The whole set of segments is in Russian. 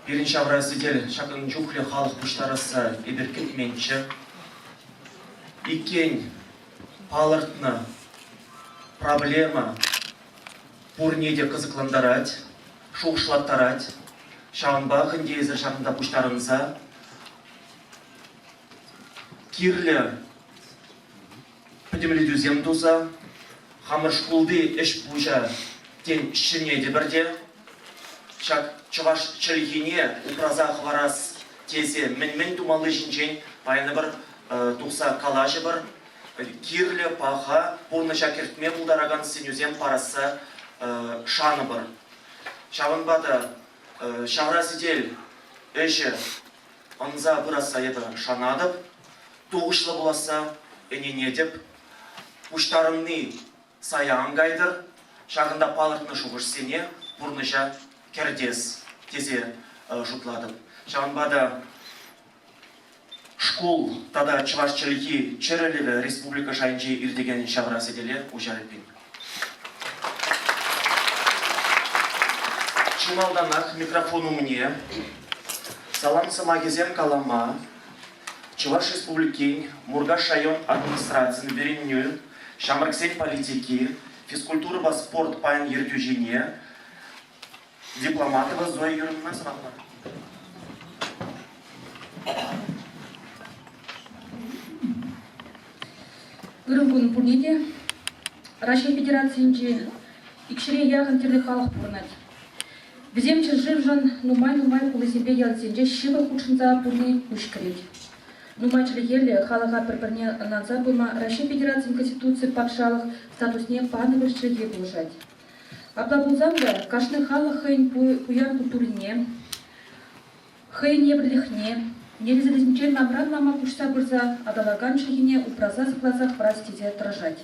Birinci avrazidel şakın cüklü halk kuşlarısı edirkit mençi. İkken palırtны проблема пурнеде кызыкландырать, шуғышлаттарать, шағынба хіндезір шағында куштарынса, кирлі бітімлі дүзем тұза, хамыр шкулды іш бұжа тен ішіне дебірде, шак чываш чылгине упраза хварас тесе мен тумалы жинчен пайны бір тұқса калажы бір кирлі паха пурны шакертме бұлдараган сенюзем парасы шаны бір. Шавын бады шаврасидел әші анза бұраса еді шанадып, туғышлы боласа әнене деп, ұштарынны саян гайдыр, шағында палыртны шуғыш сене бұрныша кердес тезе жұтладым. Шағын бады школ тада чывашчылығы чырылығы республика шайынжы ирдеген шаврасиделе ұжарыппен. Чымалданақ микрофону мне. Салам самагезем калама. Чуваш республики, Мургаш район администрации беренню, Шамраксен политики, физкультура во спорт пайн ердюжине, Дипломатова Зоя Юрьевна Смагла. Гүрінгін пурнеде, Россия Федерациясынче икшіре яғын терлі халық пурнады. Біземчі жывжан нумай кулы себе ялсенже шивы худшынза пурне күшкіреді. Нумайчылы ерлі халыға бір-біріне наза бұлма Россия Федерациясының Конституция патшалық статусне паны біршілге бұлжады. Абла бұлзамда, кашны халық хыйн пуян культурине, хыйн ебірліхне, нелізілізмчен намран-лама күшса бұрза адалаган шыгіне упраза зықлазақ прастезе отражать.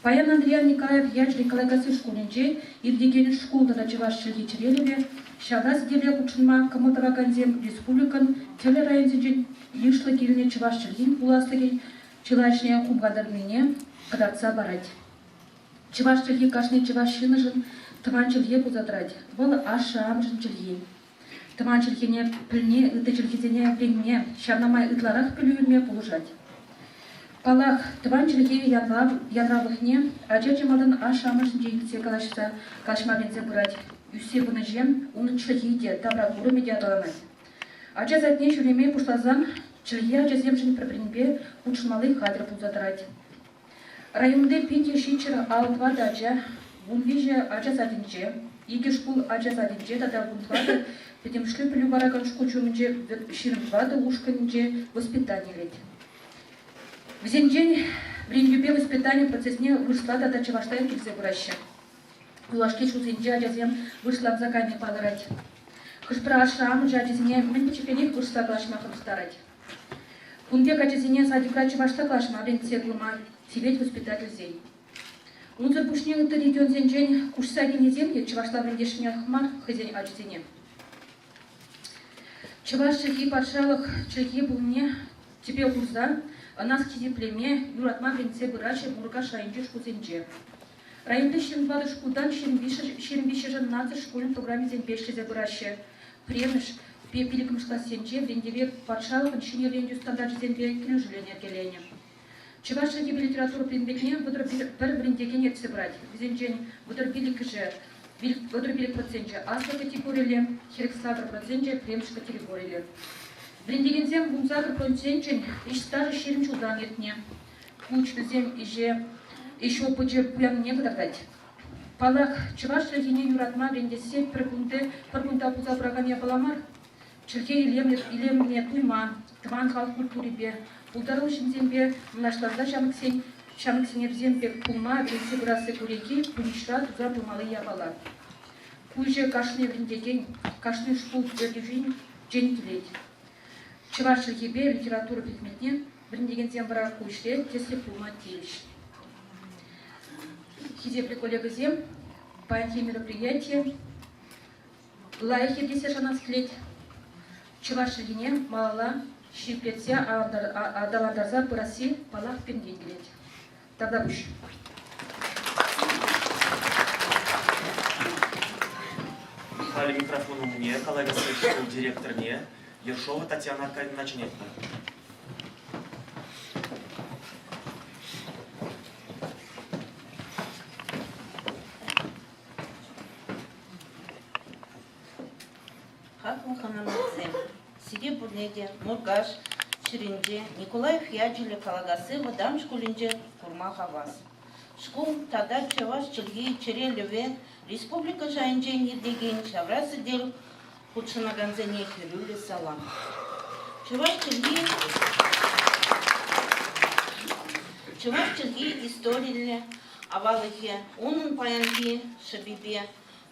Паян Андрея Николаев яжли калагасы школинче, ирдегені школда да чываш шылги чирелеве, шагас деле кучынма Каматаваганзем республикан теле районзенчен ишлы келіне чываш шылгин пуласлыгин чылачне кумгадырныне кадатса барать. Чываш шылги кашны чываш шынышын тыван чылге пузадрать, бұл ашам жын чылги. Тыван чылгене пілне ыты чылгезене вренме, шарнамай ытларах пілуілме пулужать. Палах тыван чылге ядравыхне, ажа жемадан ашамышын жейгісе калашса кашмарензе бұрать. Үсе бұны жем, оның чылгейде табра бұры медиа даланай. Ажа затне жүреме пұшлазан, чылге ажа земшін пірпірінбе ұчынмалы қадыр пұлзадрать. Районды пенде шичер алтва дача, вунвиже ажа задинче, иге шкул ажа задинче, тада вунтвады, петем шлюпелю бараган шкучумынче, ширмвады ушканынче воспитание лет. В день брендюбе воспитание процессне вышла тада чеваштай кирзе бураща. Улашки шузинче ажа зем вышла в закайне падарать. Хышпра ашрам жадизне мен печепенек вышла клашма хымстарать. Кунде качезине садикра чевашта клашма брендсе глума. Силеть воспитатель зей. Унзер пушне утыр идён зенжень кушсагине земле чевашла брендешне хмар хызень ачзине. Чеваш чехи патшалых чехи булне тебе урза, а нас хизи племе юратма брендсе быраче Мургаш районче шкузенче. Районды ширмбады шкудан ширмбише жан наци школьный программе зен бешлезе быраче. Премеш пепиликом шклассенче брендеве патшалых шине рендю стандарт зенбе клюжлене гелене. Чевашчаги литература предметне бір брендеген етсе брать. Визенчен выдорбилик же, выдорбилик процентче асла категорияле, херексагр процентче премш категорияле. Брендегензем бумзагр процентчен иш стажа шерим чудан етне. Кучнызем иже еще пуче пуям не подать. Палах чевашчагине юратма брендесе пырпунта пуза брагания баламар. Черхе илемне туйма, тван хал культурибе. Улдарыл шимзембе мнашларда шамыксенерзембе пулма бренсе бұрасы көреки пунишра туза пулмалы ябалар. Куйже кашны вриндеген, кашны шкул бердюжин жен келет. Чевашчылгебе литература предметне вриндегензем бара куйшле тесле пулма телиш. Хизепли коллегазем, паянти мероприятия, лайхи десе шанасклет, Чевашчылгене малала, Шиплетсе адаландарза пыраси палах пенденделет. Тогда буш. Хали микрофону мне, коллега школ директор не, Ершова Татьяна Аркадьевна начинетна. Хакун ханамцем. Сиде Бурнеде, Мургаш, Ширинде, Николаев Яджили, Калагасы, Вадам Шкулинде, курма хавас. Школ тада чаваш чилги черелеве республика жайынжен едеген шаврасы дел худшынаганзене хирюлі салам. Чаваш чилги историяле авалыхе, onun паянги шабибе,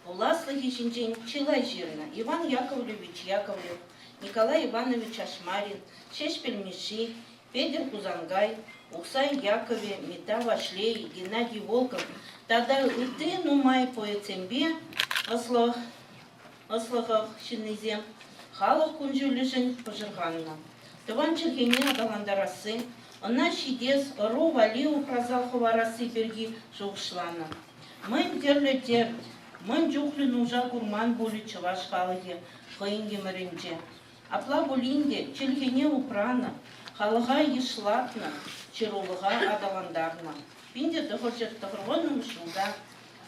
уласлыхи жинжен чилай жирна. Иван Яковлевич Яковлев, Николай Иванович Ашмарин, Шешпельмиши, Петр Кузангай, Уксай Якове, Мета Вашлей, Геннадий Волков. Тогда ты, нумай поэцембе, ослахах шинезем, халық күнжүлішін пожырғанна. Тыван чергене адаландарасы, она шидес ыру валиу празалховарасы берги жоғышлана. Мын дерлі дерт, мын жүхлі нужа курман болі чываш халығы хыйынге мірінже. Апла болинде чергене упрана, халыға ешлатна, чырулыға адаландарна. Пинде тұғырғының шылда,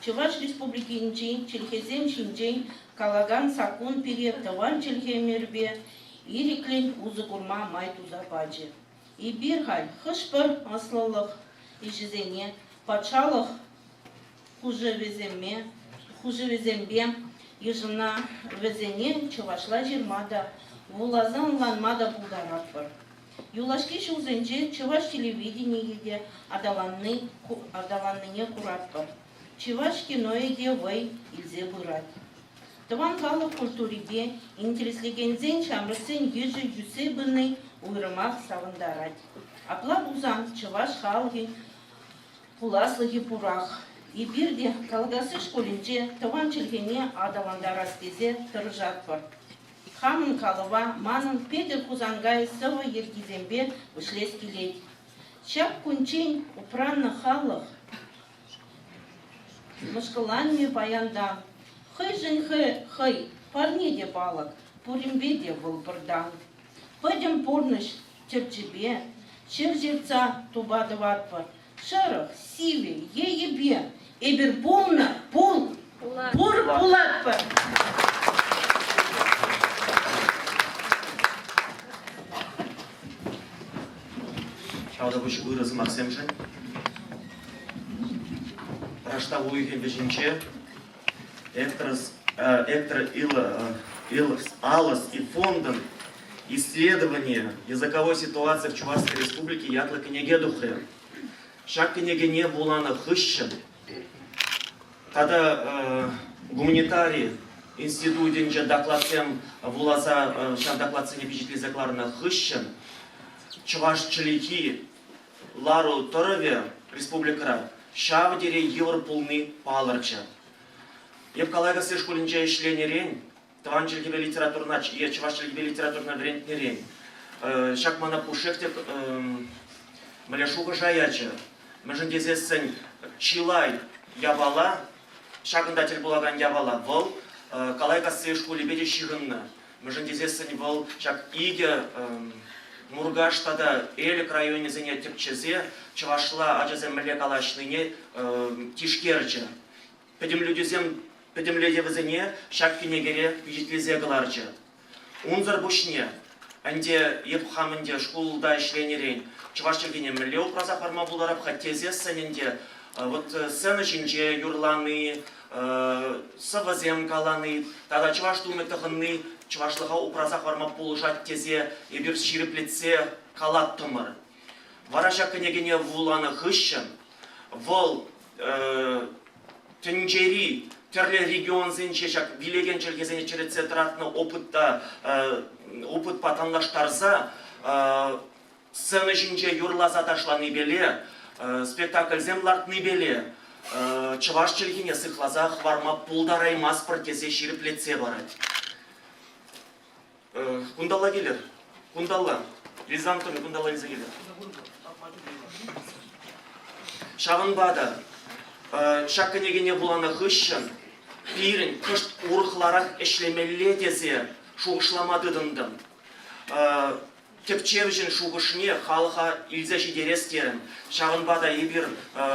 Чуваш республикинчен, чельхезем шинчен, калаган сакун пере, тыван чельхемербе, ириклен узы курма май тузападжи. И бирхаль, хышпыр аслылық ижізене, патшалық хуже везембе, ежына везене чувашла жермада, вулазан ланмада булдаратпыр. Юлашки шузенже чуваш телевидениеде адаланныне куратпыр. Чуваш киноеде вай илзе бырат. Тыван халық культурибе интереслегензен шамрысен ежі юсе быны уйрымақ савындарат. Апла бузан чуваш халги пуласлыги пурах. И бирде калгасы школинже тыван чергене адаландарас тезе тұржатпыр. Хамын калыва манын Петр Кузангай сывы ергизембе вышлес келет. Шак кунчен упранны халық мышкыланме баяндан. Хый жын хый, парнеде балык, пуримбеде вылбырдан. Пойдем порныш терчебе, шер жерца тубадыватпыр. Шарых, сиве, ебе, эбер полна, пол, пур пулатпыр. Шауда бұшы ұйрызы Максимшін. Рашта уйген бежинче, Эктор Алас и фондом исследования языковой ситуации в Чувашской республике Ятла Кенегедухре. Шак Кенегене булана хыщен. Когда гуманитарий институтинче докладсем вуласа шан докладсене впечатли закларна хыщен. Чуваш чилики лару торове республикара. Шавдере Европулны паларча. Еп калайга сеш кулинче ишлене рень, таван чилгебе литературнач, е чуваш чилгебе литературна врень не рень. Шак мана пушехтек маляшуга жаяча. Мәжін дезесін чилай ябала, шагындатель булаган ябала вол, калайга сеш кулебеде шигынна. Мәжін дезесін вол шак иге Мургаштада элек районе зене тепчезе, чувашла аджазе мле калашныне тишкерче. Педем люди везене шак кенегере вижитлезе галарче. Унзар бушне, анде епхамынде школда ишленерен. Чуваш чергене мле упраза харма буларап хаттезе сененде. Вот сцена чинче юрланы, савазем каланы, тада чуваш тумектахынны, чувашлыға упраза харма полужат тезе, ебір шириплетсе калат тымыр. Вараша кенегене вуланы хыщын, вол тінжери, терлі регион зенче, шак билеген челгезене череце тратны опыт патанлаштарза, сцена жинче юрлаза ташланы беле, спектакль землартны беле, чуваш челгене сыхлаза хварма пулдараймас партезе шириплетсе барать. Кундала келер, кундала, Лизантоми кундала Лиза келер. Шағынбада, шақ кенегене буланы хыщын, пирін кышт урықларақ эшлемелле тезе шуғышламады дындым. Тепчевжін шуғышне халыға илзе жидерестерін. Шағынбада ебір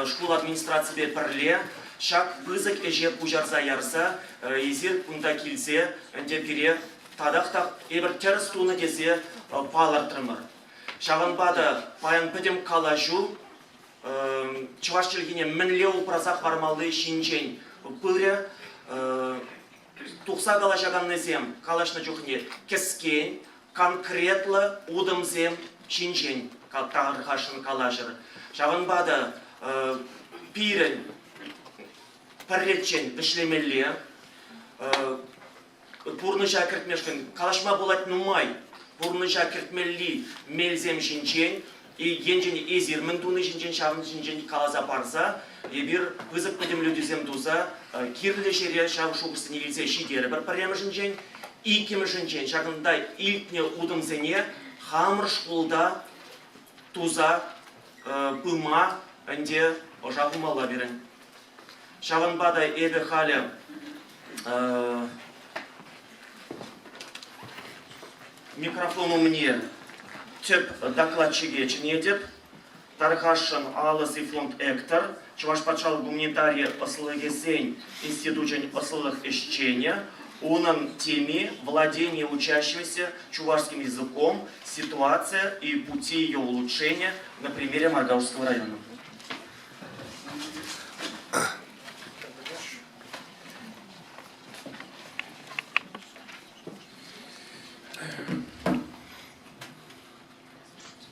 школ администрация пірле, шақ бызық әже пужарза ярса, езір кунда келзе, әнде пире, тадақтақ ебір теріс туны дезе палар тұрмыр. Шағынбада паян пөдем калажу, чуваш чилгине мінлеу прасах вармалы шинчен пыря тухса калашаганнесем калашна чухне кескен конкретлы удымсем шинчен тағырхашын калашыр. Шаванбада пирен парретчен вишлемелле пурныша кіртмешкен калашма болат нумай пурныша кіртмелли мелзем шинчен и енжен эзирмін туны шинчен шавын шинчен калаза парса бир вызып көдемлю дюзем туза кирле шере шав шугысы нелице шидері бір паремі шинчен икемі шинчен шағындай илтне удымсене хамыр шкулда туза пыма энде ожа хумала берен. Шаванбада эбе хале микрофону мне теп докладчиге чинедеп тархашын алыс и фонд эктор чуваш патшалық гуманитария посылыгесень институтчен посылых ищения унан теме владение учащимися чувашским языком, ситуация и пути ее улучшения на примере Маргаушского района.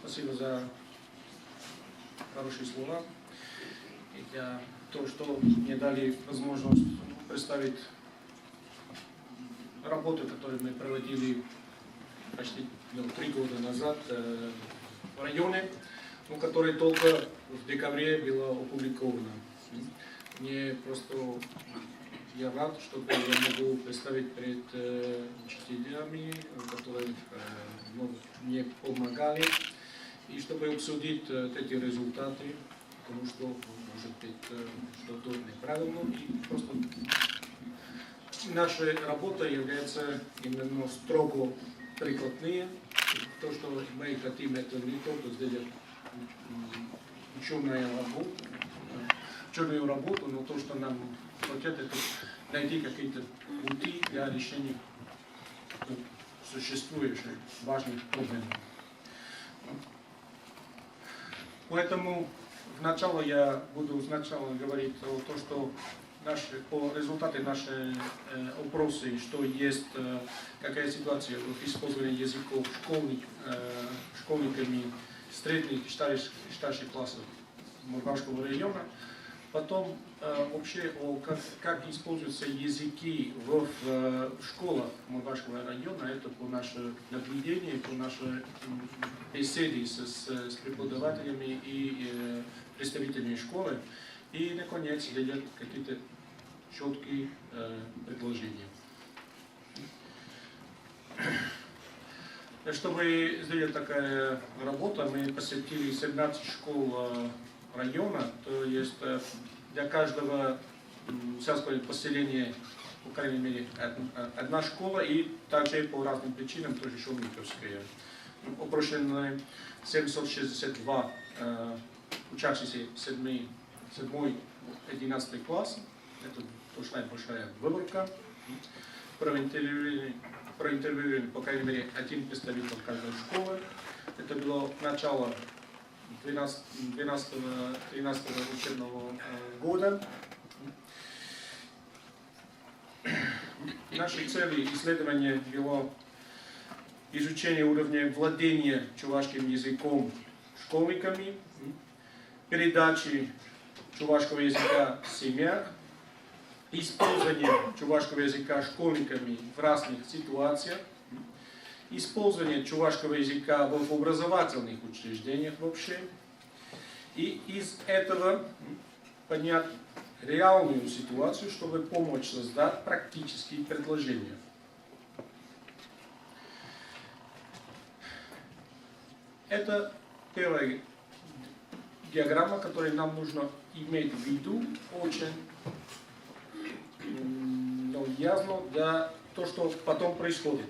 Спасибо за хорошие слова и за то, что мне дали возможность представить работу, которую мы проводили почти 3 года назад в районе, но которая только в декабре была опубликована. Мне просто я рад, что я могу представить перед учителями, которые мне помогали, и чтобы обсудить эти результаты, потому что может быть что-то неправильно, и просто наша работа является именно строго прикладные. То, что мы хотим, это не только сделать ученую работу, но то, что нам хотят, это найти какие-то пути для решения существующих важных проблем. Поэтому вначале я буду сначала говорить о том, что по результатам наших опросов, что есть, какая ситуация в использовании языков школьниками средних и старших классов Мургашского района. Потом вообще как используются языки в школах Мургашского района, это по нашему наблюдению, по нашей беседе с преподавателями и представителями школы. И, наконец, дадут какие-то четкие предложения. Чтобы сделать такая работа, мы посетили 17 школ района, то есть для каждого сельского поселения, по крайней мере, одна школа, и также по разным причинам тоже школьниковская. Опрошено 762 учащихся 7-11 класс, это большая выборка. Проинтервьюировали, по крайней мере, один представитель каждой школы. Это было начало 12-13 учебного года. Наши цели исследования было изучение уровня владения чувашским языком школьниками, передачи чувашского языка в семьях, использование чувашского языка школьниками в разных ситуациях, использование чувашского языка в образовательных учреждениях вообще, и из этого понять реальную ситуацию, чтобы помочь создать практические предложения. Это первая диаграмма, которую нам нужно иметь в виду, очень ясно для того, что потом происходит.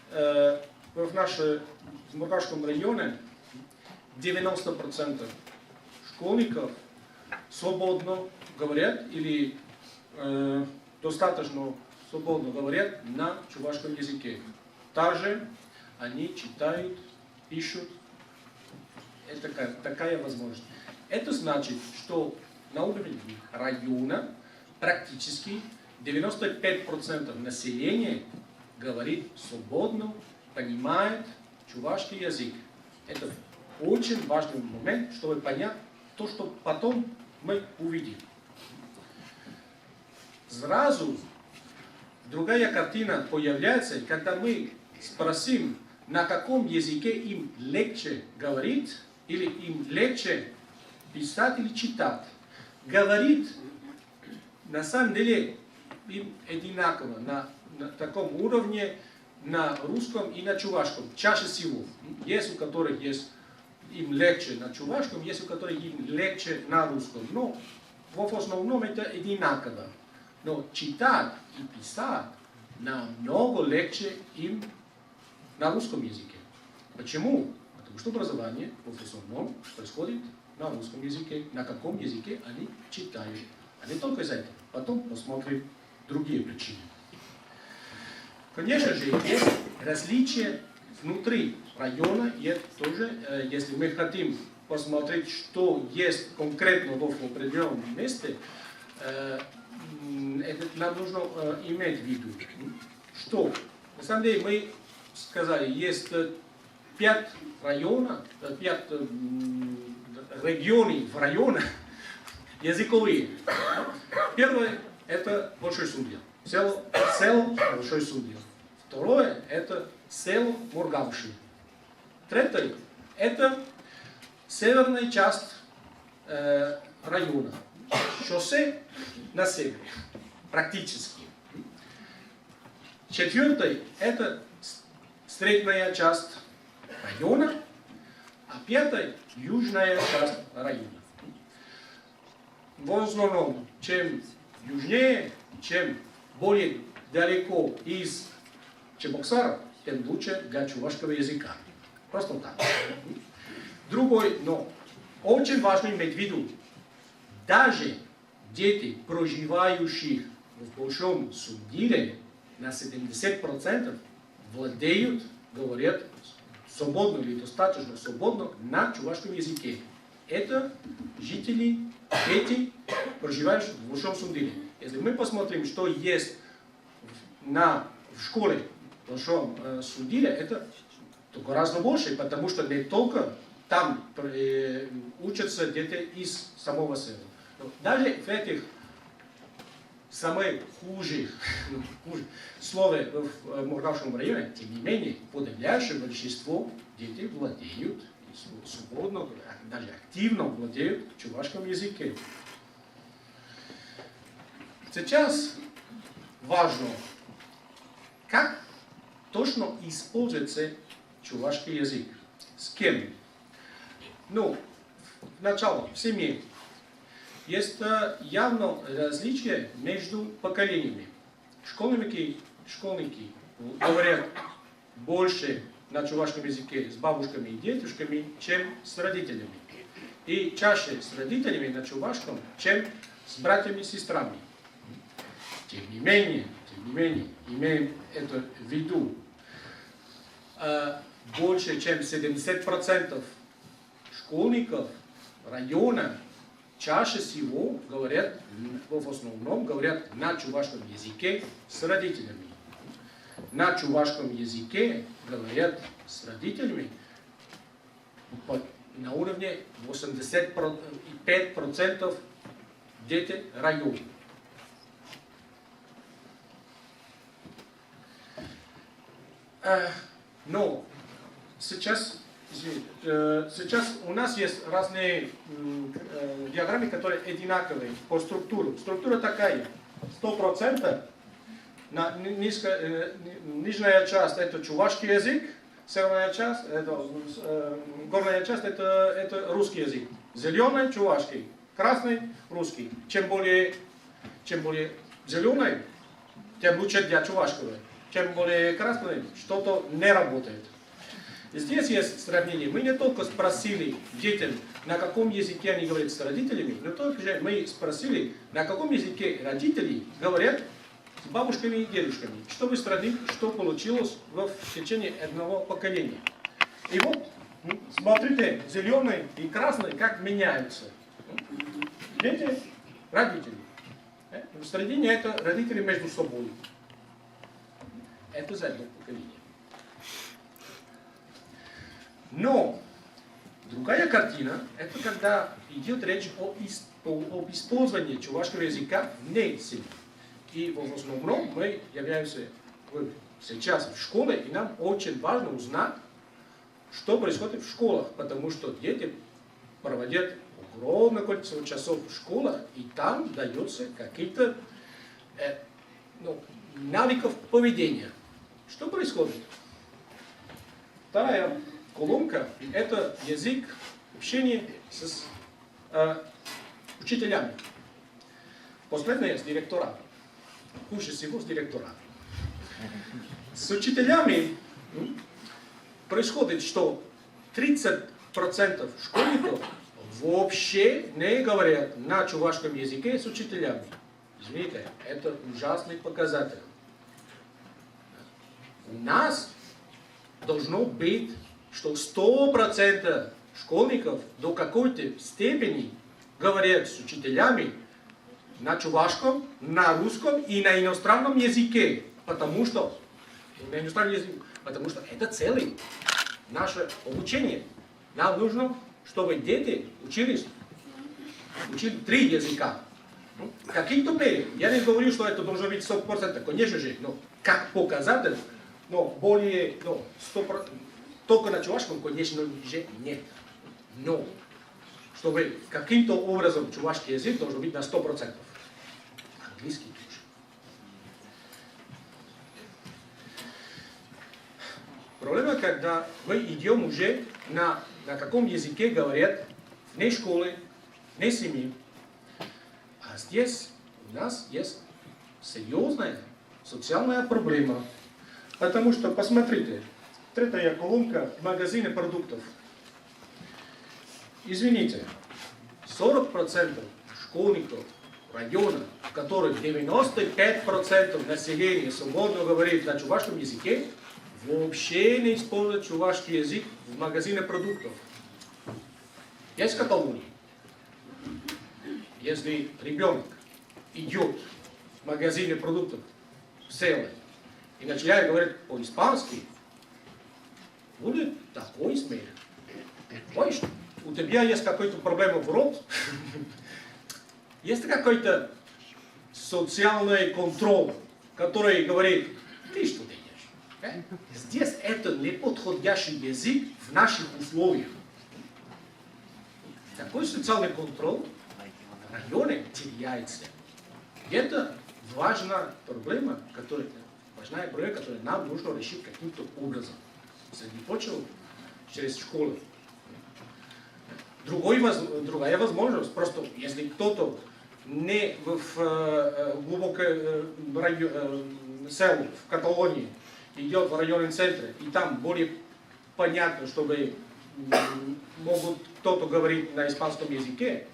В нашем Мургашском районе 90% школьников свободно говорят или достаточно свободно говорят на чувашском языке. Также они читают, пишут такая возможность. Это значит, что на уровне района практически 95% населения говорит свободно, понимает чувашский язык. Это очень важный момент, чтобы понять то, что потом мы увидим. Сразу другая картина появляется, когда мы спросим, на каком языке им легче говорить, или им легче писать или читать. Говорит, на самом деле, им одинаково, на таком уровне, на русском и на чувашском. Чаще всего. Есть у которых есть им легче на чувашском, есть у которых им легче на русском. Но в основном это одинаково. Но читать и писать намного легче им на русском языке. Почему? Потому что образование в основном происходит на русском языке. На каком языке они читают. А не только из-за этого. Потом посмотрим другие причины. Конечно же, есть различия внутри района. И тоже, если мы хотим посмотреть, что есть конкретно в определенном месте, это нам нужно иметь в виду. Что? На самом деле мы сказали, есть 5 районов, 5 регионов в районах языковые. Первое – это Большой Судья. Село Большой Судья. Второе – это село Мургавши. Третье – это северная часть района. Шоссе на севере. Практически. Четвертое – это средняя часть района. А пятое – южная часть района. В основном, чем южнее, чем более далеко из Чебоксара, тем лучше для чувашского языка. Просто так. Другой, но очень важно иметь в виду, даже дети, проживающих в Большом Сундире, на 70% владеют, говорят свободно или достаточно свободно на чувашском языке. Это жители, дети, проживающие в Большом Сундире. Если мы посмотрим, что есть в школе в Большом Сундире, это гораздо больше, потому что не только там учатся дети из самого села. Но даже в этих самых худших условиях в Мургавском районе, тем не менее, подавляющее большинство детей владеют свободно, даже активно владеют чувашским языком. Сейчас важно, как точно используется чувашский язык. С кем? Ну, сначала в семье. Есть явно различие между поколениями. Школьники говорят больше на чувашском языке с бабушками и дедушками, чем с родителями. И чаще с родителями на чувашском, чем с братьями и сестрами. Тем не менее, имеем это в виду. Больше чем 70% школьников района чаще всего говорят, в основном говорят на чувашском языке с родителями. На чувашском языке говорят с родителями на уровне 85% детей района. Но сейчас у нас есть разные диаграммы, которые одинаковые по структуре. Структура такая. 100% нижняя часть это чувашский язык, северная часть, горная часть это русский язык. Зеленый чувашский, красный русский. Чем более зеленый, тем лучше для чувашского. Чем более красный, что-то не работает. Здесь есть сравнение. Мы не только спросили детям, на каком языке они говорят с родителями, но также мы спросили, на каком языке родители говорят с бабушками и дедушками, чтобы сравнить, что получилось в течение одного поколения. И вот Смотрите, зеленый и красный как меняются. Дети, родители. В средине это родители между собой. Это за одно поколение. Но другая картина, это когда идет речь об использовании чувашского языка вне семьи. И в основном мы являемся сейчас в школе, и нам очень важно узнать, что происходит в школах, потому что дети проводят огромное количество часов в школах, и там даются какие-то навыков поведения. Что происходит? Вторая колонка – это язык общения с учителями. Последняя с директорами. Хуже всего с директорами. С учителями происходит, что 30% школьников вообще не говорят на чувашском языке с учителями. Извините, это ужасный показатель. У нас должно быть, что 100% школьников до какой-то степени говорят с учителями на чувашском, на русском и на иностранном языке. Потому что это целый наше обучение. Нам нужно, чтобы дети учили 3 языка. В каких-то мере, я не говорю, что это должно быть 100%, конечно же, но как показатель, но более 100%, только на чувашском, конечно же, нет. Но, чтобы каким-то образом чувашский язык должен быть на 100%. Английский тоже. Проблема, когда мы идем уже на каком языке говорят вне школы, вне семьи. А здесь у нас есть серьезная социальная проблема. Потому что, посмотрите, третья колонка магазина продуктов. Извините, 40% школьников района, в которых 95% населения свободно говорит на чувашском языке, вообще не используют чувашский язык в магазине продуктов. Есть в Каталонии. Если ребенок идет в магазине продуктов в село и начинает говорить по-испански, будет такой смех. Ой, что у тебя есть какая-то проблема в рот? Есть какой-то социальный контроль, который говорит, ты что делаешь? Здесь это неподходящий язык в наших условиях. Такой социальный контроль в районе теряется. И это важная проблема, которую нам нужно решить каким-то образом. Среди прочего, через школу. Другая возможность, просто если кто-то не в глубокое село в Каталонии идет в районном центре, и там более понятно, чтобы могут кто-то говорить на испанском языке,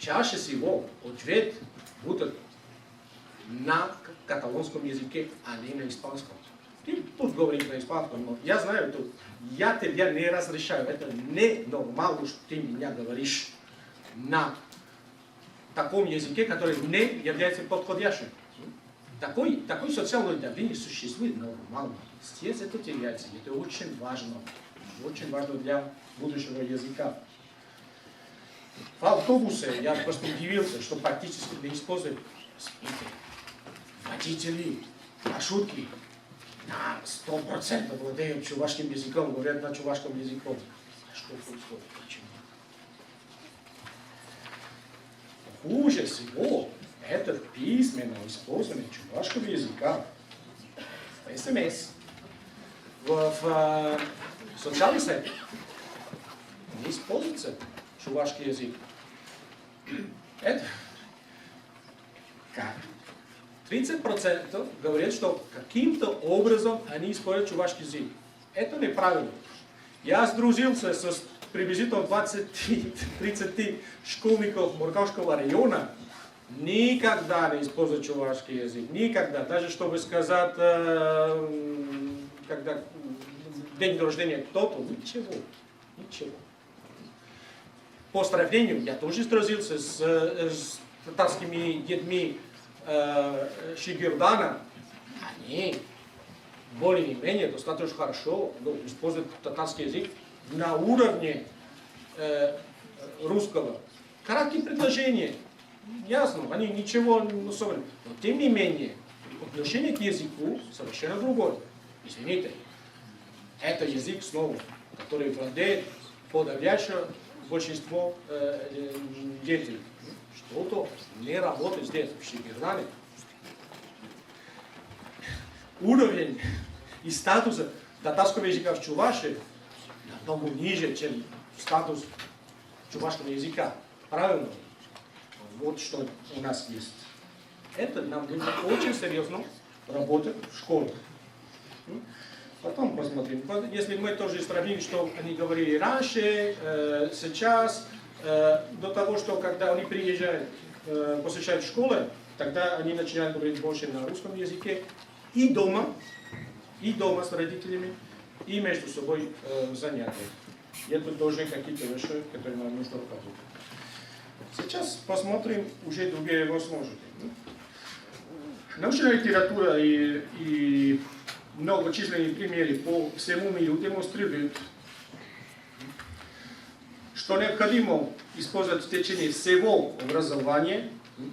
чаще всего ответ будет на каталонском языке, а не на испанском. Ты тут говоришь на испанском, но я знаю, что я тебя не разрешаю. Это не нормально, что ты меня говоришь на таком языке, который не является подходящим. Такой социальное давление существует нормально. Здесь это теряется. Это очень важно. Очень важно для будущего языка. В автобусе я просто удивился, что практически не используют спикеры, водители, маршрутки. На 100% владеют чувашским языком, говорят на чувашском языке. Что происходит? Почему? Хуже всего это письменное использование чувашского языка. В СМС, в социальных сетях не используется чувашский язык. Это как? 30% говорят, что каким-то образом они используют чувашский язык. Это неправильно. Я сдружился с приблизительно 20-30 школьников Муркавского района. Никогда не используют чувашский язык. Никогда. Даже чтобы сказать, когда день рождения кто-то, ничего. Ничего. По сравнению, я тоже сразился с татарскими детьми Шигирдана. Они более-менее достаточно хорошо используют татарский язык на уровне русского. Короткие предложения, ясно, они ничего не особенного. Но тем не менее, отношение к языку совершенно другое. Извините, это язык снова, который владеет подавляющее большинство деятелей. Что-то не работает здесь, в Шигирдане. Уровень и статус татарского языка в Чувашии намного ниже, чем статус чувашского языка. Правильно? Вот что у нас есть. Это нам нужно очень серьезно работать в школе. Потом посмотрим. Если мы тоже сравним, что они говорили раньше, сейчас, до того, что когда они приезжают, посещают школы, тогда они начинают говорить больше на русском языке и дома с родителями, и между собой занятия. И это тоже какие-то вещи, которые нам нужно работать. Сейчас посмотрим уже другие возможности. Научная литература и многочисленные примеры по всему миру демонстрируют, что необходимо использовать в течение всего образования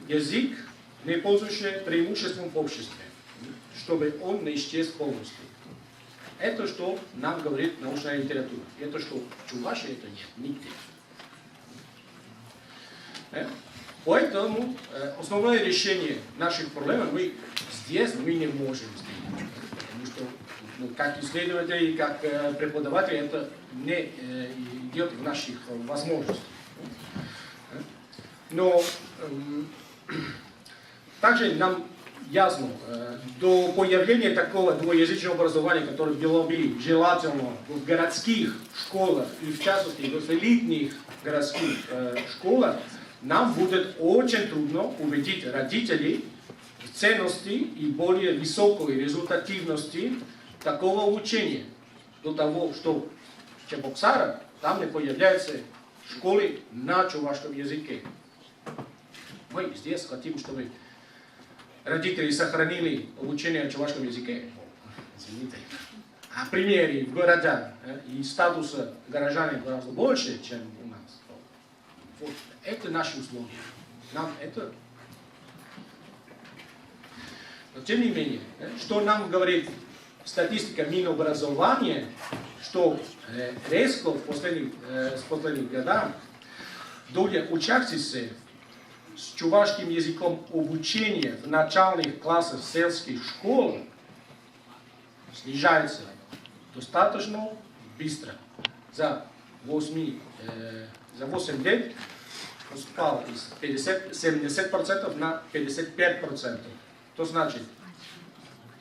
язык, не пользующий преимуществом в обществе, чтобы он не исчез полностью. Это что нам говорит научная литература. Это что в Чувашии это нет, нигде. Поэтому основное решение наших проблем мы здесь не можем сделать. Потому что как исследователи, как преподаватели это не идет в наших возможностях. Но также нам ясно, до появления такого двуязычного образования, которое было бы желательно в городских школах и в частности в элитных городских школах, нам будет очень трудно убедить родителей в ценности и более высокой результативности такого учения. До того, что в Чебоксарах там не появляются школы на чувашском языке. Мы здесь хотим, чтобы родители сохранили обучение на чувашском языке. Извините. А примеры в городах и статуса горожан гораздо больше, чем у нас. Вот. Это наши условия. Нам это... Но тем не менее, что нам говорит статистика Минобразования, что резко в последних годах доля учащихся с чувашским языком обучения в начальных классах сельских школ снижается достаточно быстро. За 8 лет упал из 70% на 55%. То значит,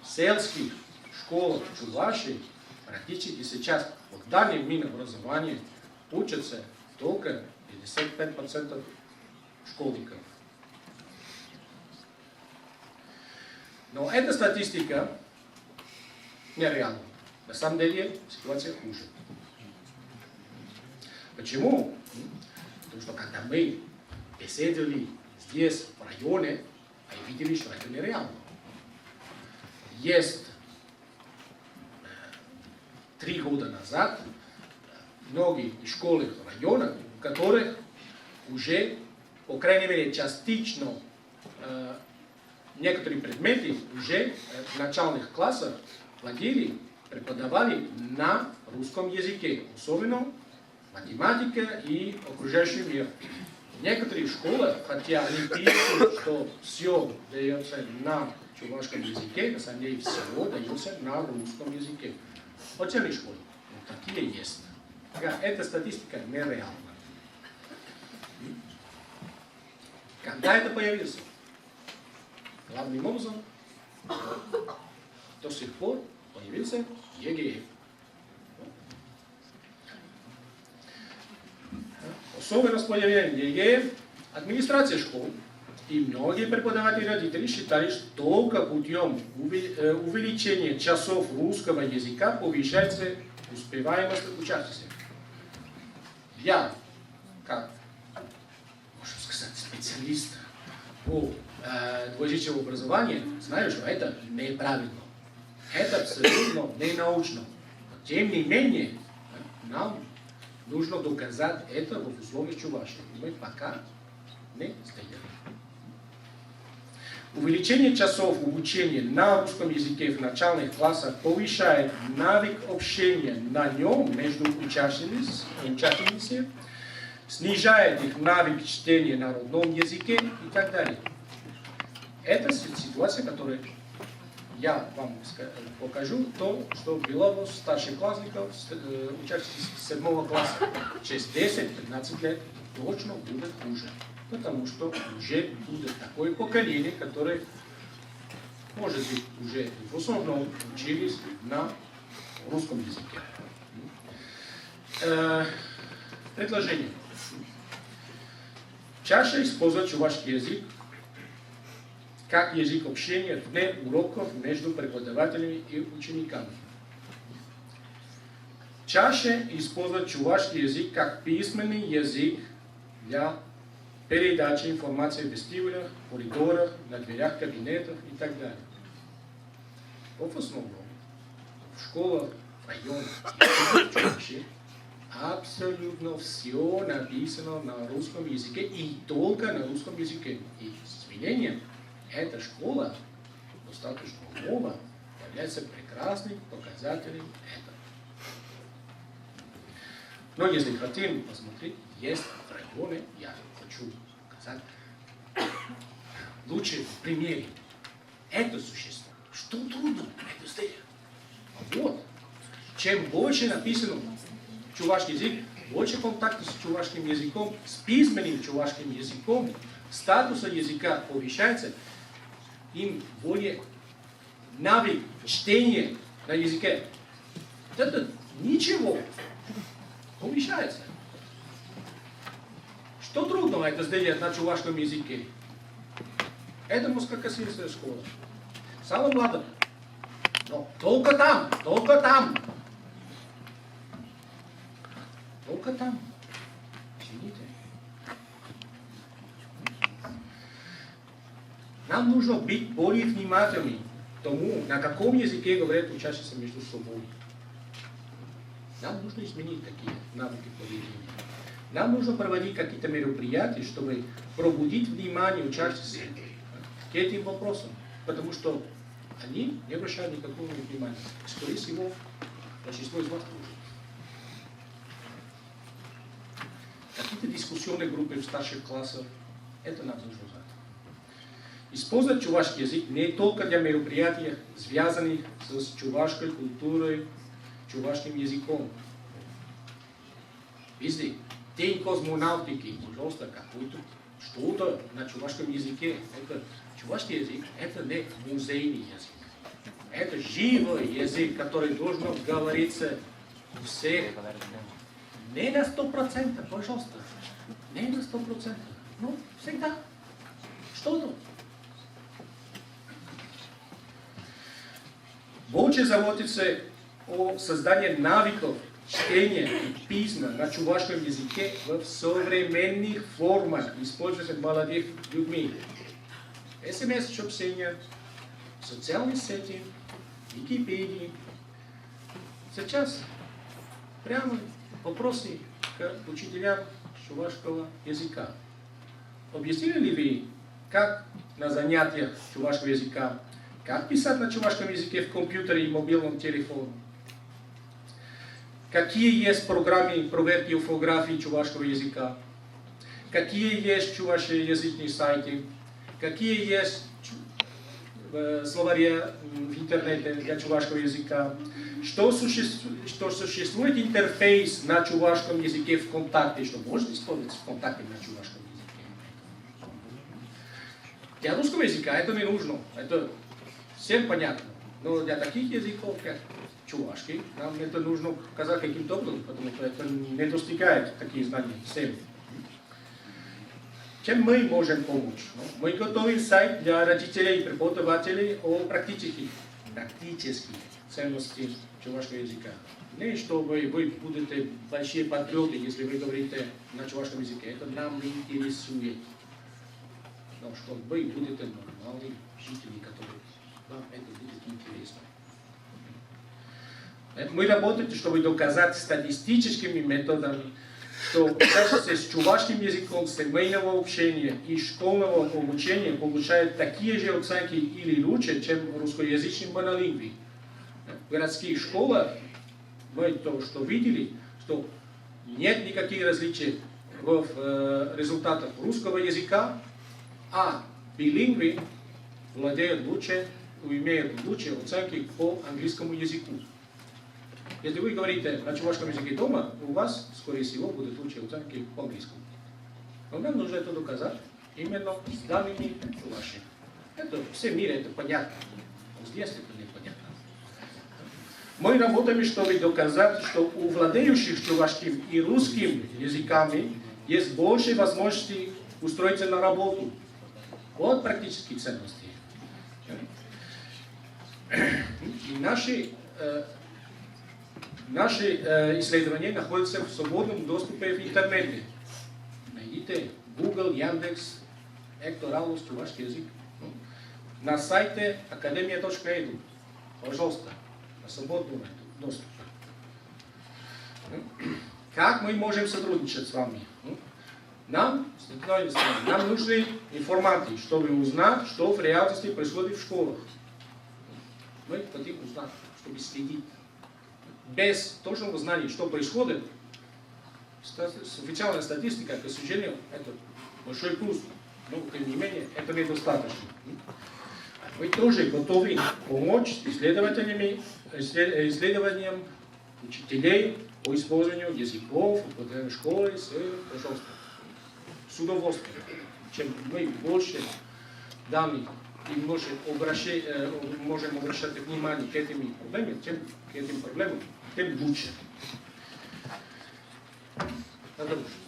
в сельских школах в Чувашии практически сейчас в данном Минобразовании учатся только 55% школьников. Но эта статистика нереальна. На самом деле ситуация хуже. Почему? Потому что когда мы беседовали здесь, в районе, мы видели, что это нереально. Есть 3 года назад многие школы района, в которых уже, по крайней мере, частично некоторые предметы уже в начальных классах преподавали на русском языке, особенно математика и окружающий мир. Некоторые школы, хотя они пишут, что все дается на чувашском языке, на самом деле все дается на русском языке. Отдельные школы, но такие есть. Эта статистика нереальна. Когда это появилось? Главным образом, до сих пор появился ЕГЭ. Особенность появления ЕГЭ администрация школ и многие преподаватели и родители считали, что только путем увеличения часов русского языка повышается успеваемость учащихся. я, как, можно сказать, специалист по двоязычному образованию, знаю, что это неправильно. Это абсолютно не научно. Но, тем не менее, нам нужно доказать это в условиях Чувашии. Мы пока не сделали. Увеличение часов обучения на русском языке в начальных классах повышает навык общения на нем между учащимися, снижает их навык чтения на родном языке и так далее. Это ситуация, которую я вам покажу, то, что было у старшеклассников, учащихся 7 класса. Через 10-15 лет точно будет хуже. Потому что уже будет такое поколение, которое, может быть, уже в основном учились на русском языке. Предложение. Чаще использовать чувашский язык как язык общения вне уроков между преподавателями и учениками. Чаще использовать чувашский язык как письменный язык для передачи информации в вестибулях, коридорах, на дверях кабинетов и так далее. В основном в школах, в районах и вообще абсолютно все написано на русском языке и только на русском языке. И с извинением, эта школа, достаточно новая, является прекрасным показателем этого. Но если хотим посмотреть, есть районы, я хочу показать, лучше в примере. Это существо. Что трудно это сделать? Вот. Чем больше написано чувашский язык, больше контакта с чувашским языком, с письменным чувашским языком, статус языка повышается, им более навык чтения на языке. Это ничего повышается. Что трудно это сделать на чувашском языке? Это Москва-Косинская школа. Самое младое. Но только там, только там. Только там. Извините. Нам нужно быть более внимательными к тому, на каком языке говорят учащиеся между собой. Нам нужно изменить такие навыки поведения. Нам нужно проводить какие-то мероприятия, чтобы пробудить внимание учащихся к этим вопросам. Потому что они не обращают никакого внимания. Скорее всего, большинство из вас тоже. Какие-то дискуссионные группы в старших классах, это нам нужно знать. Использовать чувашский язык не только для мероприятий, связанных с чувашской культурой, чувашским языком. Везде. День космонавтики, пожалуйста, какой-то что-то на чувашском языке. Это чувашский язык, это не музейный язык. Это живой язык, который должен говориться у всех. Не на 100%, пожалуйста. Не на 100%. Ну, всегда. Что-то. Больше заботиться о создании навыков чтения и письма на чувашском языке в современных формах, используемых молодых людьми. СМС-сообщения, социальные сети, Википедии. Сейчас прямо вопросы к учителям чувашского языка. Объяснили ли вы, как на занятиях чувашского языка, как писать на чувашском языке в компьютере и мобильном телефоне? Какие есть программы проверки орфографии чувашского языка? Какие есть чувашскоязычные сайты? Какие есть словари в интернете для чувашского языка? Что существует интерфейс на чувашском языке ВКонтакте, что можно использовать ВКонтакте на чувашском языке? Для русского языка это не нужно, это всем понятно. Но для таких языков, как чувашский, нам это нужно показать каким-то образом, потому что это не достигает такие знания всем. Чем мы можем помочь? Мы готовим сайт для родителей и преподавателей о практических ценности чувашского языка. Не чтобы вы будете большие патриоты, если вы говорите на чувашском языке. Это нам не интересует. Но что вы будете нормальные жители, которые вам это будет интересно. Мы работаем, чтобы доказать статистическими методами, что кажется, с чувашским языком семейного общения и школьного обучения получают такие же оценки или лучше, чем русскоязычные монолингвы. В городских школах мы то, что видели, что нет никаких различий в результатах русского языка, а билингвы владеют лучше, имеют лучшие оценки по английскому языку. Если вы говорите на чувашском языке дома, у вас, скорее всего, будут лучшие оценки по английскому. Но нам нужно это доказать именно с данными чуваши. Это все в мире это понятно. Но здесь это непонятно. Мы работаем, чтобы доказать, что у владеющих чувашским и русским языками есть больше возможностей устроиться на работу. Вот практические ценности. И наши исследования находятся в свободном доступе в интернете. Найдите Google, Яндекс, Экторалус, чувашский язык. На сайте academia.edu. Пожалуйста, на свободном доступе. Как мы можем сотрудничать с вами? Нам нужны информации, чтобы узнать, что в реальности происходит в школах. Мы хотим узнать, чтобы следить. Без точного знания, что происходит, официальная статистика, к сожалению, это большой плюс. Но, тем не менее, это недостаточно. Мы тоже готовы помочь исследованиям учителей по использованию языков в школе, пожалуйста, с удовольствием. Чем мы больше данных и можем обращать внимание к этим проблемам, тем лучше. Это лучше.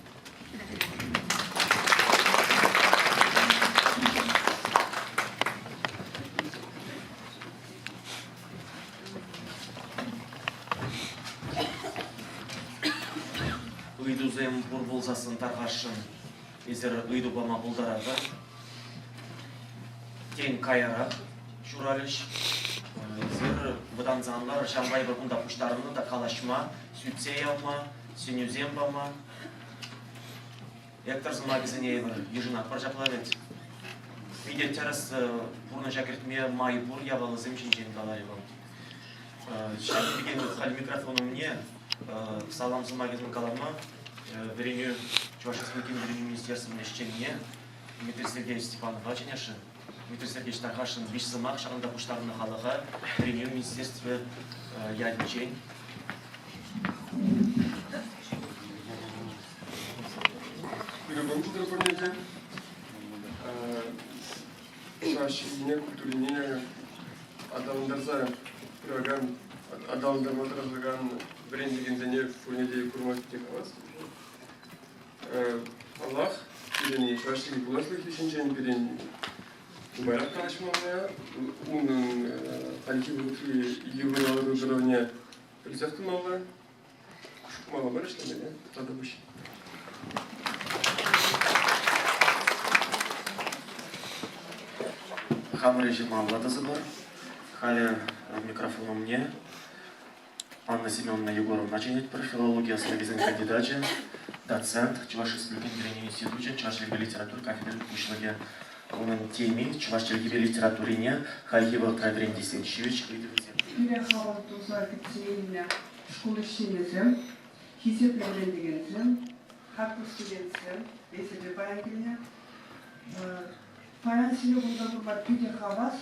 Ыйдузем бурбулзасын тарғашын, езір ыйду бама бұлдараға, тен кайарақ шуралыш, езір бұдан занлар шамбай бұрғында пұштарыны да қалашма, сүтсей алма, сенюзем бама, Экторзын магазине ежинақ бар жапылавет. Виде терас бұрны жәкіртме майы бұр ябалы земшін жен қаларевам. Шәкі деген қали микрофону мне, саламсы магазин калама, вереню Чувашским министерством лещенне, Дмитрий Сергеевич Степанов Вачиняшин, Дмитрий Сергеевич Тархашин, Бишсымақ шағында пұштарына қалаға, вереню министерстве ядмечень. Благодарю, понятие. Шашине, культурине, адалындарса, программ, адалындарматыразыган брендинг инженер, понятие, курматик, вас. Аллах, перени, шашине, буласлых, лишенчен, перени. Байрак калашмалая, унын, альтивутли, ювелалары уровня, призавтымалая. Мало барышлями, да? Тогда выше. Хам режима Владазы бар. Халя микрофону мне. Анна Семеновна Егоровна начинает про филологию, с магазин кандидатча, доцент, Чувашский республикин институте, Чувашский литератур, кафедры пушлаги. Onun temi, Çuvaşçılık gibi literaturiне, Хальгива Традрин Десенчевич, Юрия Хавалтуза кітсейіне школ ішінезім, хизеп öğrendigenzim, хатты студентсім, беседі баян келіне. Баян сілі бұлда тұрбар пүйде хавас,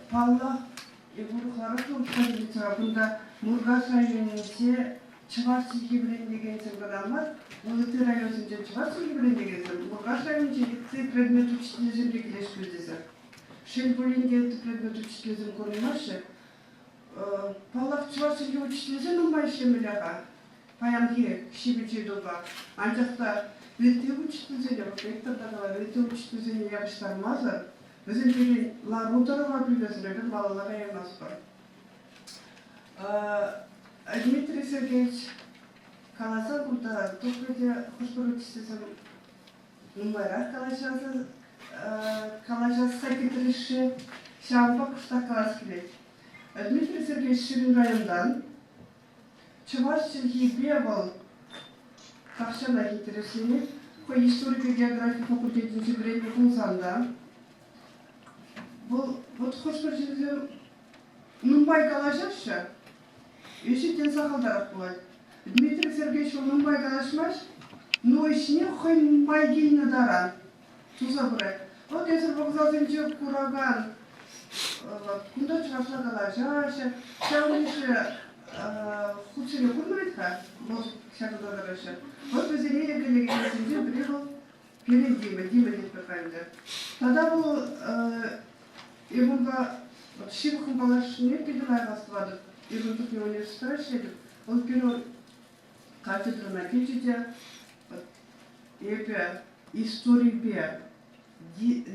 палла, егурухлары тұлтар бұнда Мургас районесе Чувашчылыки öğrendigenzim kadar Улыты районсынче Чувашчылыки öğrendigenzim, Мургас районсе предмет учителізім регілешкілдесі. Шельбулинде это предмет учителизм корнемаши. Паллах чувашчылыки учителизм нумай иштемелега. Паянги шибичи доба. Анжакта вете учителизм, проекторда кала вете учителизм ябыштармазы. Bizim bir Larutara bildirsin, malalara yemez var. Dmitri Sergeyevich kalasa burada Tokyo'da hoşgörü istesem numara kalacağız sekreterişi Şampa Kuşta Kalaskili. Dmitri Sergeyevich Şirin rayondan Çuvaş Çilhi Biyaval Kakşana getirisini koy Historik ve Geografi Fakülteti'nci Breyli Kunsan'da bu hoşgörü Numbay kalacaksa Üşüten sakалдаrak болады. Дмитрий Сергеевич Numbay kalashmash, но işine koy Numbay giyini daran. Tuza bırak. O desir vokzalınca kuragan. Kunda çıkarsa kalacaksa. Şavlişi Хучили kurmaydı. Boz şakada darışı. O bize neyle geleceğince biri bu. Pelin Dime etmekaydı. Tada bu Evunga Şivkın kalaşını gidiler rastladı. Evunduk üniversiteye şeydi. O bir kafedrana geçince история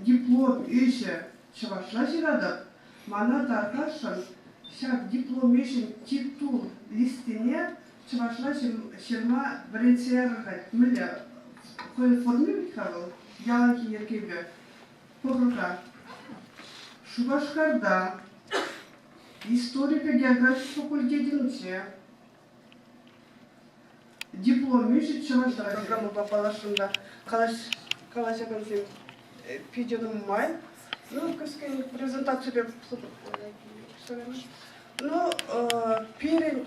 диплом işe çavaşlaşırdı. Bana tartışan şak diplom işin titul listine çavaşlaşırma birinci müle koy formül kaldı. Yalan ki yerkebe. Poruka. Şu başkarda Историк и география факультетинче диплом иши чывашта программа попала шунда калашакан сен пиденым май ну кырскай презентацию ну перен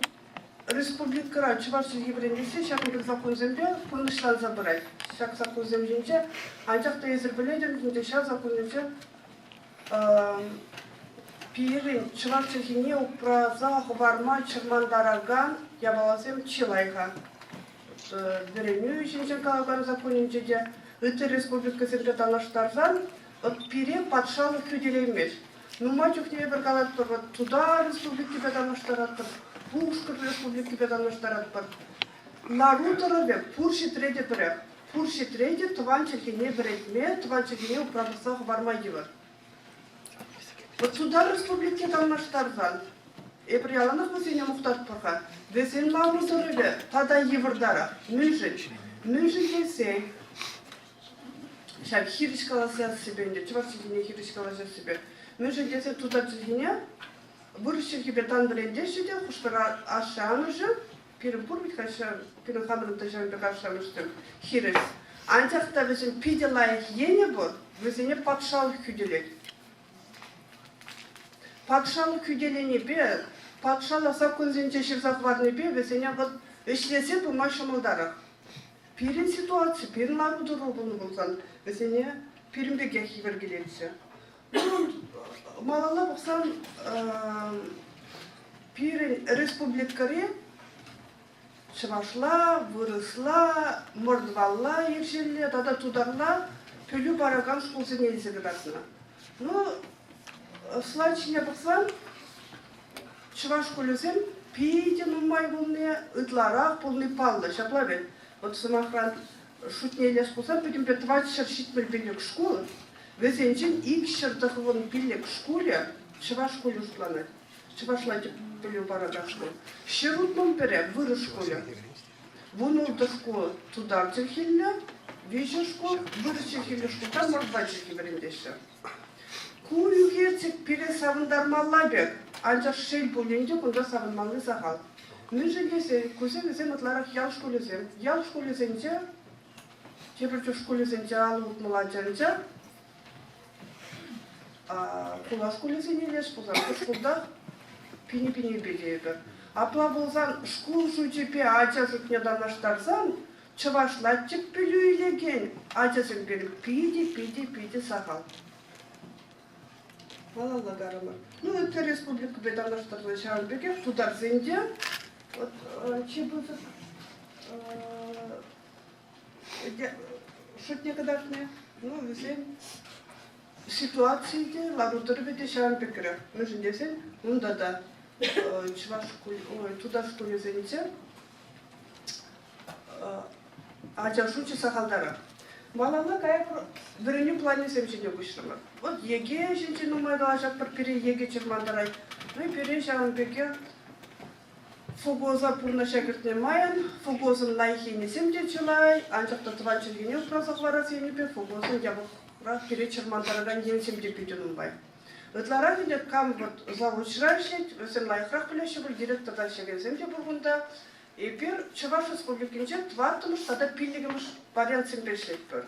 республикара чывашчы еврендесе шакын закон земле пынышлан забирать шак закон землинче анчакта езер биледим шак закон земле Пирин чывашчыхине упраза хварма чырмандараган ябаласем чилайха. Деревню ишинчен калаган законинчеде Ыты республикасында таныштарзан от пире патшалы күделеймеш. Нума чухне бер калаттыр туда республикада таныштараттыр. Пушкар республикада таныштараттыр. Нарутыры пурши треде бире. Пурши треде туванчыхине биретме, туванчыхине упраза хварма йывыр. Вот сюда республики там наш Тарзан. И прияланах весеня мухтат паха. Весен лавру сорыве, тада еврдара. Мюжин есей. Шак хиришкалася себе, чувашчине хиришкалася себе. Мюжин есей туда чигине. Выращил себе тандренде сидел, хушпера ашамыжы. Перепурбит хаша, перехамрын тажан бекашамыштым. Хирис. Антяхта весен пиделайх ене бор, весене патшал күделек. Патшалы күделене бе, патшалы сакунзенче шевзахварны бе, весене вот эшлесе бумай шамалдарах. Пирин ситуация, пирин ларудыр обуны болсан, весене пирин беге хивергелетсе. Ну, малала бақсан, пирин республикаре, чывашла, вырысла, мордвалла, ержелле, тада тударла, пөлі бараган школсын елсегі дасына. Ну, Слачине бақсан, чываш колесем, пейден умай болны, ытларақ болны палды, шапла бен. Вот самахран шутнелес болсан, пөдім бе 20 шитмел билек школы, везенчен ик шырдықывын билек школе, чываш коле шпланет. Чывашла деп білу барада школы. Шерутман бере, выры школе. Вунулды школы тудар черхилле, вежі школы, выры черхилле школы, там мордва черхи берендеші. Кую герцек пире савындармалла бек, анча шел боленде кунда савынмалы сахал. Мүжі кесе, көсем ытларақ ял школесем. Ял школесенче, чебірчі школесенче алы ұтмыланчанча, кула школесене леш болсан, школда пини-пини бедейді. Апла болсан, школ шучепе ача шутнедан аштарсан, чывашлатчып пілі үйлеген, ачасын беріп пиди сахал. Малалла гарамар. Ну, это республика бедандаштарда шаанбеке, тудар зенде. Вот, чебузы, шутне кадашне, ну, весен ситуации, ларутары беде шаанбекере. Мы же десен, унда да, туда школе зенде, ача шучи сахалдара. Балалы кая біріне плане семчене күшірмір. Вот еге жинчен умайдала жатпыр пере еге чермандарай. Ну и пере жағын беке фугоза пурна шәкіртіне майын, фугозын лайхине семде чылай, анчақта тыван чергене ұпразақ барасы енепе, фугозын ябықра пере чермандараган ен семде пейтінің бай. Ытлара дедет кам вот завучра шет, өсен лайхрақ білеші бұл директордан шеген семде бұрғында, Епер Чуваш Республикинче твартымыш, тада пиллигімыш вариант сембешлет бір.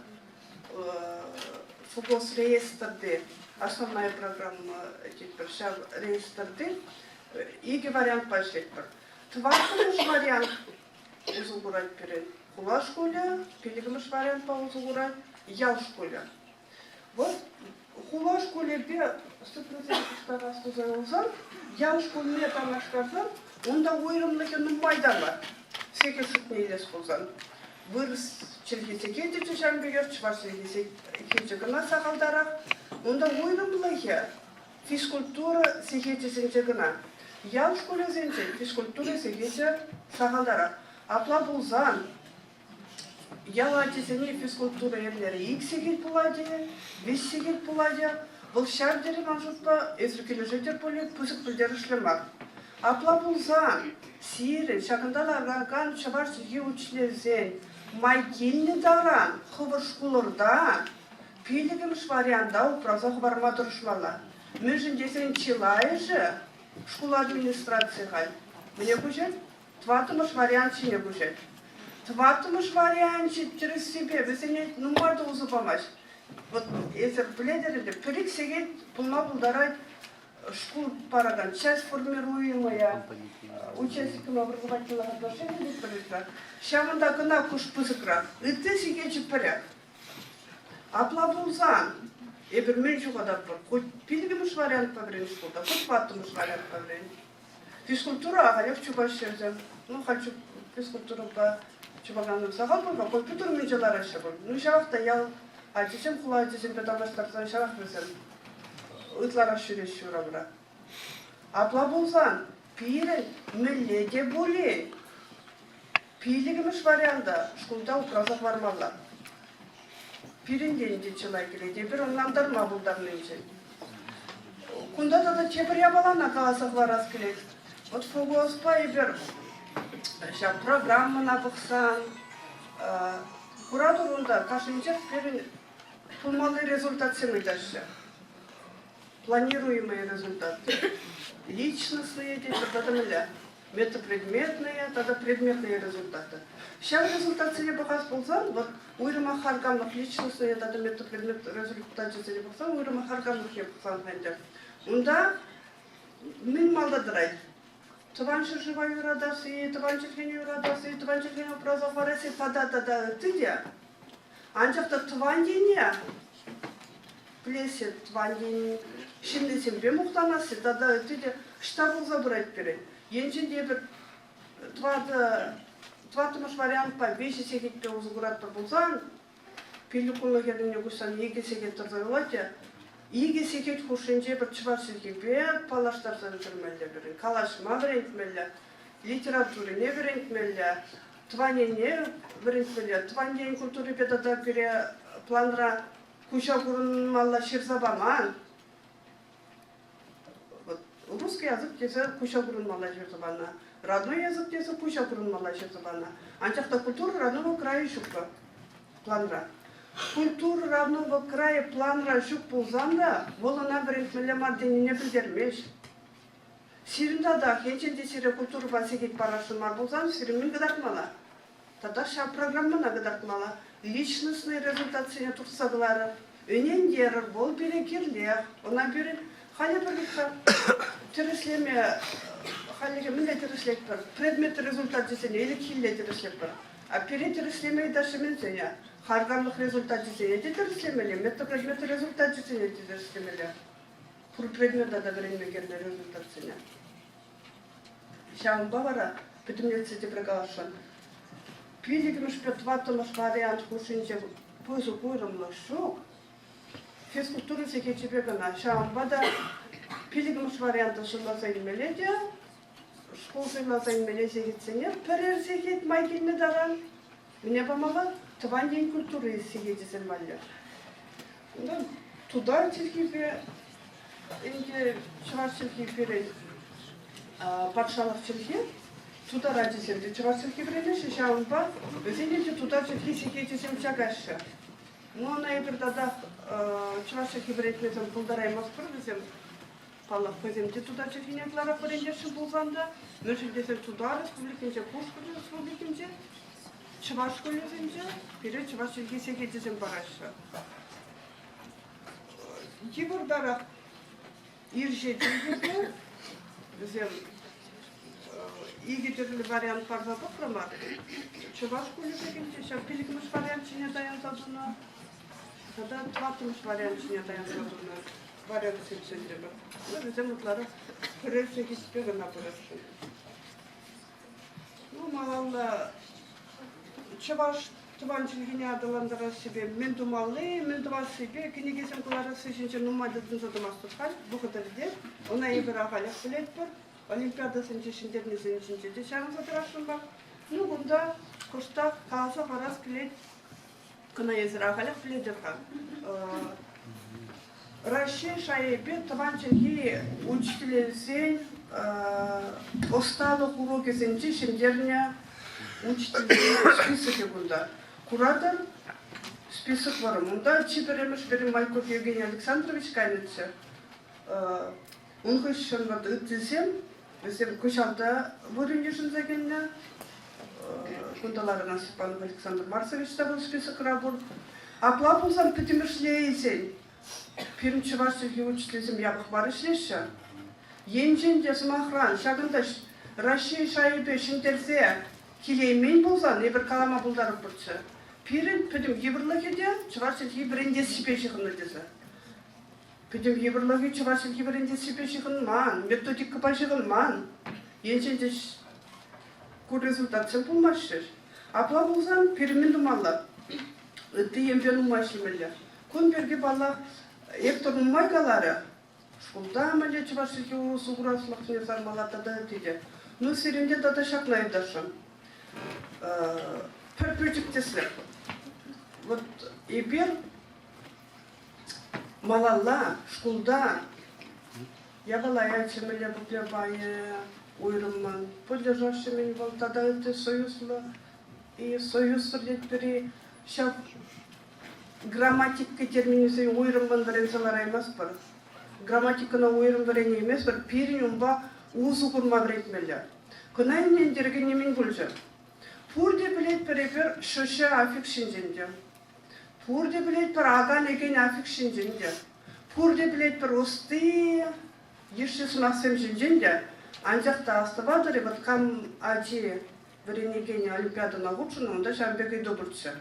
Фугос реестрде, основная программа бір шав реестрде, иге вариант башлет бір. Твартымыш вариант узылгурать перен. Хула школя, пиллигімыш вариант па узылгурать, ял школя. Вот хула школе бе 100% штарасту заылзан, ял школе там ашкардан, онда ойрымлыке нумайдарлар. Секе шутне елес болсан. Вырыс чергесе кеті чешан бегер, чваш чергесе кеті гына сақалдарақ. Онда ойрымлыке физкультура секетесенче гына. Ял школе зенче физкультура секете сақалдарақ. Апла болсан, ял атесене физкультура ерлері ик секет болады, вес секет болады. Бұл шардері манжутпа, ezrikeli жетер болет, пүзік білдер ішлемақ. Апла болсан, сирен, шақындаларған чабар сізге училерзен, майгенне даран, хыбыр шкулырда, пилігіміш варианда ұпразақ барма дұрышмала. Мүжін десен чилай же, шкула администрацияға. Мне көжет, тватымыш вариант чіне көжет. Тватымыш вариант четтері себе, бізіне нумарды ұзыпамаш. Вот, если бледерінде, перек сегет, пулма бұлдарай, школ параган, часть формируемая, участникам образовательных отношений, шамында гына куш пызыкра, и ты сегечі поряд. Апла бұлзан, ебір мен жоғадар бар, хоть пилгіміш вариант поврен школда, хоть паттымыш вариант поврен. Физкультура ағалев чубаш жерден, ну, хочу физкультуру по чубаганым сағал болға, компьютер мен жалар ашы бол. Ну, шағақта ял, айтесем құла айтесем педагогтардан шағақ берсем. Ытлара шүрес шүрабыра. Апла болсан, пирен мүлледе болен. Пилігіміш варианда, школда ұпразақ бармалар. Пирен денде чылай келеде, бір оңландар мабылдармен жен. Кунда да чебір ябалана қаласақ варас келеді. Вот фугоспа и бір программына бұқсан, кураторында кашынчер пирен пулмалы результат семейдашы. Планируемые результаты. Личностные, метапредметные, тогда предметные результаты. Сейчас результаты не бахас ползан, вот уйрыма харгамлық личностные, тогда метапредмет результаты не бахсан, уйрыма харгамлық не бахсан хәнде. Унда мен малдадырай. Тыванчы живай юрадасы, тыванчы хрени юрадасы, тыванчы хрени образов вараси, тада тыдя. Анчақта тыван дене, плесет тыван дене, şimdi sembe muhtanası da ötede ştabı zabırat biri. Yençin diye bir tvatımız varyant pa 5 sekette uzgurat pa bulsan pellikula geldiğinde kuşsan 2 seket tırzalatya 2 seket kuşunca bir çıvar silkepe palaşlar sanıtırmelde biri. Kalaşma verentmelde, literatürü ne verentmelde, tvanye ne verentmelde, tvanye kültürü pedada biri planlara kuşa kurulmalla şirzabaman. Русский язык десе куча бурунмала жертвана, родной язык десе куча бурунмала жертвана. Анчахта культура родного края шукка планра. Культура родного края планра шук пулзанда, волана брендмеле мардени не билдермеш. Сиринда да хенченде сире культура басекет парашын мар булзан, сиримин гадартмала. Тада ша программана гадартмала. Личностный результат сене турсаглары. Өнендерер бол берекерлер, она берет. Хали бірлікті тіріслеме, халиге міндей тіріслек бір, предмет результат десене, елі келі тіріслек бір. А пере тіріслеме дашы мен сене, харғамлық результат десене, де тіріслемелі, метті предмет результат десене, де тіріслемелі. Құр предмета да бірінмегерлі результат сене. Шағын бавара, бітімнетсе де біргалашын. Пилігіміш пет ватымыш вариант құшынче пөзі қойрымлы шоқ. Физкультура секечі бегана. Шағынбада пилігіміш варианты шыласа инмеледе, школ шыласа инмеле секетсене, пірер секет май келме даған. Мне помогла? Тыван день культуры сидетесен баллер. Туда чиркипе, инде чуваш чиркипе, патшалов чирки, туда радисен, де чуваш чиркипе, шишаунба, везенде туда чирки сидетесен чагаша. Ну, на ибр тогда чуваш чиркипе, там полтора Москвы, везем, палах везем, де туда чирки не клара порендеши булзанда, мы же десем туда республикинче, Пушку республикинче, Чувашку лезенче, перед чуваш чирки сидетесен бараша. Кибордарах иржетилгеде bizim iyi getirili varyant var da ama Çuvaş kulübü şapkilikmiş varyant içine dayandığına ya da tatmış varyant içine dayandığına varyant seçildi bu. Bizim mutları kraliçe gidiyor na burası. Ну малalla Çuvaş Тыванчылыгине адаландыра себе, мен думал себе, кенегесен кулары сышынчы нумадыдын задымастыркан, бухытырде, она ибір ағалық білет бір, олимпиадасын жешіндеріне зенчинче де шағын задырашын бар. Ну, бұнда кұрста қаласа қарас білет, кына езір ағалық біледірға. Россия шайбе Тыванчылыги учителесен, осталық урокесен жешіндеріне учителесен списоке бұнда. Куратор список var. Мында чиперемеш берем Майков Евгений Александрович кайнытчы. Он хышын вот үтсем, біздер көшалда вырынешін загенне. Кундаларынан Степанов Александр Марсович та был список работ. Апла болсам пітімішлейсен. Пирім чувашчылыги учителесем ябық бар ішлеші. Енжен десім охран, шағындаш Россия шайыбе шинтерсе келеймен болсан, ебір қалама бұлдарып бұртшы. Пирин пидим гибрлахиде чувашчылыги бренде сипешихын десе. Пидим гибрлахи чувашчылыги бренде сипешихын ман, методика пашихын ман. Енченде ку результат сен булмашыр. Апла болсан пирмен думалла. Ытты ембен умашимелер. Кун берге балла эптор умайгалары. Шулда меле чувашчылыги урусу курасылык не сармалата да тиде. Ну сиренде да шаклайдашын. Перпетиктеслер. Вот ибер малалла школда я была я чемеле буплебае уйрымман подлежащими был тогда это союзла и союз советпери шап грамматика терминизы уйрымман варенцалар эмес бар грамматиканы уйрым варене эмес бар пиринумба узу курма вретмеле кынайнен дерге немен булжа пурде билет перебер шоша афик шинженде Пурде билет пар аган еген афик шинженде. Пурде билет пар осты еші смақсым шинженде. Анжақта астывадыр, вот кам ажи варенеген олимпиадана лучшыны, онда шамбегай добырчы.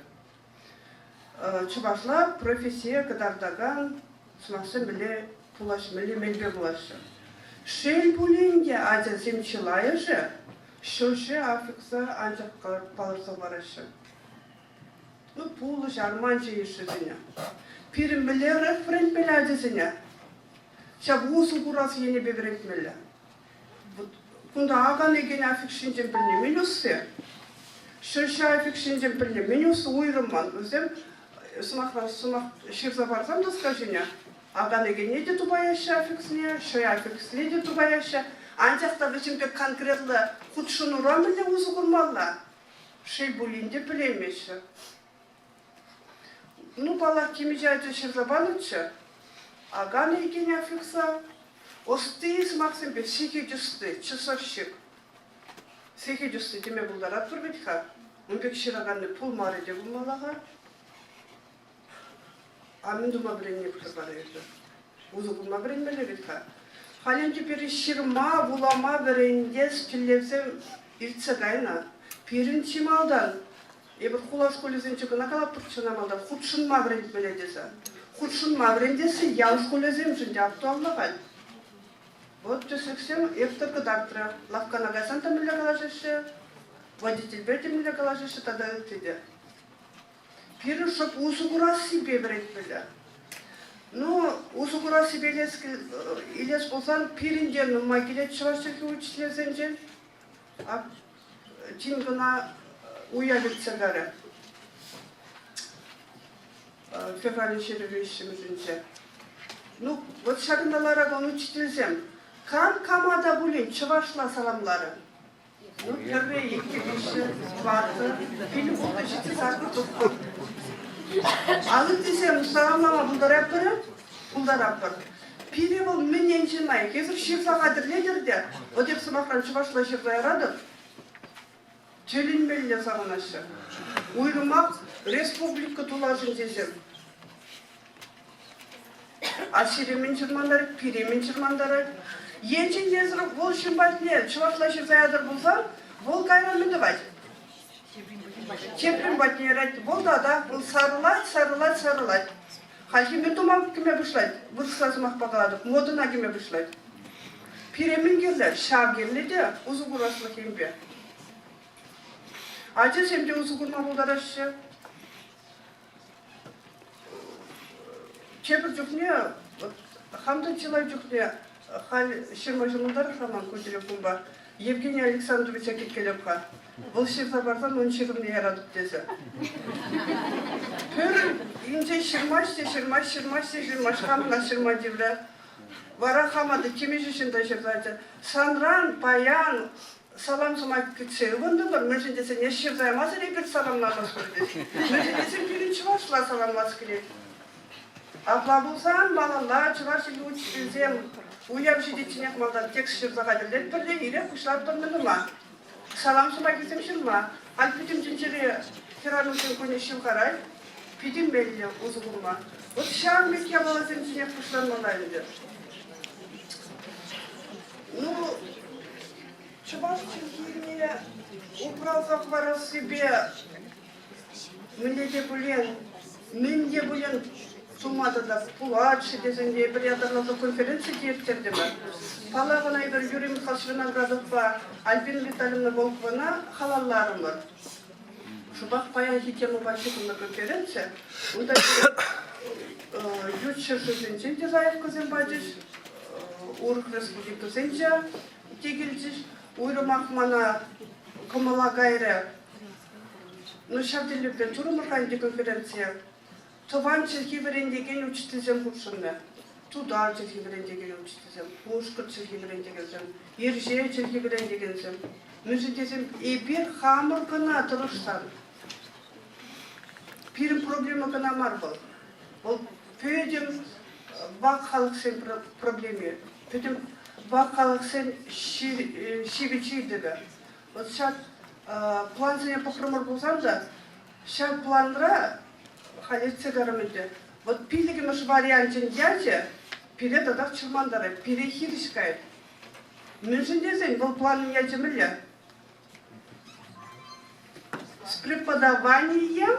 Чувашла профессия кадардаган смақсым біле пулаш міле мелбе булашы. Шел буленде ажа земчылайы же, шошы афикса анжақ қалырса барашы. Ну, пулыш арманчы ешізіне. Пирім біле референт біле әдесіне. Шап усу курасы ене беберент біле. Кунда аған еген афик шинжен біліне минусы. Шырша афик шинжен біліне минусы ойрымман. Өзім сымақ шырза барсам да скажіне. Аған еген не де тубаяшы афиксіне, шой афиксіне де тубаяшы. Анжақта бішімпек конкретлі құтшын ұрам біле усу курмалла. Шей бұлінде білемеші. Ну, палах кимичайчы шырзабанычы, аган егене афикса, осты смақсын бе сихи жүсті, чысыршық. Сихи жүсті деме бұлдарат бір бетха, ұнбек шырағанны пұл мары де бұлмалаға, амин дума біренне бұлдар бары еді. Uzу бұлма біренмелі бетха. Халенде бері шырма, бұлама біренде спіллевсем иртсе гайна. Пирин чималдан, ебір құлаш көлезен чүгі нақалап тұрчынамалдан құтшын маврент біледесі. Құтшын маврендесі ялш көлезем жінде актуаллағай. Вот төсіксем ефтіргі дартыра. Лавкана гасан тамиле калашышы, водитель бетіміле калашышы тада өттеді. Пирин шоп ұзы құрас себе бірет білі. Ну, ұзы құрас себе илес болсан, пиринден ұма келет чывашчылыги учителесен жен. Тингына уя бітсегары. февраль шеревещимizce. Ну, вот şarkılara onu çitilsem, kamada bulun, çıvaşla salamları. Ну, первые iki kişi vardı, benim oldu ciddi sarkı tuttu. Alıp desem, salamlama bunlar yapırım, bunlar yapırım. Piri bol men ençinmay, kesir şifra kadirledir de, o dep sınavdan çıvaşla şifra yaradım. Çelinmeliyle savunası. Uyrumak, Respublika tulaşın desem. Aşirimin çırmanları, pirimin çırmanları. Yençin yazırıp, vol şımbatliye, çıvaşla şifra yadır bulsam, vol kayranmı dıvay. Çeprim batliye raydı, vol da, vol sarılay. Halki men tomam kime başlaydı, vırsızmak bakaladık, moduna kime başlaydı. Pirimin girler, şab girli de, uzun kuraslık embe. Acı semde uzun kurma bulдар aşı. Çepir cüklüye, hamdan çılay cüklüye, hal şirma жылдар хаман көтеріп kumba. Евгений Александрович әкеп келіп қа. Бұл шифра барсан, оның шифрını ярадып десе. Пөр инже ширмаш, хамға ширма девлі. Вара хамады, кеме жешінде ширзайды. Санран, паян, салам сумайып кетсе. Онда бір, мүржен десе, не ширзаймасы, репет саламламас көрдесі. Мүржен десе, бірінші башла саламлас керек. Абла болсан, балалар, чывар шегі учителзем, уям жидетінек малдан тек шырзаға ділден бірде ирек құшлар тұрмыныма. Салам сумай кетсем шырма. Ал пүтім жінжері херанымдың көне шым қарай, пүтім белі ұзы құрма. Вот шағын бетке баласен жінек құшлар малайынды. Ну, чываш чергене убрал захвара себе, мне де булен, Сумадада пулатшы дезінде бір ядарлады конференция дейіптерді ма. Палағына бір Юрий Михайлович Виноградовқа, Альбина Витальевна Волквана халалларым бар. Шубақ паян хитему бачықында конференция. Онда ютшыр сөзінчен Дезаев көзен бачыш, Урық Республика Сенча тегілчіш, Уйрымақ мана Комала Гайры. Ну, шабделеппен тұрымырғанды конференция. Tuvan çirki verendegen uçtizem kurşunla. Tudar çirki verendegen uçtizem. Muşkır çirki verendegensem. Yerşeye çirki verendegensem. Müzidesem bir hamur kana tırışsan. Pirin problemi kana var bol. Bol pöydüm bak halk sen problemi. Pöydüm bak halk sen şiviçiydi be. O şart plan sene pokramır bulsam da şart planlara Халетсе гарамыды. Вот пилигіміш вариантын яже, пиле дадақ чылмандары, пиле хиришкайд. Мүншін десен, бұл планым яжемілі. С преподаванием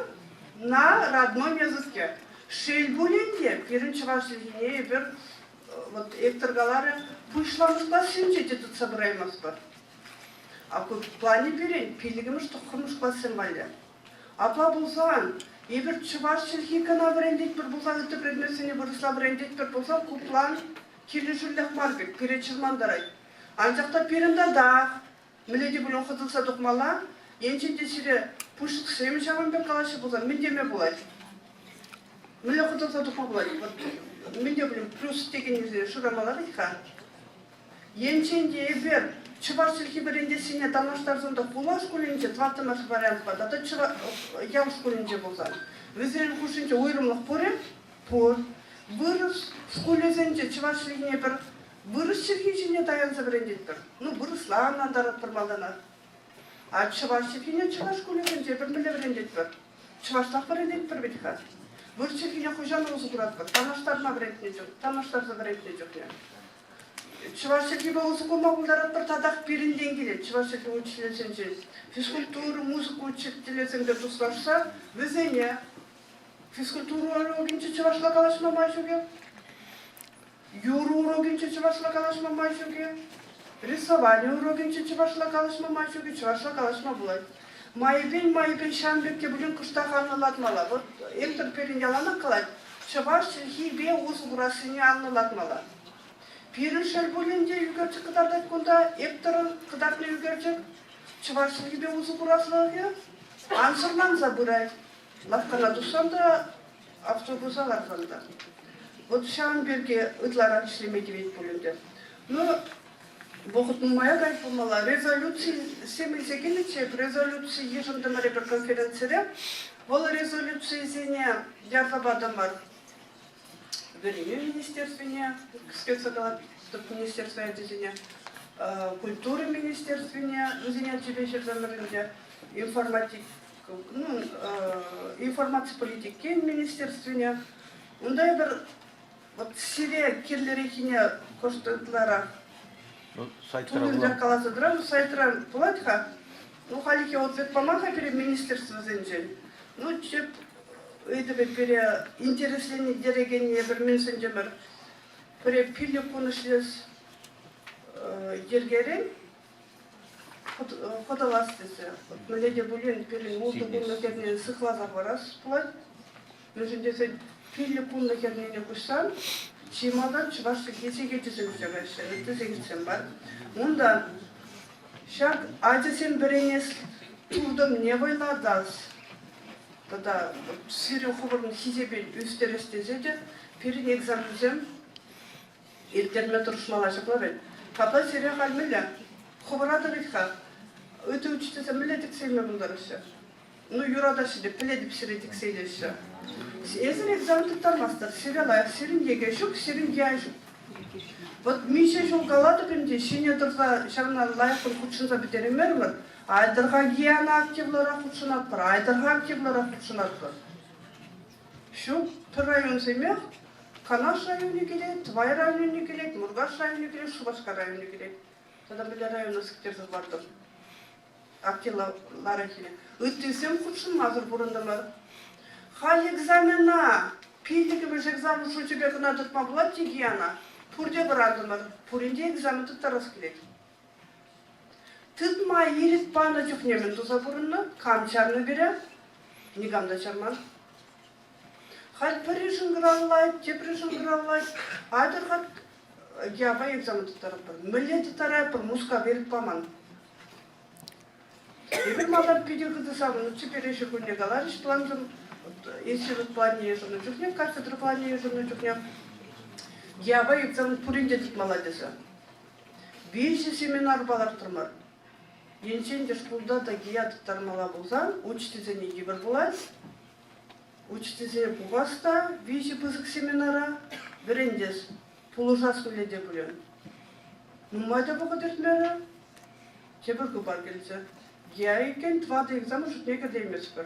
на родном языке. Шел буленде, пирінші вашылгіне бір экторгалары пұйшламышла сенжеде тут собыраймыз бар. А бұл плане берен, пилигіміш тұқымыш класын валия. Апла бұлзан, Ебір чываш шелхикана брендет бір болсан, үті предмесіне бұрысла брендет бір болсан, құплан келі жүрлік марбек, пере чылмандарай. Анжақта перімда дақ, мүледе бүлін құдылса тұқмала, енченде сире пұшық сүйемі шағын бек қалашы болсан, мен деме болады. Мүле құдылса тұқма болады. Мен де бүлін плюс деген шурамалар иқа. Енченде ебір чываш шелхи брендесіне танаштар сонда құлаш көлінше, твартымаш вариант бар, дата яуш көлінше болсан. Візрен құшынше ойрымлық порем, пор. Вырыс скулезенше чываш шелхіне бір, вырыс шелхишіне таянса брендет бір. Ну, вырыслан андарат бір малдана. А чываш шелхіне чываш көлезенше бір мілі брендет бір. Чываштақ брендет бір бетіға. Вырыс шелхіне құжаны ұзы құрат бір. Танаштарына брендне жоқ, танаштарза брендне жоқ. Чувашчеки болсы комабулдар бір тадақ берінден келеді. Чувашчеки учителесен физкультуру, музыку учителесенде тұслашса, візене. Физкультуру өрогенше чувашла қалашма майшуге. Юру өрогенше чувашла қалашма майшуге. Рисование өрогенше чувашла қалашма майшуге. Чувашла қалашма бұлай. Майбен шамбекке бүгін күштақ анылатмала. Вот эмтір перінде алана қалайды. Чувашчен хибе ұзы құрасыне анылатмала. Пиріншел бөлінде үйгерчі қыдарды айтқанда, ептерін қыдақны үйгерчік, чывашыл gibi ұзы құрасылығы, ансырлан забырай. Лавқана дұсанда, автобус аларганда. Вот шан берге ытларак ишлемеди бет бөлүндө. Ну, Бохотмая гайпумала резолюция 78 резолюция ежегодная конференция. Вол резолюция зене ярфабадамар. Верение министерственне, спецоголовство министерства зене, культуры министерственне, зене тебе замеренде, информация политики министерственне. Ундай бир вот Сирия кирлерихине коштутлара. Тулын жаркаласы дырам, сайтран платха. Ну, халики ответ помаха перед министерством зенжен. Ну, чеп, это пере интересление дерегение бір менсенжемер. Пере пиле конушлес дергерен. Фотоластысы. Мледе булен пере мулты куннакерне сыхлаза барас плат. Менсенжесе пиле куннакерне кушсан. Чимадан чувашты кесеге түсіргіші, түсіргішім бар. Онда, шак адесен біренес турдым не бойладас. Тогда сирі құбырын хизебен үстерестезеді, перін экзамізем, елтерме тұрышмала шықлабен. Папа сирі қалмілі, құбырады бітқа, өті үчтесі мүлі тіксейме бұндарышы. Ну, юрадашы деп, піледі пісірі тіксейлеші. Ezin egzamin tutarmazlar. Siralay, sirin yege şuk, sirin giyan şuk. Вот Миша şol kaladı bende. Şine dursa, şarına layıkın kutşunsa biterim vermir. Aydırga giyan aktivlara kutşunatpır. Aydırga aktivlara kutşunatpır. Şu tır rayon semek, Kanaş rayonu gelek, Tvay rayonu gelek, Murgaş rayonu gelek, Şubaşka rayonu gelek. Tada bile rayonu sıkıntı vardır. Aktivlara gelek. Öttesem kutşun hazır burundamar. Хай экзамена, пилдики бір экзамен шучебе кына тұтма болады тегияна. Пурде бұрадымыр, пуринде экзамен тұттарас келек. Тұтма ерет бана жүкнемен тұза бұрынны, камчарны бере, негамда чарман. Хай пірішін ғыралайды, тепірішін ғыралайды, айдырға геаба экзамен тұттарып бір. Мүле тұттарай бір мұска беріп баман. Ебір малар педагогды самын, теперь еще күнне галарыш планзым. Институт планирования жүкне, кафедра планирования жүкне. Геаба экзамен пуринде тұтмаладесі. Бейші семинар балар тұрмар. Еншен де шкулда да гея тұттармала болзан, учтезіне ебір болады. Учтезіне бұғаста, бейші бұзық семинара, біріндес, пұлыжас күледе бүлен. Нумайда бұғы дертмері, тебір күбар келсе. Гея екен, твады экзамен жүкне кәде емес бір.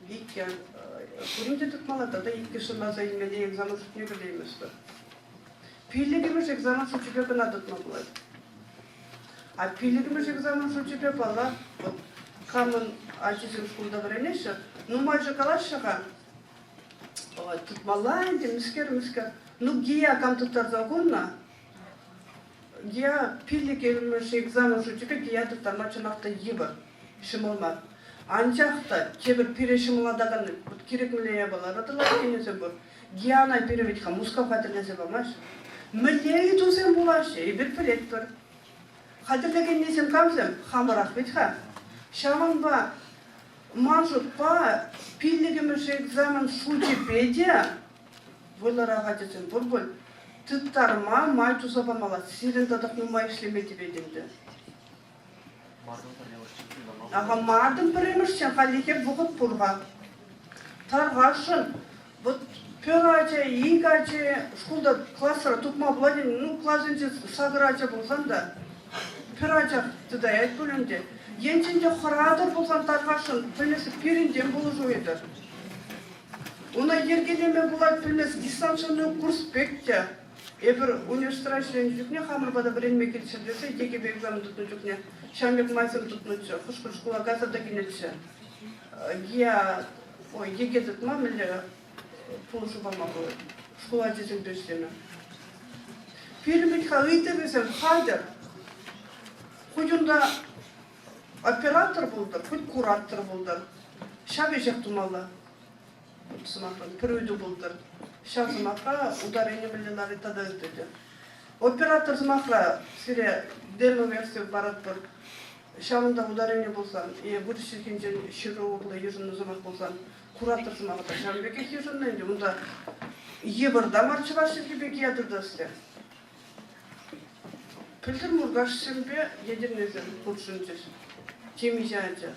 Иккен, күрінде тұтмалады, да икке шымаза емеде экзамен жүтіне кірде емес бір. Пилігіміз экзамен шучебе күна тұтма болады. А пилігіміз экзамен шучебе бала, камын ачесін шкулда біренеші, нумай жықалаш шыға, тұтмалайды, міскер. Ну, гея кам тұттар зағынна, гея пилігіміз экзамен шучебе гея тұттар мачынақта ебір, шымылмар. Анчақта кебір перешіміладаған керек мүлея балар атылар кенесе бұл. Геана переведіға мұска қатырлесе бамаш. Мүлея тұсен бұлашы, ебір пілет бір. Қатырлеген несем камсем, хамырақ бетіға. Шаман ба, маншут ба, пиллігіміш экзамен шучи беде, бұлара қатысын бұл. Тұттарма, май тұса бамалады, сирен тадық нұмай ішлеметі беденді. Аға мардың біремішчен қалеке бұғыт бұрға. Тарғашын, бұд пөр ача, ек ача, шкулда классыра тұтма бұладен, ну классынче сағыр ача болсан да, пөр ача тұдай айт бөлімде. Енченде құрадыр болсан тарғашын, білесі перінден бұлы жойдыр. Она ергенеме бұлад білмес дистанционный курс бекте. Ебір университет жүкне хамырбада біренме келшілдесе, теке бе экзамен тұтын жүкне. Шамбек майсын тұтынычы, құшқыр шкула газада кенетші. Гея, еге тұтма мүлі пұлышы бама бұл. Шкула жезін бөштені. Переметқа үйті бесен қайдыр. Құйында оператор болдыр, құй куратор болдыр. Шабе жақ тұмалы. Пір үйді болдыр. Шақ зымаққа ударение мүлілері тада өтеді. Оператор зымаққа сире демо версия барат бір. Шағында ударение болсан, будущий кенжен шиғы оғылы ежінні зымақ болсан, куратор сымағы да Жанбеке хижиннен де мұнда ебірда марчывашевке беки ядырдасты. Пілдір мұргашсен бе едернезен құтшынчыз. Теми жайынча.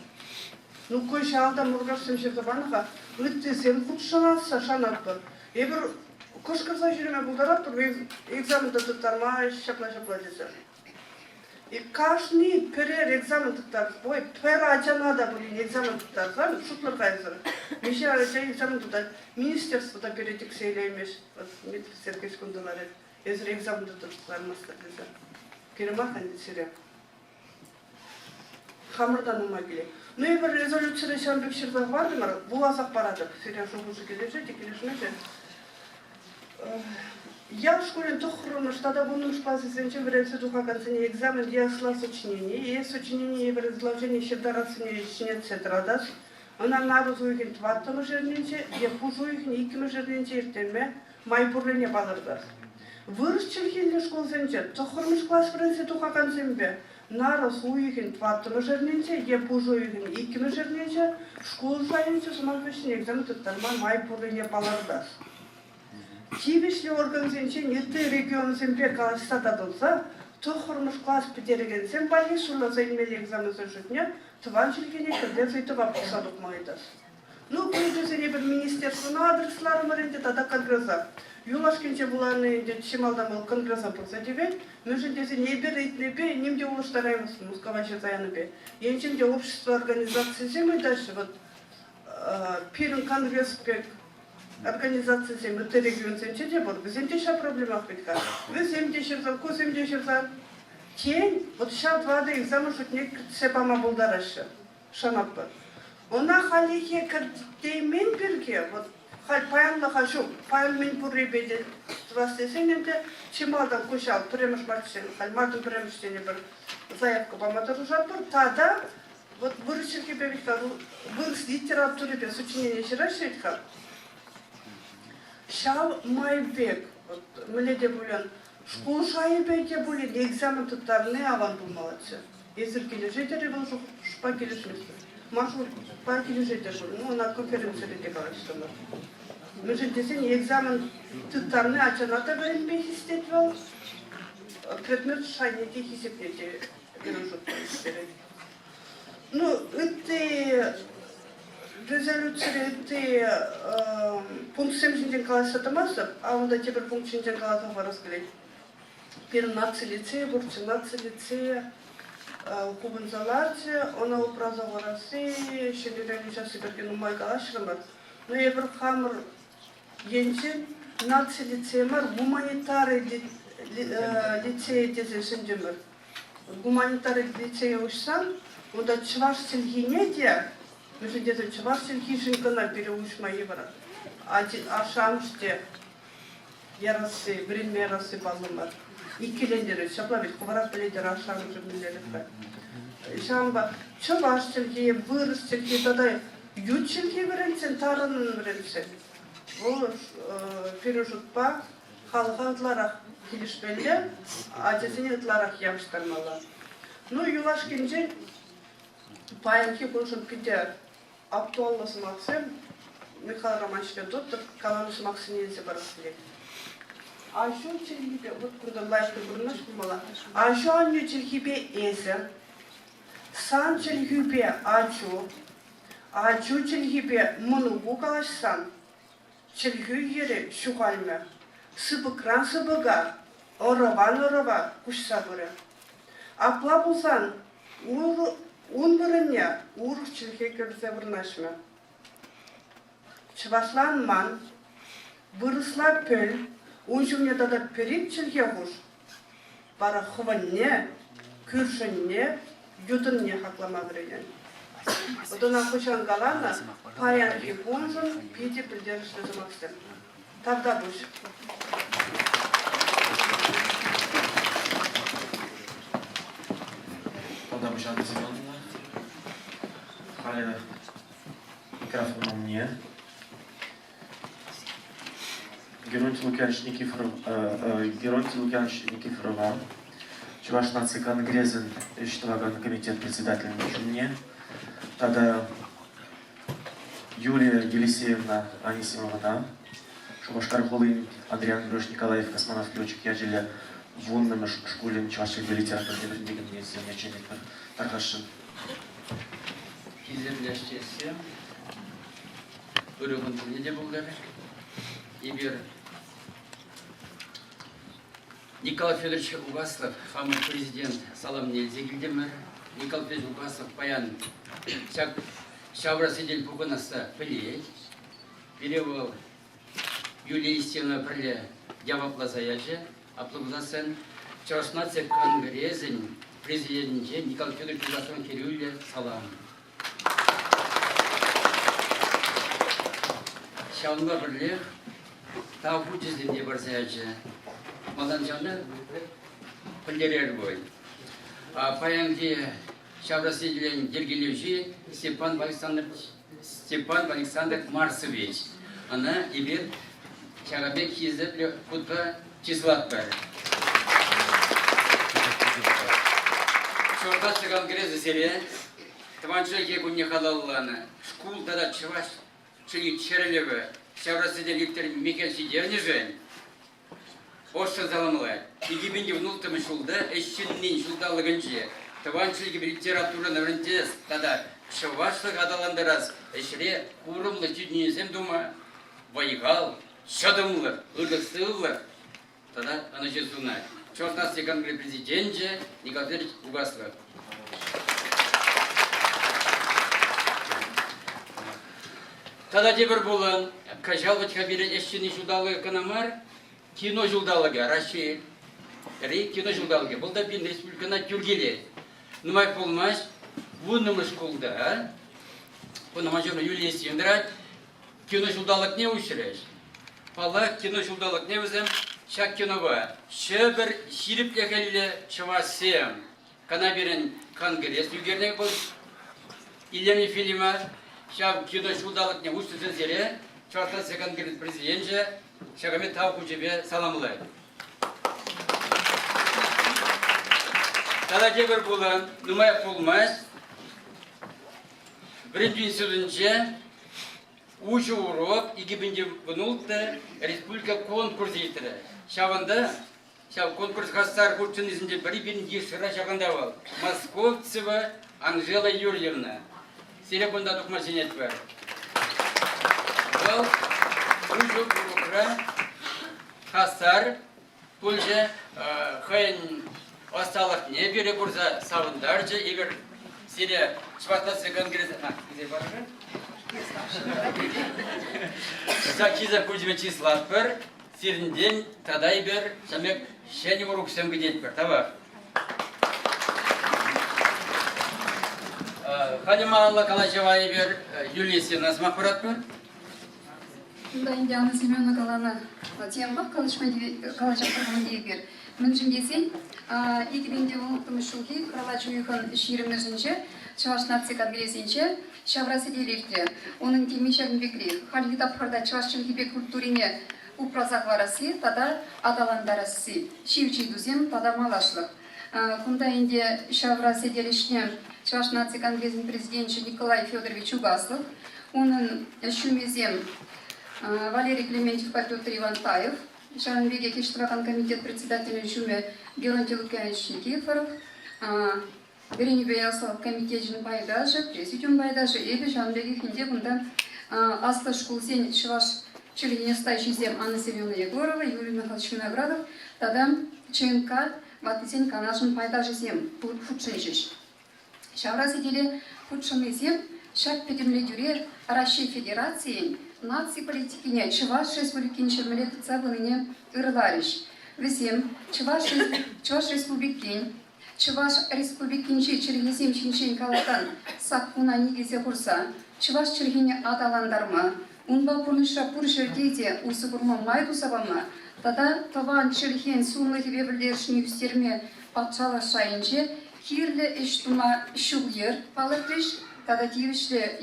Ну кой шалда мұргашсен жерді баныға үтті сен құтшынасы шанат бір. Ебір көшкірса жүреме бұлдарап тұр, экзаменді тұттарма шапла десе. И каждый перер экзамен тұттар, ой, пера ачанада бұлін экзамен тұттар, шутлар қайызыр. Меше арача экзамен тұттар, министерствода перетік сейлеймеш, медресеркеш күнділар еді. Езір экзамен тұттар мастар десе. Керема қанды сирек. Хамырдан ұма келе. Ну, ебір резолюцияда Шамбек Шерзақ барды мар, бұлазақ барады. Сирек жоғышы келеші, келешмеші. Я в школе тухрумыш, тогда буду шпасы сенче вряд духа концене экзамен, я шла сочинение, и сочинение в изложении щедарасыне щенет сетрадас. Она нарузу их тваттымы жерненче, я пужу их никимы жерненче иртенме, май бурлыне балырдар. Вырыш челхилне школ сенче, тухрумыш класс вренсе духа концембе, нарузу их тваттымы жерненче, я пужу их никимы жерненче, школ сайынче суманфешне экзамен туттарма май бурлыне балырдар. Тивишли орган сенче нетті регион сенпе каластата долса, тухрумыш класс петереген сен бали шула займели экзамен сожитне, тван жылгене кірден зайтыва пусадық мағайдас. Ну, көйдесене бір министерствоны адреслары мөренде тада конгресса. Юлашкенче буланы де чималдамыл конгресса пұрса дебет, мүжіндесе не бер рейтнепе, немде улыштараймыз, мускаваще заяныпе. Енчемде общество организации мы дальше, вот, пирын конгресс пек, организация сем, это регион сем, че вот, везде ша проблема питка. Везде шерзал, косемде шерзал. Тень, вот ша воды экзамен шутник сепама булдарашы, шанаппы. Она халихе картеймен берге, вот, паянла хашу, паянмен пурребеде, твастесенемде, чималдан кушал, премеш марчен, мартын премештене бір заявка поматыру жапыр, тада, вот, вырычерке бебекта, вырыс литературе бе, сочинение ширашетка, шал майбек, вот, мледе булен, школ шайбеде булен, экзамен туттарны аван булмалачы. Езір келе жетері бұл шпа келешместі. Машу шпа келе жетері бұл, ну, она конференцияда қалашты. Мүжін десен, экзамен туттарны ачаната бірінбе хистет бол, предмет шайнете хисепнете бережет. Ну, это резолюция, это пункт 7 қалашатымасы, а онда те бір пункт 7 қалатыға разгледь. Первый наци лицея, бурчи наци лицея, кубынзаларчы, она упразала России, шенерен учасы берген умай калашырымыр. Но я бір хамыр енчен наци лицеямар гуманитарий лицея дезешіндемір. Гуманитарий лицея ұшсан, онда чываш сілгене де, мүшін дезі чываш сілгешінкіна переушма евра. А шамыште ярасы, время ярасы балымар. İkilendiri, şaplavit, kuvarak biledir, aşağı cümleleri. Şamba, çabaş çelkiye, vırız çelkiye, tada yut çelkiye verensin, tarının verensin. O perişutpa, halkatlarak gelişmeli, acesini etlarak yapıştırmalı. Ну, yulaşkince, payanki konuşup pide, aktuallası maksim, Mikhail Romanç'ta tuttuk, kalanısı maksim yenisi barasıyla. Aşu çelhibe, вот куда лайфты бурнаш kumala. Aşu anyu çelhibe eser. San çelhibe aşu çelhibe munu bukalaşsan. Çelhü yeri şu kalme. Sıbıkran sıbıga, orava kuşsa bırı. Apla bulsan, un bırınya, uğruş çelhibe görse burnaşma. Çıvaşlanman, bırısla pöl, Унчумне тада перед челге хуш, бара хванне, кürшенне, ютынне хаклама вреген. Вот она хучан галана, паянки хунжун, пити придержишься за максим. Тогда буш. Тогда буш, Анна Семеновна. Халя микрофон мне. Геронтий Лукьянович Никифорова, Чуваш нации Конгрезен, Штаваган комитет председателем мне. Тогда Юлия Елисеевна Анисимовна, Шубашкар Холын, Адриан Грош Николаев, космонавт летчик, я жили в вунном школе чувашской литературы, где мне замечательно Тархашин. Иземлящиеся, Урюган Тунеде Булгар, Ибер Николай Федорович Угаслов, хамый президент Салам Нельзегильдемер, Николай Федорович Угаслов, паян, Шабра сидел Пуганаса Пылей, перевел Юлия Истина Прыле, Ява Плазаяджи, Аплузасен, Чавашнация Конгрезен, президент Николай Федорович Угаслов Кирюля Салам. Шаунга бірле, тау күтізінде бар саяжы. Мадан жанда пілдерер бой. Паянги шабрасыделен дергелеуші Степан Александр Марсович. Она ибір шағабек кезіп құтқа числат бар. Шортасы конгрессы серия, Тванчойке күнне халалланы. Шкул тада чываш чили черелевы, шаврасыден Виктор Микельевич Дернежен. Ошша заламлай. Игибинде внутым шулда, эшчиннин шулдалыгынче. Тванчойке литература наврантес, тада чывашлык адаландарас. Эшре курымлы чуднезем дума, вайгал, шадымлы, ырдыксыллы. Тада аны жесунай. 16-й конгресс президенте Николай Федорович Угаслов. Тада дебір болын, кажалбычка берен эшчini жудалығы канамар, кино жудалығы, Рашид, кино жудалығы. Бұл да бен республикана түргеле. Нумай болмаш, бұнымы школда, бұнымы жұрны Юлия Сендірат, кино жудалығы не ұшыраш? Пала кино жудалығы не өзім, шак кинова. Шебір ширип лекелі чавасем, кана берен конгресс югернек бұл, илемі фильма, Шаб кино шулдалық не ұшты зере, чартасы конгресс президенті, шағаме тау күжебе саламылай. Тада дебір болын, нумай болмас, бірінші институтынче, ұшы урок, 2010 республика конкурс етірі. Шабында, конкурс қастар күртін ізінде бірі-бірін ешіра шағында бол. Московцева Анжела Юрьевна. Сире бунда документ бар. Бұл ұшы урокра қастар, бұлже қайын осталық не бере бұрза савындаржы, егер сире шватасы конгресс... Где баржы? Закиза күжіме числат бір, сирінден тадай бір, шамек шәне ұрықсам кедет бір, таба. Халима Алла Калачевай бір, Юлия Сенас мақпарат бір. Да, Индиана Семеновна Галана, Тиямбак, Калачевай бір. Мүншін десен, 2010 жылғы Калачу үйхан шиірімі жыншы, Чаваш нация конгрессинче, Шаврасы делерді. Оның темешағын бекірі, халі тапқарда Чавашчын хипе культурине упразақларасы, тада адаландарасы, шивчий дузем, тада малашлық. Кунда инде Шаврасы делешіне Чаваш нация конгрессин президентші Николай Федорович Угаслов, оның шумезем Валерий Клементьев, Петр Ивантаев, Шаранбеге Кештвакан комитет председателя Шуме Геронтий Лукьянович Никифоров, Гринебе Яслав комитетчин байдажы, президиум байдажы, ебе Шаранбеге хинде бұнда Асла школсен Чуваш Челенестайший зем Анна Семеновна Егорова, Юрий Михайлович Виноградов, тадам ЧНК Ватысен Канашин байдажы зем футшеншиш. Шаврасы деле футшенный зем шак педемле дюре Россия Федерации нации политикине Чуваш республикин шермелет цабыныне ырлариш. Весем Чуваш республикин Чуваш республикинчи Черегезем чинчен калатан саккуна нигезе хурса Чуваш чергене адаландарма унба пурныша пуршердейте усугурма майду сабама тада таван черген сумлы хибебілдершін үстерме патшала шайынче хирлі іштума шугер палықлыш тада тивішлі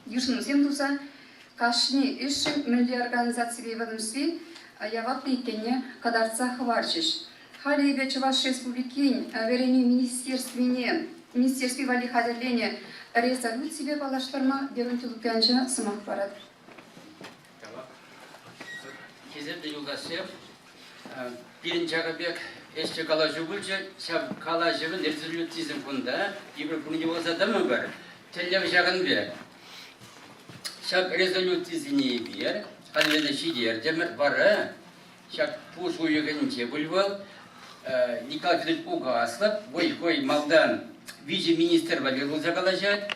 юшнусем туса кашни ишин милли организации ведомстве явапны икенне кадарца хварчиш. Халибе Чуваш республикин верени министерстве вали хадерления резолюция балаштырма берунти лупянча сымак барат. Кезепте юлдашып, birinci agabek eşçe kalajı bulca, şab kalajı'nın rezolütizm bunda, İbrahim bunu olsa da mı var? Televizyon bir. Şab rezolütizmi bir, halinde şey diyor, demek var. Şab puş uyuyunca bulval, Nikol Filipp Ugaslov, koy maldan vice minister valilulza kalacak,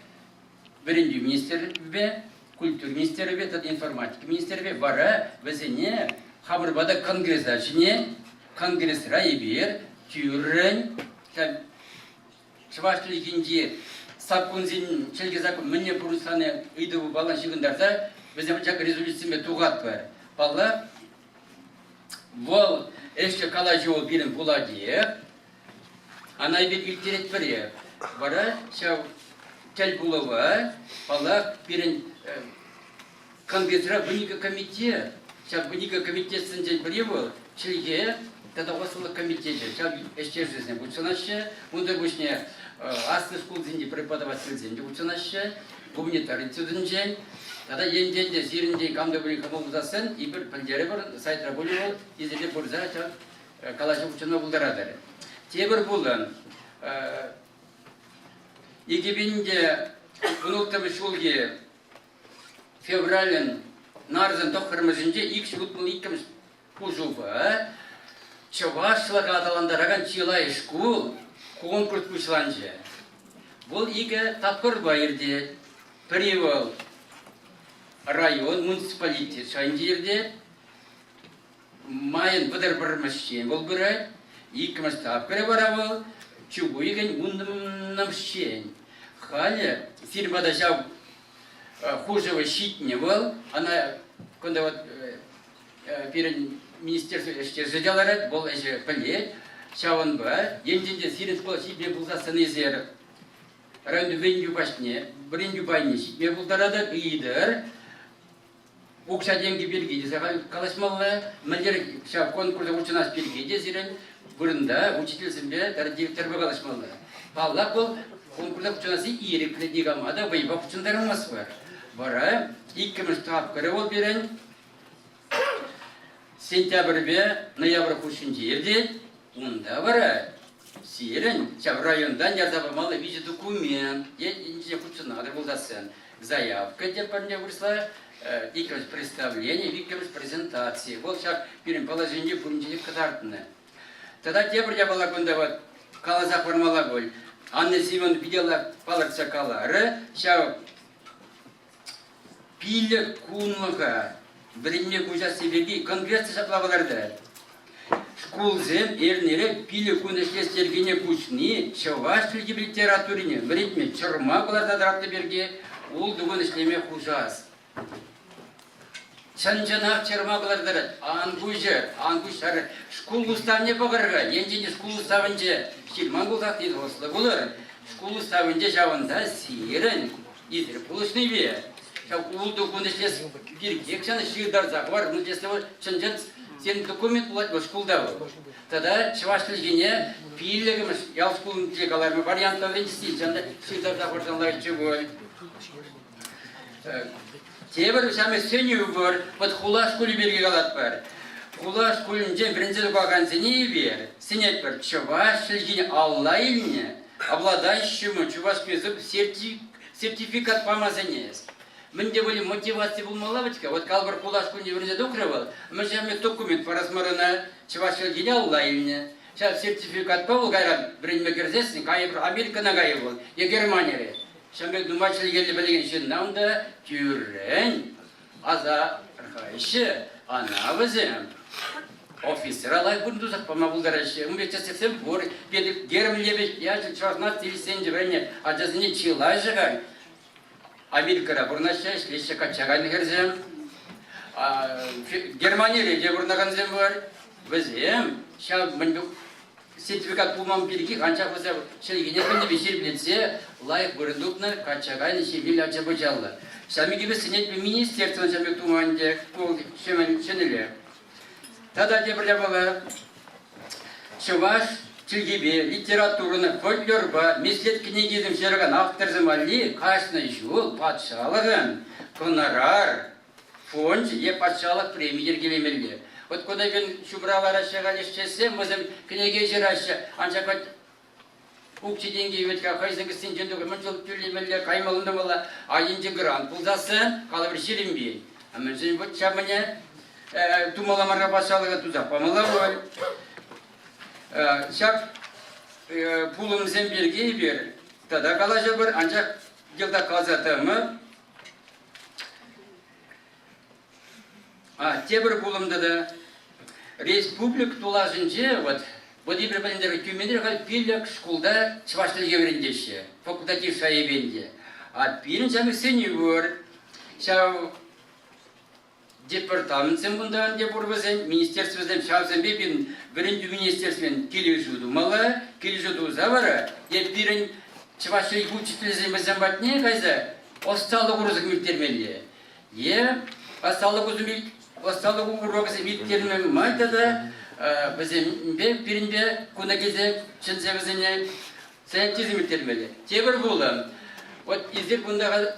birinci minister ve kültür ministeri ve tad informatik ministeri ve var ve zene Hamırbada kongresler şimdi kongres rayı bir türün Çavaşlı ikinci sapkunzin çelgezak mınne purusanı ıydı bu balan şıgındarda bizim çak rezolüsyon tuğat var. Balla vol eşke kalacı ol birin pula diye anay bir iltiret veriyor. Vara şav tel bulava balla birin kongresra bunика комитет. Сейчас bunика комитет сынчай привел, чильге тогда осылы комитете. Сейчас еще жизнь ученаще, мунда бушне асты школ зинди преподаватель зинди ученаще, гуманитарий цудынжен. Тогда енденде зиринде камда были кому узасын, и bir пандере бар сайт работал, изде бурза чак калашы учена булдарадыр. Тебір булын 2000 bunultamı şulge феврален нарзан тохырмызынже икш утмыл иккіміз пужуба чавашлык аталандараган чилай шкул конкурс пучланже. Бұл иге тапкыр байырде привал район муниципалитет шайынжерде майын бұдыр бірмішчен бұл бірі иккіміз тапкыры баравыл чугу иген ундымнамшчен. Халі фирмада жау хужего щитни был, она, когда вот перед министерством заделали, был еще полет, шаван ба, енденде сирен школа себе был за санизер, район веню башне, бреню байни себе был дарада идер, укша деньги берги, дезагал калашмалла, мандер шав конкурса ученас берги, дезирен, бурында учитель себе, дар директор калашмалла. Паллак был конкурса ученасы ирекли дигамада, вайба учендарымас бар. Бара, иккіміз тапкыры ол берен, сентябрьбе, ноябрь кушынче ерде, онда бара, сирен, шаб райондан ярзабамалы визе документ, енденже кучынадыр болдасын, заявка деп парне вырсла, иккіміз представление, иккіміз презентация, ол шаб берен положение пунче катартыны. Тогда тебір жабала күнда вот, калазақ бармала гөл, Анна Симон видела палырца калары, шаб пилі кунлыға біріне көжа себеби конгресті шаплаваларды. Шкулзен ернері пилі күнешлестергене күшіне шаваш тілгі литературине бірітме чырма бұларда дыратты берге ол дүгін ішлеме құжас. Чанжанақ чырма бұларды ангушары шкул ұставне бағырға, енжене шкул ұставынже шилман бұлдақ дейді осылы бұлыр. Шкул ұставынже жауында сирін едір пұлышны бе. Улду күнешлес бирге, кшаны шиғдарзақ бар, если чынжан сен документ бұлайды бұл шкулда бұл. Тогда чываш тілгене пийлігіміз, ял шкулын тілек алармы варианттарын істейді, жанда шиғдарзақ бар жанлай чүгөл. Тебір сәмі сөнеу бар, бұд хула шкулы берге қалат бар. Хула шкулын жен бірінзілі баған зіне бер, сенет бір чываш тілгене алла еліне, обладающему чувашский язык сертификат помазанец. Менде были мотивации булмалавочка, вот калбар кулашку университет укрывал, мы же имеем документ по размеру чувашского геня онлайне. Сейчас сертификат по Булгарам, время герзесник, Америка нагаевал, и Германия. Сейчас мы думали, еле были нам да тюрень, а за архаище, она возем. Офицер, алай бундузак по Булгараше, мы ведь совсем боры, Германия, я же 16 время, а just не чила жигай. Америкара бурнашай, шлеща качагайны герзем. Германия же бурнаганзем бар. Везем. Сейчас мы сертификат пулмам переки, ханчак везем. Шелигене бенде бешер билетсе, лайк бурындукна качагайны шевили ачабычалла. Сами gibi сенет министерство начальник туманде, пол шенеле. Тогда те бля была. Чуваш tilgibe, literatураны, фольклорба, мислет книгизм шерген авторзымали, кашны жол, патшалығын, гонорар, фонд, е патшалық премиер келемелі. Вот куда ген шубралар ашыға лешчесе, мызым книге жирашы, анча кот укчи деньги ветка, хайзыңғы сенжендігі мұнчылық түрлемелі, каймалынды бола, айынжы грант бұлдасы, қалабыр шерімбей. Амын жын бұт шамыне, тумаламарға патшалығы тузақ памала бол. Шак пулымызен берге бер, тада қалажа бір, анчақ жылда қазатымы. Тебір пулымды да республик тулажынче, вот бір біліндері көмендері пилік школда чываштылыге верендеші, факультатив шайыбенде. Пилін жаңы сені бөр, шау департаментсен бұндан деп ұрбызен, министерствозден шаусын бепін бірінді министерствен келі жуду малы, келі жуду завары, еп бірін чываштылыге учителізен бізен батне қайза, осталық ұрызық мүлтермелі. Осталық ұрызық мүлтермен майтады, бізден бірінбе көна кезде чынсе бізіне сәйттізі мүлтермелі. Тебір болым, вот издер бұндағы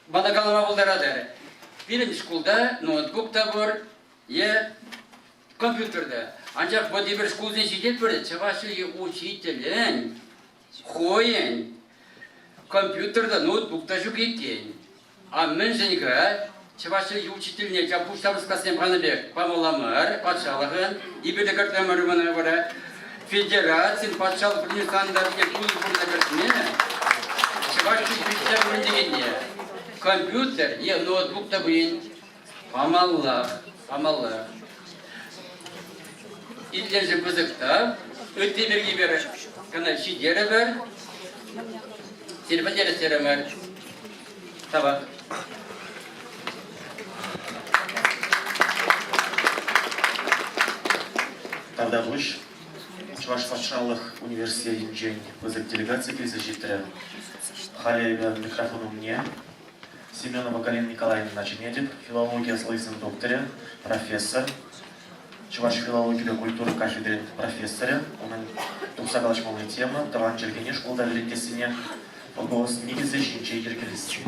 балагалама болдарадыр. Бірін школда ноутбукта бар, компьютерда. Анчақ вот бір школден жедел бірді, чывашлығы учителін, қойын, компьютерда ноутбукта жүк екен. Мен жынға чывашлығы учителіне Пуштабырскасен Панабек памаламыр, патшалығын, ибірді картамыр мұны бара, федерациян патшалық бірін стандарт екуыз бұрында бірсіне, чывашлығы күштер бірін дегенде. Компьютер, ноутбук та блин, памаллах. Идлен же бызыкта, өтте берге бері, кана шидері бір, сербандері серемер, табақ. Тогда выш, Чуваш патшалық университетін жен бызык делегация келесі жетті. Халия микрофону мне. Семенова Галина Николаевна Начинедик, филология с лысым докторе, профессор. Чуваш филология культуры кафедры профессоры. Оның тұқса қалашмалы тема, таван жергене школда верендесіне ұғыз негізі жинче ергелесі.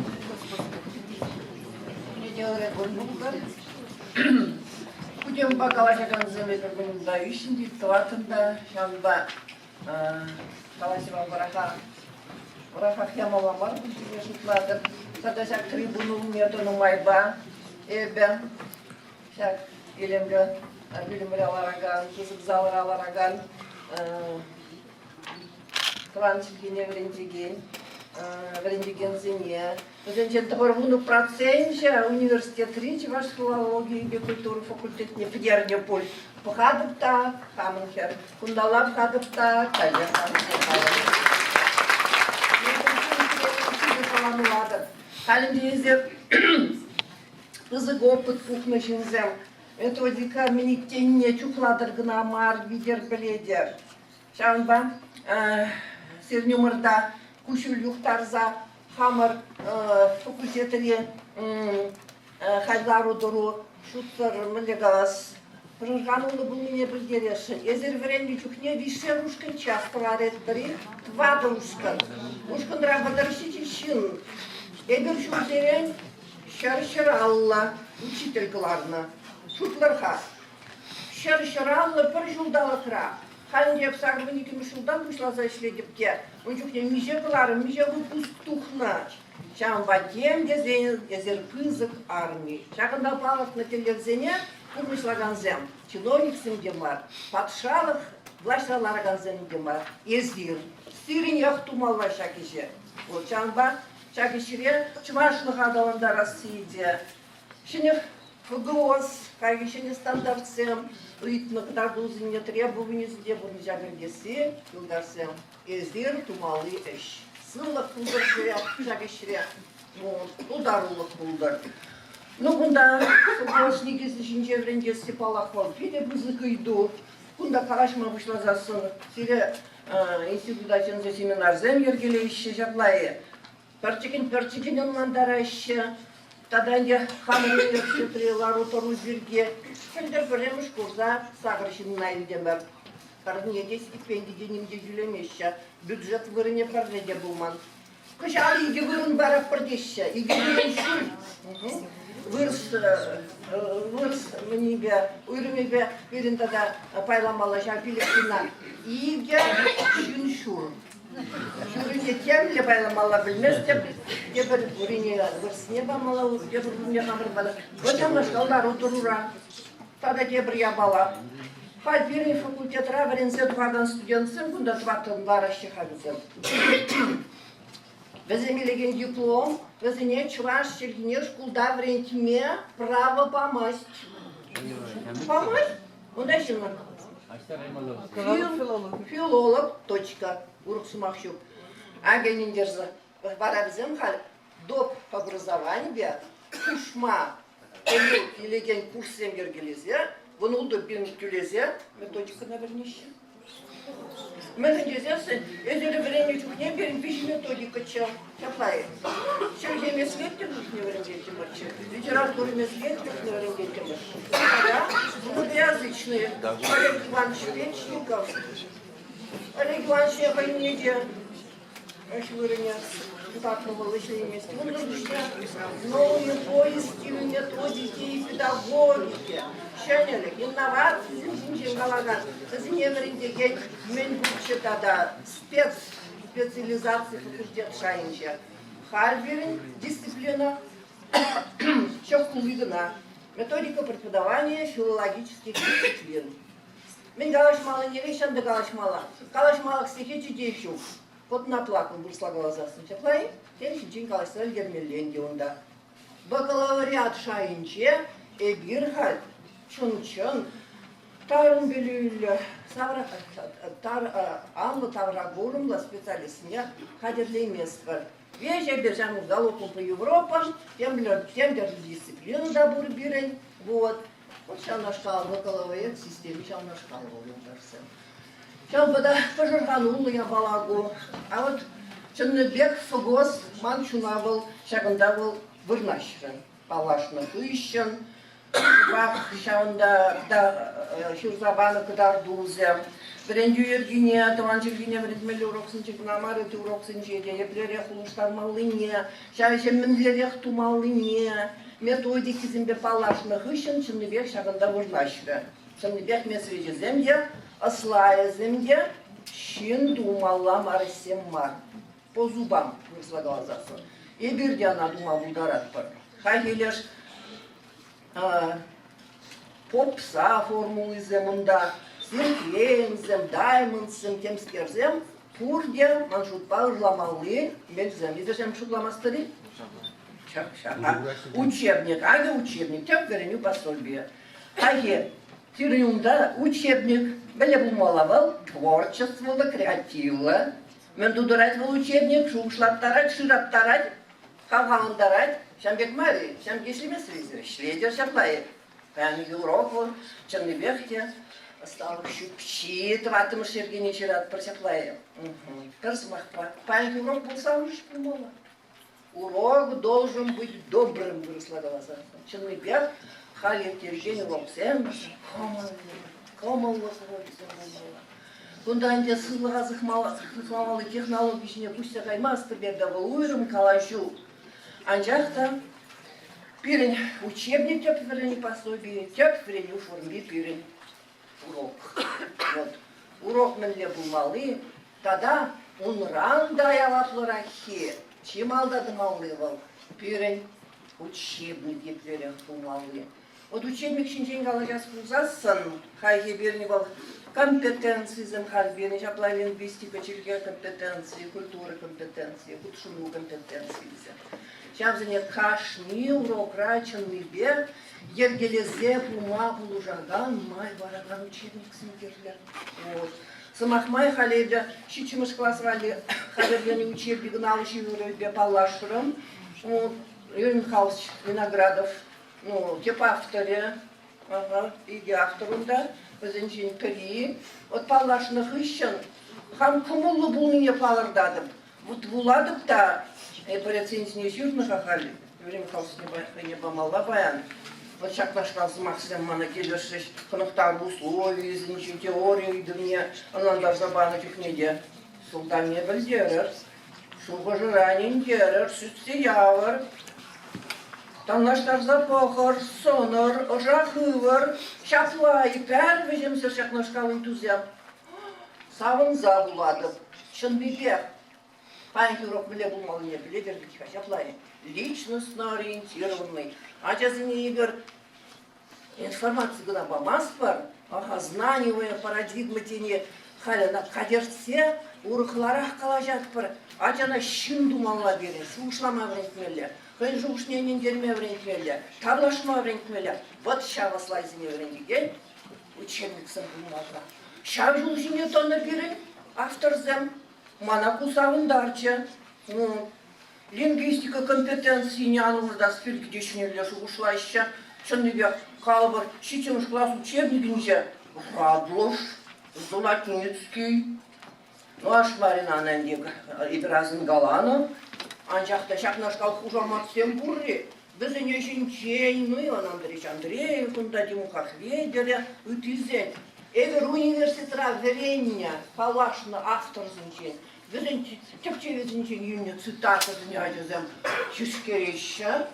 Будем бакалаврдан землер бұнында үшінде туатында шамба қаласыма бараха хямаламар бұлтыге жұтладыр. Sada şak tribunu umuyordun mayba, ebe, şak ilimde bilimleri alaragan, kızık zalar alaragan, kıvançlıkine verendegen zine. Özünce bunu проценте университет речи ваш филологии и культуры факультет не федерне поль. Похадыпта, хамынхер, кундалап хадыпта, кайя хамынхер. Халимдезер ызык опыт кухня жинзем. Методика миниктенне чухладыргына мар видер біледер. Шанба сернюмырда кушул юхтарза хамыр факультетіне хайдару дұру шуттар мілегалас. Прыжганулы бұл мене білдереші. Езер веренді чухне више рушкан частылар еттірі, два рушкан. Рушкан драбадарши шин. Эбір шүрдерен шар алла учитель кыларына. Шутларха. Шар алла бір жылдалы кыра. Халіндеп сағырбын екімі жылдан бұшлаза ішледіпке. Он жүхне меже кылары, меже выпуск тухна. Шамба тем дезен езер пызык армии. Шағында палық на телевизионе курмышлаган зем. Чиновник сымдемар. Патшалық влашталараган земдемар. Езір. Сирин яхтумалла шакиже. Вот шамба Чагишире, чмашлых адаланда России, щенех ФГОС, как еще не стандартсем, ритмы, когда не требований, где бы нельзя грандесы, юлдарсем, эзер, тумалы, эш. Сыллах пулдаршире, чагишире, ударулах пулдар. Ну, кунда, ФГОСники с лишниче грандесы палахвал, пиде бузык иду, кунда карашма вышла за сон, сире института чензе семинар зем ергелейши, жаплае. Перчикен онландара еще, тогда не хамы перчитрелару тору зирге. Сендер беремеш курса сагыршын найдемер. парнеде стипендий денемде жүлемеші, бюджет вырыне парнеде булман. Кышалы иге вырын барап бірдеші, иге вырын шүл. Вырс мнебе, уйрымебе, верен тада пайламала жапилексина. Иге шүн шүр. Шүріне темле пайламала білмес деп, дебір урине вырсне бамала, дебір урине қамыр бала. Өтамаш қалдар отырура. Тада дебір ябала. Фальбирный факультет рабаринзе двадан студентсен, бұнда дватын бара шехабызем. Біз емелеген диплом, біздіне чуваш шергене шкулда врентиме право помасть. Помасть? Онда шынын? Филолог, точка, урок сумахшук. Агенин держа. Бара бізем хал доп образование, кушма, елеген курсем ергелезе, вон удоп бен тюлезе, методика навернеше. Методизация, это время чухне, берем пищу методика чел, чаплай. Чем я свет не варенье темарчи, литературу свет не варенье темарчи. Да, двуязычные. Олег Иванович Вечников, Олег Иванович Яхайнеде, Ашвырыня, так новолычные места. Он дружья, новые поиски, методики и педагогики. Шанелек, инновации, зинчен галаган. Зинемеріндеген мен бұлчетада специализации факультет шайынча. Хальберин, дисциплина, чокулыгына. Методика преподавания филологических дисциплин. Мен галашмала не вещан да галашмала. Галашмала к стихе чудещу. Вот наплакал, бурсла глаза сначала. Тем день галашсал гермеленде онда. Бакалавриат шайынче, эбирхаль. Чун-чун, тарын білілі, анлы таврагурымла специалистіне қадірлі емес бар. Веже бір жаңыз залогу по Европам, тем дисциплину да бұр бірін. Вот шална шкал, вокаловая система, шална шкал олымдарсы. Шал бұда пожырған ұлы я балагу. А вот Чынныбек Фогос ман чуна был, шағында был вырнашырын. Палашны күйшін. Бах шаунда да шурзабаны кыдар дузем. Бренду Евгения, Таван Евгения, Вредмели уроксын чекнамары, ты уроксын жеде, еплерех улуштар малыне, шайшем мінлерех тумалыне, методики зембе палашны хыщын, Чынныбек шағында вырнашыры. Чынныбек месведе земде, аслая земде, шин думала марысем мар. По зубам вырсла глазасы. И бірде ана думал ударат бар. Хайгелеш попса формулызем мында, сирклеймзем, даймонсем, темскерзем, пурде, маншутпал жламалы, мельзем. Идешем шутламастыри? Учебник, ага учебник, тем вереню пособие. Ага, тирюнда учебник, беле бумалавал, творчество, креативно. Мен дудурать был учебник, шушлаттарать, шираттарать, хавхандарать. Шамбек Мари, шам кишлеме свезер, шведер шаплает. Пән Европу, Чынныбекте, стал щупчит, ватым шергене чират просяплает. Персмахпа. Пән Европу был сам уж помола. Урок должен быть добрым, выросла глаза. Чынныбек, халев тержень урок сем, комал лохводится. Кунданде сылыға зықмалы технологичіне пусть қаймасты бердавыл уйрым калашу. Анжақта пирень учебник теп верени пособие, теп верени форми пирень урок. Вот. Урок менле булмалы, тада унран даялаплы рахи, чималдады малывал, пирень учебник теп верен булмалы. Вот учебник шинчен галажас пулзасын, хайге берни был компетенции земхальбени, жапла лингвистика, черге компетенции, культуры компетенции, кутшуну компетенции. Шабзіне қашни урок рачынный бер, ергелезе пума пулужаган, май бараган учебник сіңгерлер. Вот. Сымахмай халебе, шичимыш классвали, халебені учебнигін алышы өрөйбе палашырым. Юринхаус Виноградов, теп авторе, иге авторында, өзінчен пірі. От палашынық үшін, хам кымылы бұлыне палырдадым. Вот буладып та, операциянсіне жүрні қақали. Юринхаус не помала баян. Вот сейчас наш класс максимум мана келешиш, конохтар условия, изменчив теорию, да мне, она должна банать их медиа. Султан не бельдерер, шубажиранин дерер, шестиявр. Там наш тарза похор, сонор, ожахывар, шаплай, первежемся шак наш калын тузям. Савын забуладып, чын бибек. Паньки урок біле булмалы не біле бердік шаплай. Личностно ориентированный. А жазыне егер информация гына бамас бар, аха знаниевая парадигма тени халена кадерсе, урыхларах калажат бар. А жана шын думалла берен, шушлама врентмелі. Хын жушненен дерме врентмелі, таблашма врентмелі. Вот шава слайзіне врентеген, учебник сын булмалла. Шав жушине тонны берен, авторзем, мана кусавындарчы. Лингвистика компетенции не нужда спирт где для ушла еще. Чёрный калбар, читим класс учебник нельзя. Радлош, Золотницкий. Ну аж Марина Нандик, Ибразин Галанов. Анчахта шак наш колхоза Максим Бурри. Без нечень, ну Иван Андреевич Андреев, он дадим Хахведере, утизень. Эвер университета верения, палашна автор зенчень. Тепчевизинчен юне цитата днядезем чишкереща,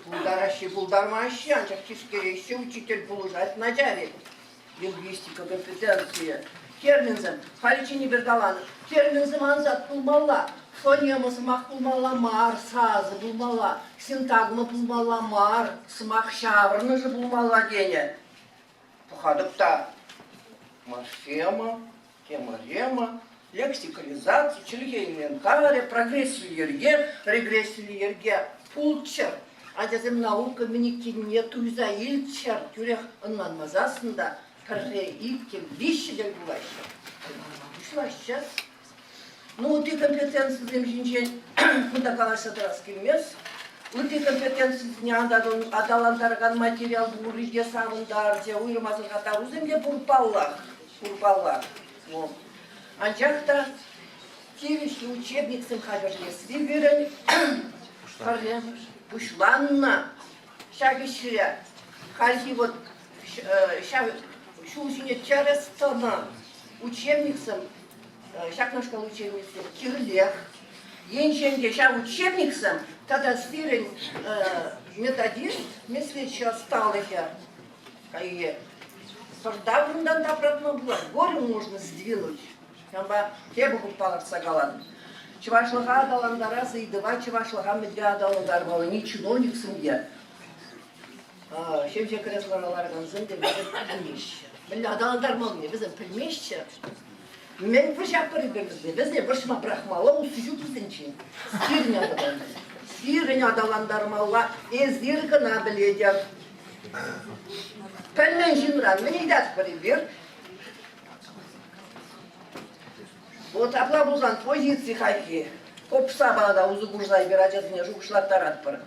булдармаща, анчах чишкереща, учитель булужать на джаре. Лингвистика компетенция. Терминзем, халичини бергалан, терминзем анзат пулмала, фонема смах пулмала мар, сазы пулмала, синтагма пулмала мар, смах шаврны же пулмала деня. Пухадыпта морфема, теморема, лексикализация, чилье инвентаря, прогрессию ерге, регрессию ерге, пулчер. Адязем наука миники нету за ильчер, тюрех оннан мазасында, карре ильке вещелер булайша. Булайша. Ну, ты компетенции земжинчен, куда калаша раз килмес, ты компетенции не адалантарган материал бурыде савындарде, уйрмазын хата уземге бурпаллах. Анчахта киришли учебник сын хаберне свиверен, бушланна, шагишля, хази вот шушине через тона учебник сын, шакнашка учебник сын кирлех, енченге ша учебник сын, тогда свирен методист, месвеча сталыхя, кае, сордаврындан обратно было, горе можно сдвинуть. Ямба хебу паларца галан. Чувашлыга адаландара зайдыва, чувашлыга медве адаландар балы, не чиновник сынге. Шевже креслараларган зынды бізден пілмеші. Білі адаландар малы не, бізден пілмеші. Мен бір шапыры бермізді, бізден бір шыма брахмалы, ұсыжу бізден чин. Сирен адаландар малы, эзиргіна біледер. Пілмен жинран, мен едат бірі бер. Вот аплабузан позиции хаки, копса бада узугужлай беражатыне жугушлаттарат бар.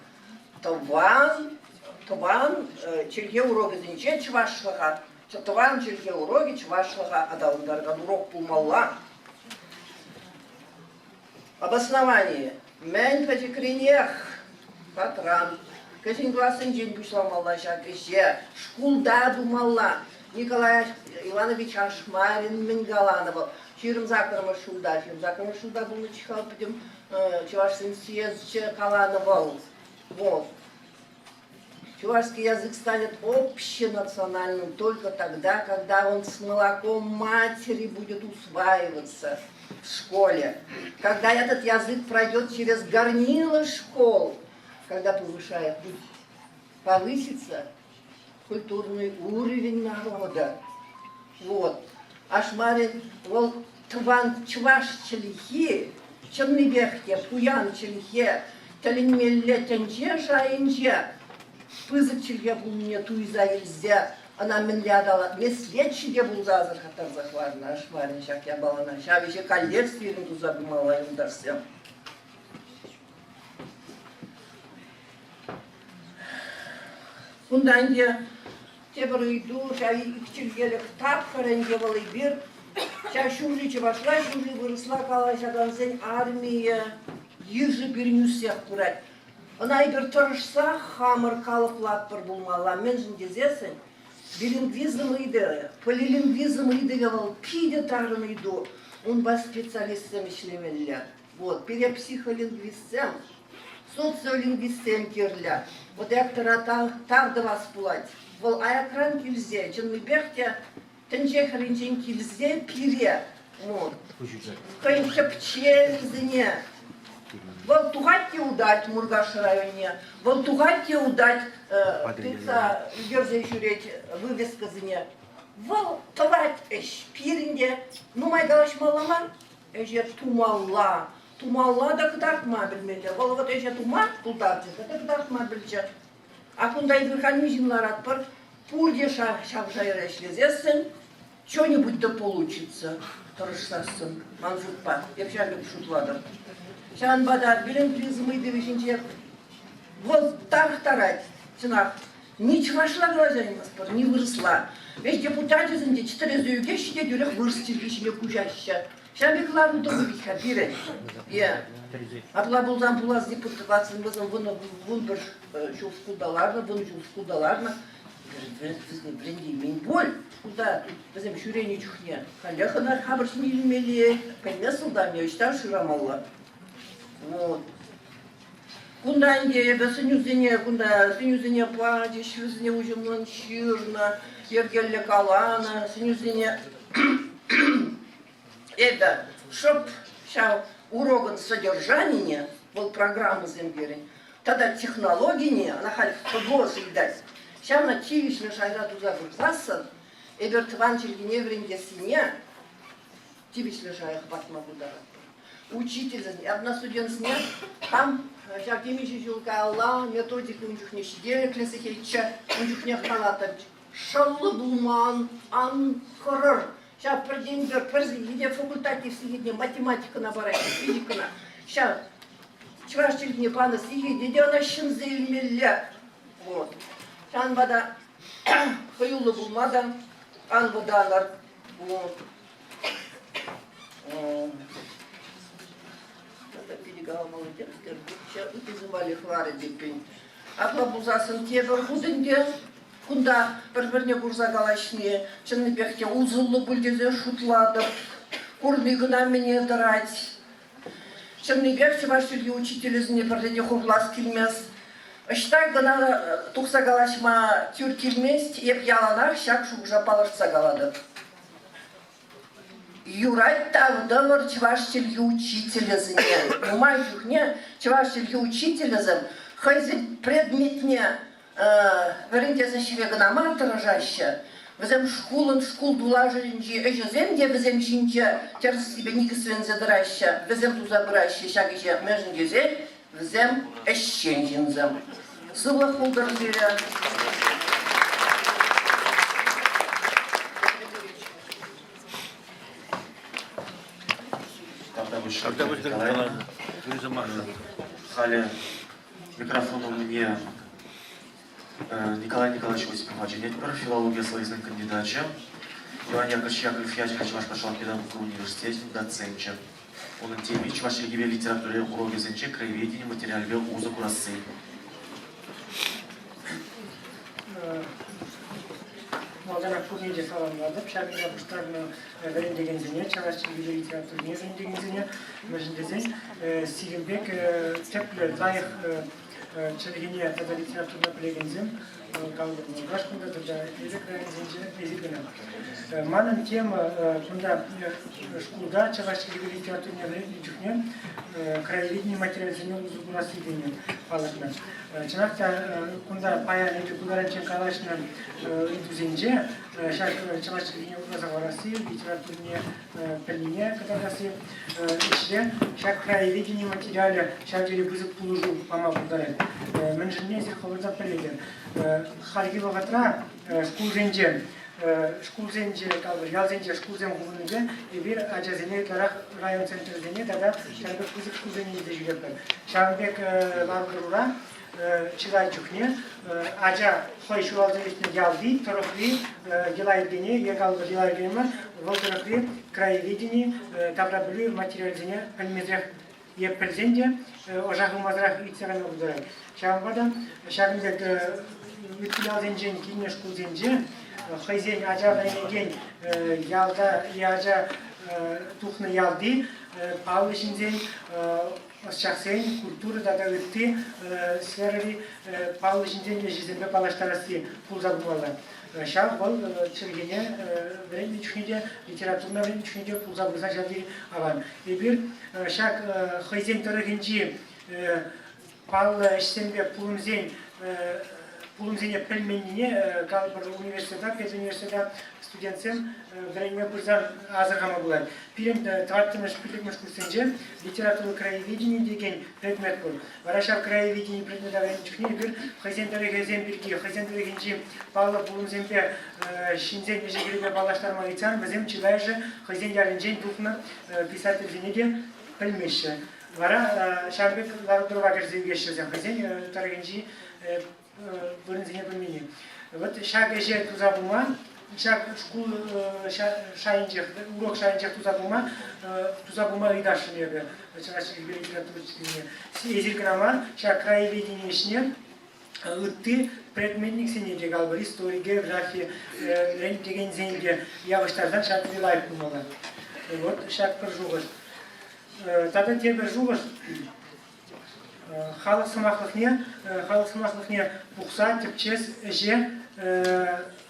Тован чельге уроги зинче чвашлыга, тован чельге уроги чвашлыга адалындарган урок пулмалла. Обоснование. Мен катекренех, патран, катин классын день пушламалла шакеше, шкулда думалла. Николай Иванович Ашмарин Мингаланова. Чирым закрыма шулда был начихал, потом чувашский съезд Каланова. Вот. Чувашский язык станет общенациональным только тогда, когда он с молоком матери будет усваиваться в школе. Когда этот язык пройдет через горнило школ, когда повысится культурный уровень народа. Вот. Ашмарин, вот, тван чваш челихи, черныбехте, пуян челихе, талинмелле тенче шаинче, пызык чельге был мне туиза ильзе, она менле дала, меслечиге был зазар хатар захварна, Ашмарин шак я балана, шавище коллекции рынку задумала им дарсем. Кунданге, Тебір үйду, шай икчілгелік тап қаранге балы бір, шай шумличі башла, шумлі вырысла калай шадан сен армия, ежі бірнюсек курать. Она и бертарышса хамыр калыплап бір булмала. Мен жіндезесін, билингвизм иді, полилингвизм иді, пиде тағын иду. Он ба специалистем ишлемелі. Вот, перепсихолингвистем, социолингвистем керлі. Вот яқтыра тағды вас бұлать. Вол аякран келзе, жынмы бәқте, тінже хринжен келзе пире. Вот. Кайыншы пчелізіне. Вол туғатте удать Мургаш районе. Вол туғатте удать пицца герзе жүреть вывесказіне. Вол товать эш пиринде. Ну май галашмаламан. Эже тумалла. Тумалла да кытартма білмелі. Вол вот эже тума култарчы. Это кытартма білчі. А кундай механизмлар атпар. Пурде шаг жайра шлезесін. Что-нибудь да получится. Тырышсасын. Манжутпа. Я вообще люблю шутладыр. Шан бадар, билем призмы девичинче. Вот так тарать. Цена. Ничего вошла глазами, господи, не выросла. Весь депутаты зінде 4 зүйге шеде дюрек вырастил кешіне кужаща. Шан бекларны доғы бить хапире. Атла бұлзан бұлаз депутатсын бізім вұн бір жыл скудаларны, вұн жыл скудаларны. Бренди мен боль. Куда бізім шүрені чухне. Халеханар хабырсын елмелі. Кәнмесілдан ештан шырамалла. Вот. Кунда инде, бесенюзине, кунда сенюзине пади, швизине ужимлан ширна, ергелле калана, сенюзине. Это, чтоб ща уроган содержание, был программа земгерин, тогда технологии, она халь в голос дать. Ща на чивишь на шайра туда бурзасан, эберт ванчельги не вренде сине, чивишь на шайра хватма будара. Учитель, одна студент снят, там Жакимичи Жулка Алла, методика унчух не сидели, клесихельча, унчух не халатаб. Шаллы булман, ан хорор. Сейчас проденбер, где факультате сидит, математика набирает, физика на. Сейчас чвашчик не пана сидит, где она щензы милля. Вот. Шан бада, хаюлы булмада, ан баданар. Вот. Перегала молодец, утизывали хвары депень. Атла бузасын тебір худынде, кунда бір-біріне бурза галашне, чынны бекте узылы бүлдезе шутладып, курны гына мене дырать. Чынны бекте ваштырге учителізіне бірледе ховлас келмес. Ыштай гына тұқса галашма тюр келмес, еп яланар, шак шуғжа палыртса галады. Юрать тавдамыр чваштельги учителязыне. Умай юхне чваштельги учителязым. Хайзы предметне варенте шевегана матыражаща. Візем шкул дулажырынжи. Эжезем де візем жинче терс себе никсвен задыраща. Візем тузабыраща. Шагиже межіндезе візем эшшен жинзем. Сывлах улдырдыря. Хали микрофону мне Николай Николаевич Осипов, Нет филология словесным кандидатче. Иван Яковлевич Яковлев Ячкович ваш пошел педагог университет, доцентче. Он темич, ваш региве литературе уроки зенче, краеведение, материале, музыку рассы. Молдана Пурниде саламладып, шагында бұштарына вәрін деген зіне, чавашчы биле литературы не жын деген зіне, мәжіндезен, Сигенбек теплі дайық чәргене тада литературна білегензем, қалды Мургаш күнда тада езік райын езігіні. Манын тема күнда шкулда чавашчы биле литературне жүхне, краеведение материализіне ұзы бұрасы еденен палықна. Чынақта күнда паян еті күларанчен калашынан индузенже, шак чавашчылыгіне ұзағарасы, литературне пәліне катарасы, ішде шак краеведение материалы шак жері бұзып пұлыжу мама бұлдары. Мен жіне зір қылырдан пәлеген. Харгива ғатра шкулзенже kalır, yalzence şkulzen kullanınca bir acazine taraf rayon sentralizene tada şarbek kuzik şkulzeni de jülepler. Şarbek largırura çılay çukne aca xoy şu alzevistine geldi, taraflı gelayırgene, yekaldır gelayırgene var, vol taraflı kraevедение, tabrabülü materyalizene pelmezrek еппелзенде ожагымазрак итсеген олдурай. Шамбада шагындек үткүлазенжен кинеш кузенже хайзен ажагайнеген ялда яжа тухны ялди павлышинзен шахсен культурада да өтти сферали павлышинзен ежизембе палаштарасы пулзабумала. Шал бол чергене времени чухиде литературна времени чухиде пулзабуза жади алан. Эбир шак хайзен тарыгынжи павла işsembe пулумзене пельменине калбар университета, пет университета студентсем время бузар азыргама булат. Пирен тваттымыш пиликмыш курсенже литература краеведения деген предмет был. Варашав краеведение предмета времени чухне бир хайзен тарыгызен бирги хайзен тарыгынжи павла пулумзембе шинзен ежегирбе балаштарма лицан бизем чилайже хайзен ярынжен духна писатель зенеге пельмеше. Вара шарбек лардурва герзевгешезен хайзен тарыгынжи вырынзене пельмени. Вот шаг эже тузабума, шаг школ шайынчех, урок шайынчех тузабума идашынебе. Чарашки литературочкине. Езилграма шаг краеведение ишне ытты предметник сенеде галбар история, география, деген зенге явыштардан шаг лайк булмала. Вот шаг пыржугыш. Тата те пыржугыш халық сымақлықне бұқса тіпчес әже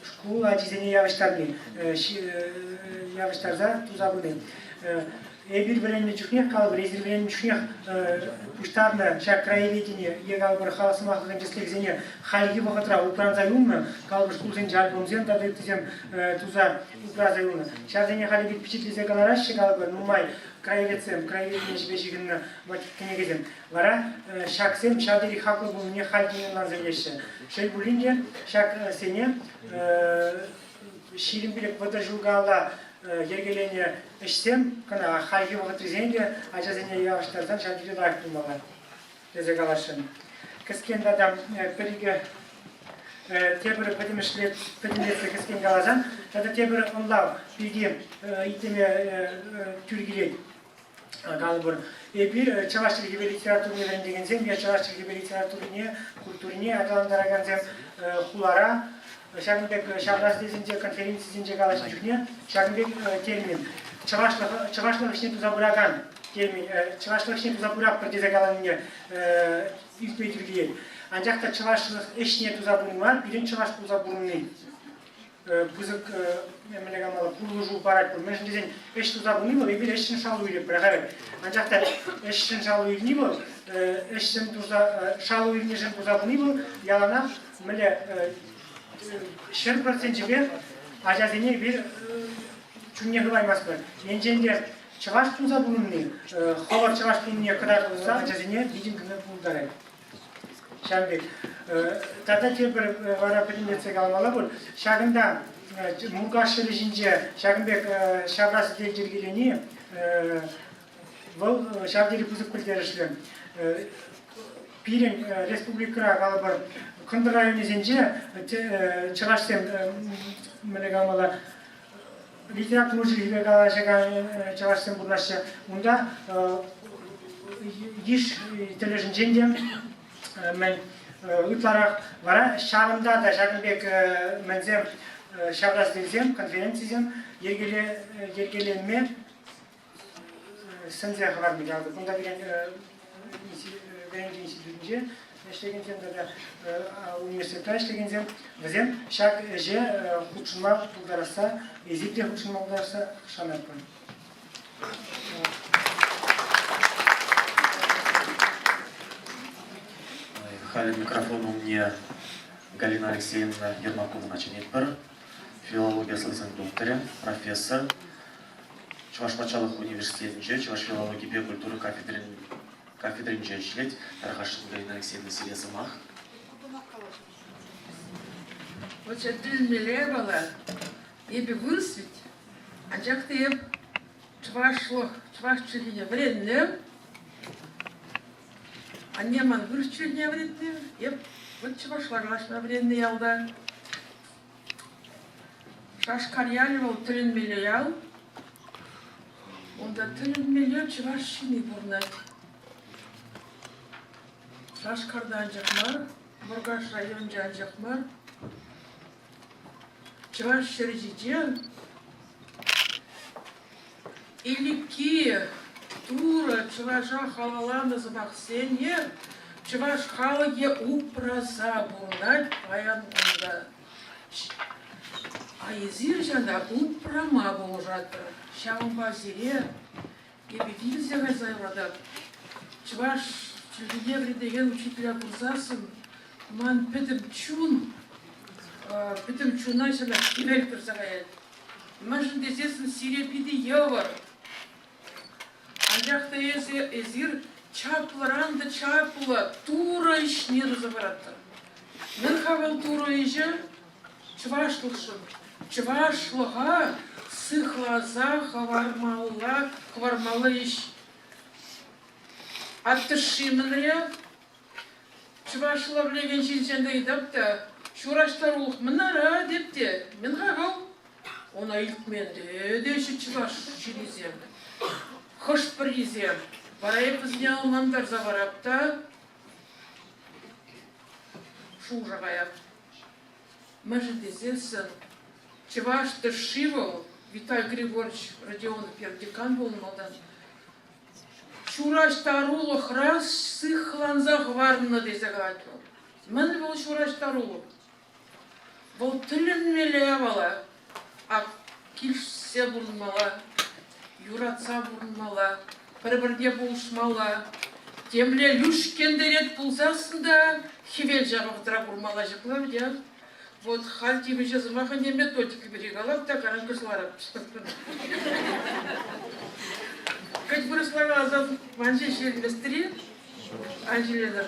школ әдізене явыштарда тузабыны. Эбир біренне жүхнех қалбыр, езір біренне жүхнех пұштарны шак краеведение егалбыр халық сымақлықын жеслегзене халиги бұғытра упранзаюмны қалбыр школзен жарбымзен тады тізем туза упранзаюмны. Шарзене халиги впечатлизе галарашшы қалбыр нумай краеведсем, краеведение жібежігінні кенегедем. Вара шаксем шадери хақлы бұл не халгинен лазелеші. Шел бұлінде шак сене ширин білек бұды жылғалда ергелене ішсем, кана халги бұғытрезенде ажазене явыштардан шадери лайк тұрмаға. Дезе қалашын. Кіскен дадам бірігі тебірі пөдімлетті кіскен қалазан, тада тебірі онлау білге итеме түргілет. Галбыр. Эбир чавашчылыгы бе литературне верен зем, я чавашчылыгы бе литературне, культурне аталандараган зем хулара, шагынбек шаврас дезинже конференциясынже галашын жүхне, шагынбек термин. Чавашлық ішне тузабыраган термин, чавашлық ішне тузабырак бір дезе галанне үйткейтілгілер. Анжақта чавашлық ішне тузабырынмар, бірін чаваш тузабырынны. Бузык эмелегамала пулужу барак был. Между дизайн эш тузабу не было, и били эшен шалу или прогарек. Анжахта эшен шалу или не было, эшен туза шалу или нежен тузабу не было. Ялана меле 4% жибе, а жазене бир чунне гывай маспер. Енженде чаваш тузабу не, ховар чаваш не кадар туза, жазене видим гны пулдарек. Шамбек. Тата тепер вара принятие галмала был. Шагында мургашылы жинже, шагынбек шаврасы делжергелени, вол шавдели пузык культерешлен. Пирен республика галбар Кынды районы зенже, чавашсем мене галмала литература жилге галашаган чавашсем бурнашы. Унда иш тележин жендем мен Утларах вара шағында да Шағынбек мәнзем шабрас делзем, конференциязем ергеленме сынзе қылар бігалды. Бұнда беренгі институтынже эшлегензем да университетта эшлегензем бізем шақ же худшынма пұлдараса, езикте худшынма пұлдараса шанатпын. Хали микрофон у меня Галина Алексеевна Ермакова начинетпір, филология слызын докторы, профессор, Чувашпачалық университетінде, Чуваш филология бе культуры кафедринже жилет, Тарахашын Галина Алексеевна Сириясы мақ. Вот тіл мелебала, ебі вынсвет, а жақты еб чувашчылыне вреднем, а неман вырчылыне вреднем, еб вот чувашларлашна вредный ялда. Шашкарьялевал тілін мелеял, онда тілін мелеп чувашчыны бурнат. Шашкардан жақмар, Бургаш район жан жақмар, Чуваш Шережиджен, Илики, Тура, Чуважа халаланы замақсенне, Чуваш халаге упраза бурнать паянында. А езир жанда упрама болжаты. Шамба зире, ебе вилзеға зайвады. Чуваш Чилдеври деген учителя бурзасын, ман петім чуна шана директор сағаяд. Машын десесін сирепиді евар. Анжақта езір чапларанды чапла тура ішіне разабаратты. Мен хавал тура ежі чывашлықшын. Чывашлыға сықлаза хвармалы еш. Аттышимынре чывашлы білеген желженді едапты. Шураштар ұлық мұнара депте. Мен хавал. Она илтменде деші чываш железем. Хош призем. Барай пізнял мандар заварапта. Шу жағаяп. Мәжі дезесін. Чываш тышивал. Виталий Григорьевич Родионов пердекан был малдан. Шураштарулық раз сықланзақ варны дезегатыл. Мен был шураштарулық. Бұл тілін меле бала. А килсе бұрынмала. Юратса бұрынмала. Бір-бірде болышмала. Темле люшкендерет пулзасында хевел жағықтыра бұрмала жықлам дед. Вот хальтивы жазымаға не методика берегалап, так аранкышларап. Как бы расслала за манжи шерместри, Анжелина.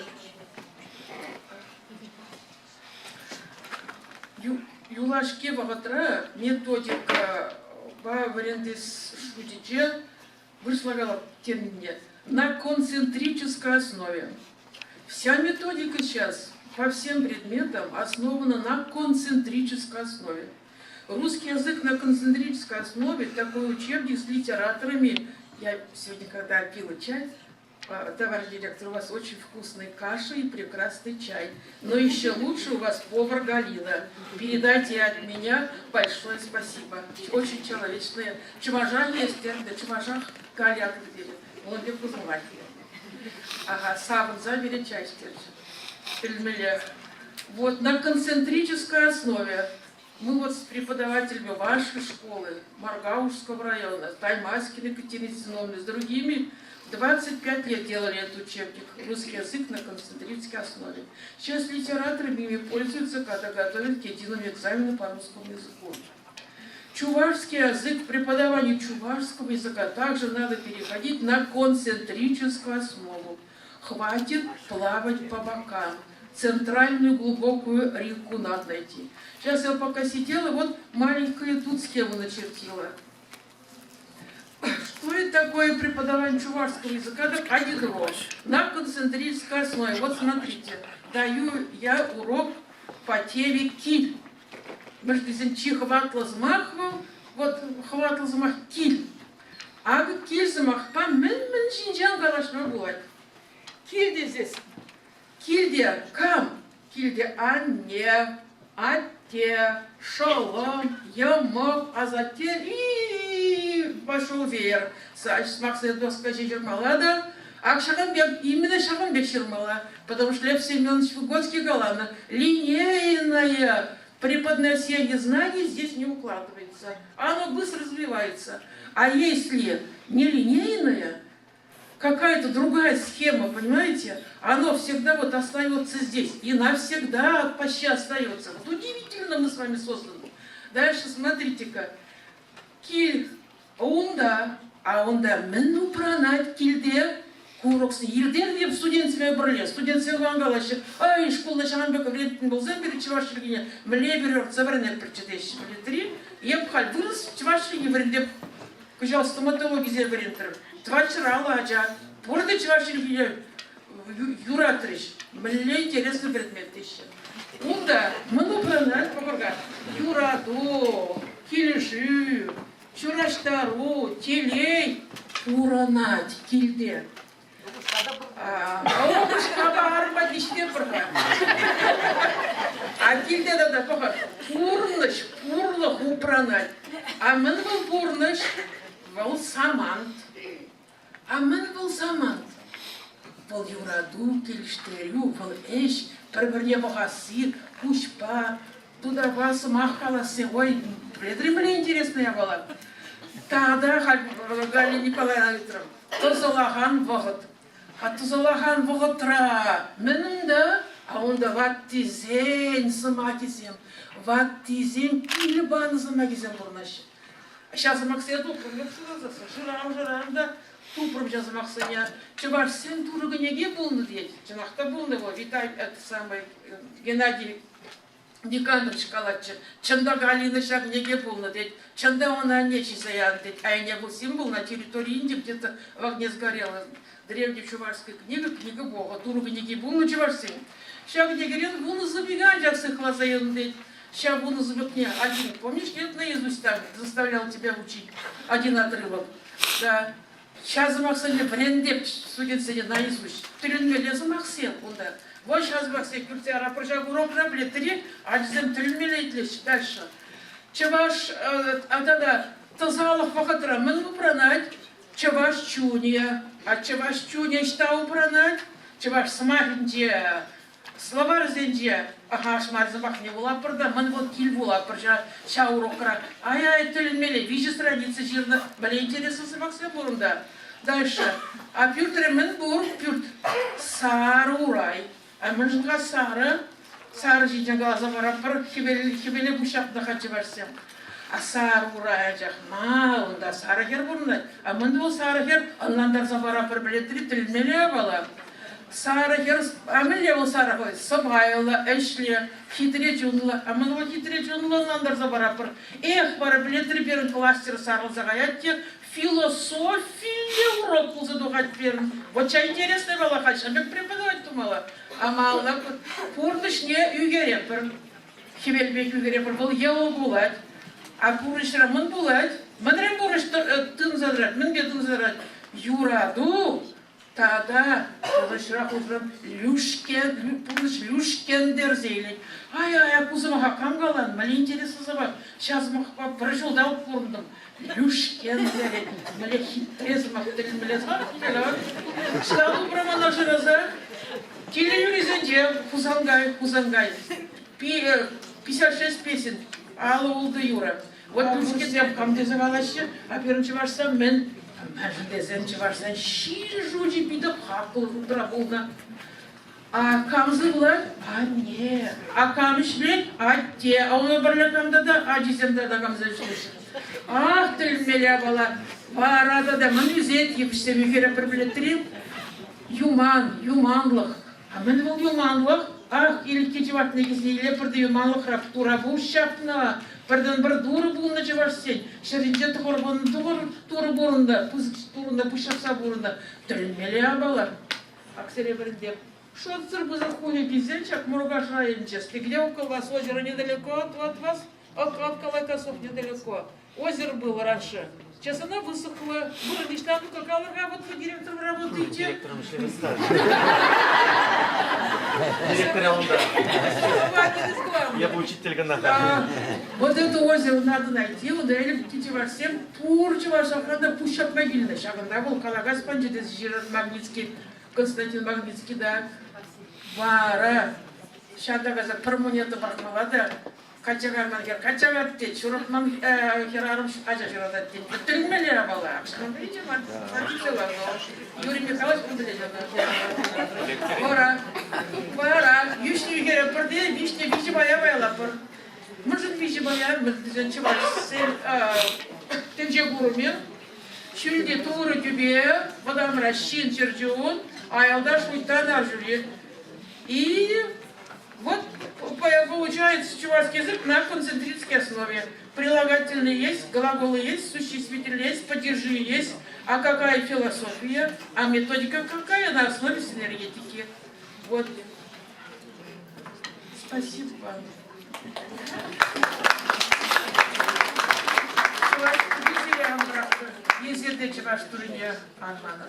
Юлашке вағытра методика ба варендес шудиче выслагала термине на концентрической основе. Вся методика сейчас по всем предметам основана на концентрической основе. Русский язык на концентрической основе, такой учебник с литераторами. Я сегодня, когда пила чай, товарищ директор, у вас очень вкусные каши и прекрасный чай. Но еще лучше у вас повар Галина. Передайте от меня большое спасибо. Очень человечные. Чуважа есть, да, чуважа Галя где. Он мне позвонит. Ага, сабан забери чай стерчь. Вот на концентрической основе мы вот с преподавателями вашей школы, Маргаушского района, Таймаскиной Екатерины Зиновны, с другими 25 лет делали этот учебник «Русский язык на концентрической основе». Сейчас литераторы ими пользуются, когда готовят к единому экзамену по русскому языку. Чувашский язык, преподавание чувашского языка также надо переходить на концентрическую основу. Хватит плавать по бокам. Центральную глубокую реку надо найти. Сейчас я пока сидела, вот маленькую тут схему начертила. Что это такое преподавание чувашского языка? Так адигро. На концентрической основе. Вот смотрите, даю я урок по теме киль. Между хватла змахвал, вот хватла змах киль. А киль замахпа, мен жинжан галашма бывает. Киль здесь. Кильде кам, кильде анне, атте, шолом, ямок, а затем и пошел веер. Сач смахсет доска жирмалада, а Шаганбек, именно Шаганбек Ширмала, потому что Лев Семенович Выгодский Галана, линейное преподношение знаний здесь не укладывается, оно быстро развивается. А если не линейное, какая-то другая схема, понимаете? Оно всегда вот остается здесь. И навсегда почти остается. Вот удивительно мы с вами созданы. Дальше смотрите-ка. Киль онда, а онда мену пранать кильде, куроксы. Ердер деп студентами брали. Студенты вангалашы. Ай, школда Шаганбека вреден был замбер, чевашыргине. Мле берер, забранер прочитающий билетри. Епхаль вырос, чевашыргине вреден. Кужал стоматологи зе вреден. Твачрала аджа. Порды чевашыргине юратрыш. Мле интересный предмет еще. Унда, мну пранать помогать. Юраду, килиши, чураштару, телей, уранать, кильде. Оқышқа барма кеште бұрға. А келді да бұға пурныш, пурлық упранать. А мен бұл пурныш, бұл самант. А мен бұл самант. Бұл юраду, келіштерю, бұл эш, бір-бірне бұғасы, кушпа, туда басы мақаласы, ой, предремле интересная была. Тогда Галина Николаевна Викторовна, тозалаған вағыт. А тозалаған вағытра, менің да, а онда ват тизен сыма кезем, ват тизен килбаны сыма кезем бұрнаш. Сейчас Максиду, жырам да, тупрым жазмақсыня. Чебаш, сен турығы неге болны дейді? Жанақта болны ғой, Витай, это самый, Геннадий Никандрович Калатчы. Чында Галина шаг неге болны дейді. Чында она нечи заян дейді. А я не был символ на территории Индии, где-то в огне сгорела. Древняя чувашская книга Бога. Турығы неге болны чувашсен. Шаг дегерен, бұны забегать, jak сыхла заян дейді. Сейчас буду забегне один. Помнишь, нет, наизусть там заставлял тебя учить один отрывок. Да. Сейчас замахсали брендеп студентсене наизусть. Трюнмеле замахсел онда. Вот сейчас замахсел кюртера прожаг урок раблетри, а дизем трюнмеле итлеш дальше. Чаваш, тогда тазалах вахатра мен упранать, чаваш чуния, а чаваш чуния что упранать, чаваш самахинтия. Словар зенде, ага, шмар замах не была прода, мен вот киль была, прожа ша урокра. А я это меле, вижу страницы жирно, более интересно замах бурунда. Дальше. А пюртре мен бур, пюрт сарурай. А мен жинга сары жинга глаза варапар, хибеле бушак да хачи барсем. А сарурай жах маунда сары хер бурунда. А мен бол сары хер, анландар заварапар билетри тилмеле бала. Сара херс, а мен левел Сара хой, собайла, эшли, хитре чунла, а мен вот хитре чунла нандар забарапар. Эх, пара билетри перн кластер Сара загаятте, философия урок был задухать перн. Вот что интересное было, хочу, как преподавать думала. А мало, пурныш не югере перн, хибельбек югере перн, был ело булать, а пурнышра мен булать, мен рем пурныш тын задрать, мен бедын задрать, юраду. Тогда шрах утром люшкендер зейлей. Ай, кузымаға қанғалан, мәлі интересы забар. Сейчас мақпа прожил дал фондом. Люшкендер, мәлі хитрез мақтырын мәлі зғар. Штабы промана жыраза. Телеюризенде, Хузангай. 56 песен. Алы олды Юра. Вот люшкендер қамды завалашы, а первым чевашсам мен Мәжіндесен чыварсан шир жужи биді қақыл ұлдыра болна. А камзы бұлар? А не. А камыш бек? А те. А оны бірлі камда да, а жесемді да камзы жүрші. Ах, тілмелі бала. Барада да, мұн үзет, епішсем егері бір білеттірем. Юманлық. А мен бұл юманлық? Ах, илікке жеват негізіне елепірді юманлық рап тура бұл шапна. Бірден бір дұры бұлына жеварсен, шәрінде тұры бұрында, турында, пұшақса бұрында, түрілмелі абалар. Аксере бірінде, что цыр бұзыр хуне кезен, чак мұруға жайын жесті. Где около вас озеро недалеко от вас? От Калайкасов недалеко. Озеро было раньше. Сейчас оно высохло. Было не штату, как алага, вот вы директором работаете. Директором еще не стали. Директором, да. Я бы учитель Ганнаха. Вот это озеро надо найти, вот или птичий ваш всем пурчи ваш охрана пущак могильный. Шаганда был Калагас Панчитес, Жират Магнитский, Константин Магнитский, да. Вара. Шаганда за промонета Бахмалада. Качагар мангер, качагар те, чурапман херарым ажа жирада те. Тельмелера бала. Видите, мартисела, Юрий Михайлович Кудрежев. Вара, юшни вигере парде, вишни боя лапар. Может вишни боя, мы чеваш сел тенже гуруме. Шүлде туры тюбе, водам расчин черджион, аялда шуйта нажури. И вот получается чувашский язык на концентрической основе. Прилагательные есть, глаголы есть, существительные есть, падежи есть. А какая философия, а методика какая на основе синергетики. Вот. Спасибо вам. Если ты чуваш турне Анмана.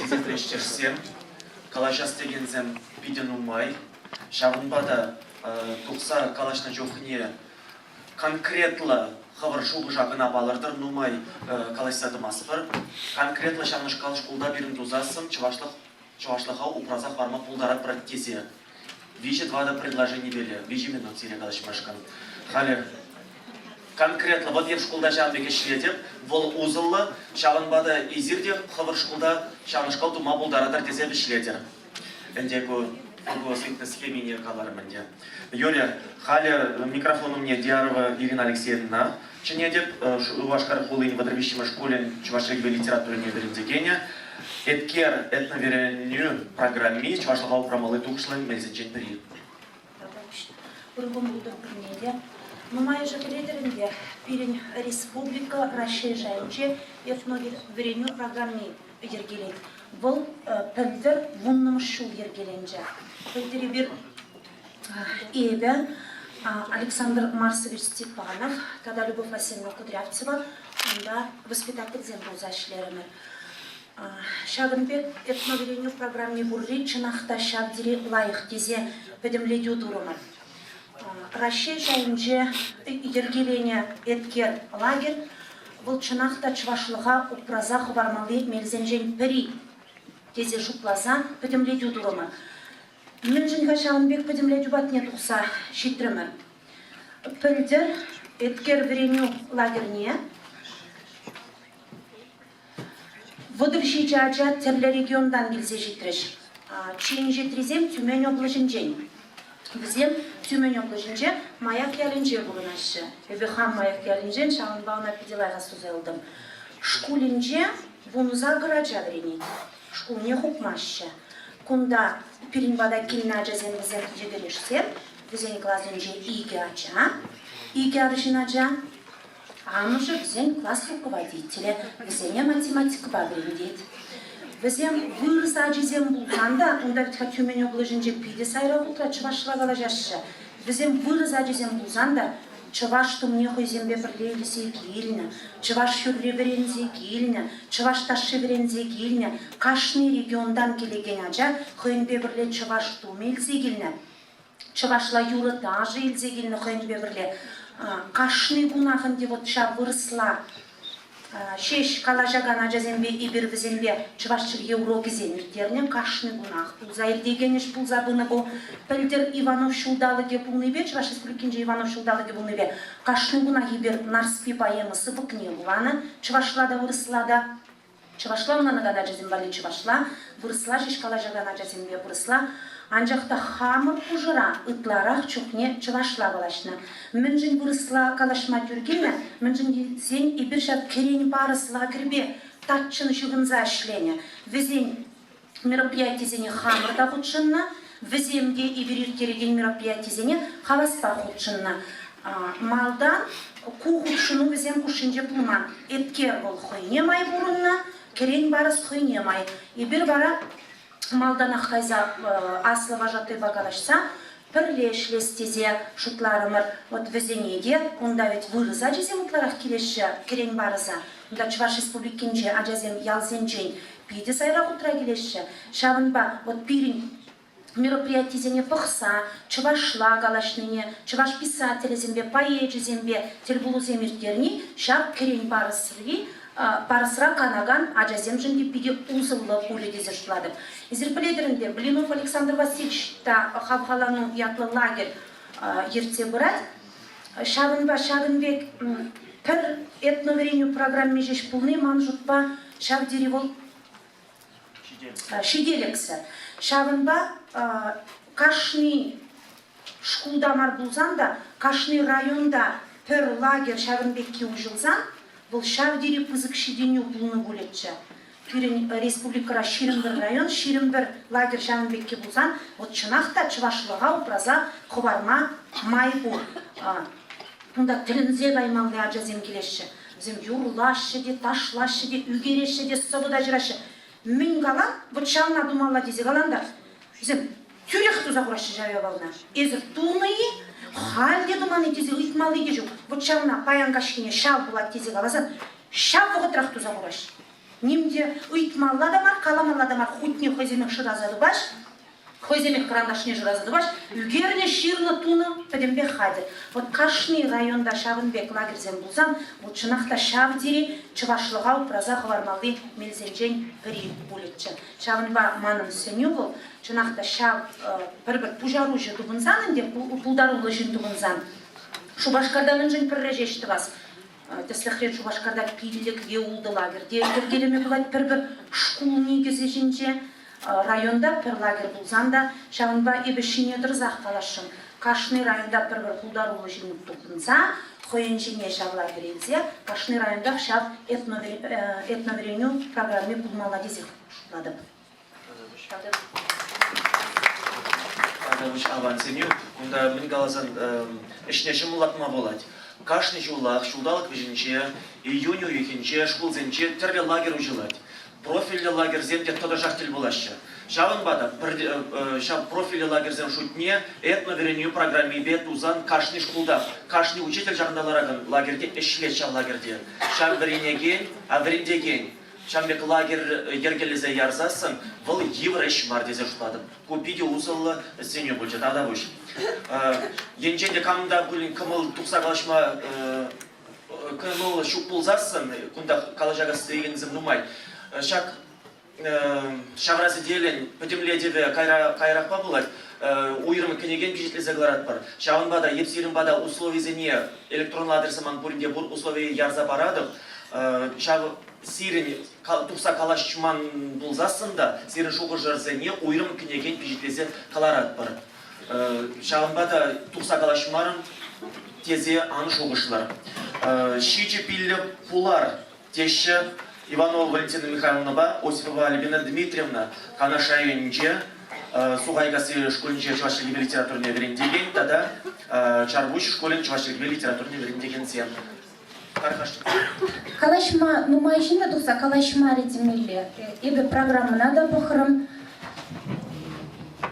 Изетрещерсем, калашас дегензем биден умай, шавынбада тухса калашна жоқне конкретлы хабар шуғы жағына балырдыр нумай калашсадымаспыр. Конкретлы шавныш калыш пулда берін тузасым, чывашлыға упразах барма пулдарат брат тезе. Вижи двада предложения бели, вижи минут сире калашмашкан. Хали конкретно вот ев школда шавбеке шведеп, вол узылы шавынбада изирдеп, хабар школда шавнышкал тума пулдаратар тезе бишледер. Эндеку футболсвитный схеме не каларманде. Юлия, хали микрофон у меня Диарова Ирина Алексеевна. Чинедеп, вашкар хулын в отрывищем школе чувашек литературы не верендегеня. Эткер этноверению программе чувашлага промалы тухшлын мельзенчен бери. Ургум будем примере. Но моя же предеренде пирень республика Россия женщи этноверению программе ергелет. Был пендер вунным шу ергеленже. Пендери бир Эбе Александр Марсович Степанов, тогда Любовь Васильевна Кудрявцева, да, воспитатель землю зашлерами. Шагынбек этноверению в программе Бурри Чинахта Шагдири лайх тезе подемледю дурумар. Россия жайынже ергеление эткер лагерь был Чинахта Чвашлыға упразах вармалы мелзенжен пери тезе жуплаза подемледю дурумар. Менжинга Шагынбек подемледю батне тухса шитремер. Пельдер эткер вереню лагерне Водырши жаджа терле региондан келсе житреш. Чейін жетрезем Тюмень облажынжен. Бізем Тюмень облажынже маяк ялінже бұғын ашы. Эбехан маяк ялінжен шағын бауна педелайға сузелдым. Шкулінже вунуза гыраджа вренет. Шкулне хупмашы. Кунда пиринбада келіна жазен бізем жегерешсем, бізен классынже иге ача. Иге арышын ача. А мы же взяли класс руководителя, взяли математику бабрендит. Взяли вырасаджизем булганда, он давит хочу меня обложить пиде сайра утра чувашла галажаша. Взяли вырасаджизем булганда, чуваш что мне хой земле прилили сегильня, чуваш юрреверензи гильня, чуваш таши верензи гильня, кашный региондан келегеняджа, хойнбе берле чуваш тумел зигильня, чувашла юра даже илзигильня хойнбе берле. Кашны гунахынде вот ша вырысла. Шеш калажагана жазембе ибир візембе чывашчыр евро гізенертерне кашны гунах. Пулзайыр дегенеш пулза бұны бұл пілдер Иванов шулдалыге бұлныбе, чываш республикинже Иванов шулдалыге бұлныбе. Кашны гунах ибир нарспи поэмысы бұкне бұланы. Чывашлада вырыслада. Чывашла ұнанығада жазембали чывашла. Вырысла шеш калажагана жазембе вырысла. Анжақта хамыр пужыра, ытларақ чухне чывашла балашна. Мінжін бұрысла калашма тюргене, мінжін сен и біршат керень барысла кірбе, татчын жүгінза шлене. Візен мероприятизене хамырда худшынна, віземде и бірір кереген мероприятизене хаваспа худшынна. Малдан ку худшыну візем кушынже бұлман. Эткер бол хойне май бұрынна, керень барыс хойне май. И бір бара Малдан ахайза аслы вожатый багалашса, пірлешлес тезе шутларымыр вот везенеге, онда ведь вырыза жезем утларах келеші керен барыза. Онда Чуваш республикинже ажазем ялзенжен пиде сайрақ утра келеші. Шавынба вот пирин мероприятизене пықса, Чувашла галашныне, Чуваш писателі зембе, поэджі зембе, телбулу земертерни, шап керен барысырви, парасра канаган ажазем жынде пиде узылы уледе зашладым. Изерпеледерінде Блинов Александр Васильевич та хавхалану ятлы лагерь ерте бұрат. Шагынбек пір этноверению программе жеш пулны ман жұтпа шавдеревол шиделексі. Шагынба кашны шкулдамар бұлзанда, кашны районда пір лагерь Шагынбекке ұжылзан, бұл шавдері пызык шиденю бұлны бөлетші. Пирин республикара Ширимбір район, Ширимбір лагерь Шагынбекке бұлзан, вот чынақта чывашлыға ұпраза құбарма май бұл. Бұнда тілінзе баймалды ажазем келеші. Зем юрлашы де, ташлашы де, үгереші де, сұғыда жырашы. Мен қалан, вот шағына думалла дезе қаланда, зем тюрех туза құрашы жайы балына. Ezір туныйы, халде думаны тезе уйтмалы кежу. Вот шавна паян кашкине шав булат тезе каласан. Шав воготрак туза кураш. Нимде уйтмалла да бар, каламалла да бар. Хутне хоземек шыразады баш. Хоземек карандашне жыразады баш. Үгерне ширны туны педембе хаде. Вот Кашни районда шавынбек лагерзен булсан, вот чынакта шав дири чывашлыгау праза хвармалды мелзенжен гри булетче. Шавынба манын сеню был, чынакта шав бір пужаружы тубынсан, инде пулдарулы жын тубынсан. Шубашкарда мынжын піррежешті бас. Теслехрен Шубашкарда пиллик геулды лагерде. Кергелеме булат бір шкул негізі жінче. Районда пір лагер булсан да, шавынба ебешіне дырзақ қалашын. Кашны районда бір пулдарулы жын тубынса, Хоенжине шав лагерде, Кашны районда шав этновереню программе булмала дезек шуладым. Адамыш авансеню, кунда мен галасан ишнешим мулатма болать. Кашны жулах, шулдалык виженче, июню юхенче, шкулзенче, терве лагер ужилать. Профильный лагерь земде тода жахтель булаще. Шавын бада, шав профильный лагерь зем шутне, этновереню программе бет узан кашны шкулда. Кашны учитель жахындалараган лагерде эшлет шав лагерде. Шав веренеген, а верендеген. Шамбек лагерь ергелезе ярзасын, выл евреш бар дезе шутладым. Купиде узылы сеню будет, ада выш. Енченде камда булин кымыл тукса калашма кымыл шук пулзасын, кунда калажагас дегензем нумай. Шак шавразы делен, пөтемле деве кайрақпа булать, уйрым кенеген бежетлезе гларат бар. Шавын бада, епсирым бада условизене электронный адресаман буринде бур условия ярза парадым. Шав сирен тухса калашчман булзасында, сирен шуғы жарзене уйрым кенеген бежетлезе каларат бар. Шавын бада тухса калашмарым тезе аны шуғышлар. Шичи пиллі пулар теші Иванова Валентина Михайловна, Осипова Альбина Дмитриевна, Канашайынче, Сугайгасы школьниче чувашчылык литературный верендеген, тада Чарбуш школен чувашчылык литературный верендеген сен. Калашма, ну майшина тухса калашма редимили. Ибо программа надо бахрам.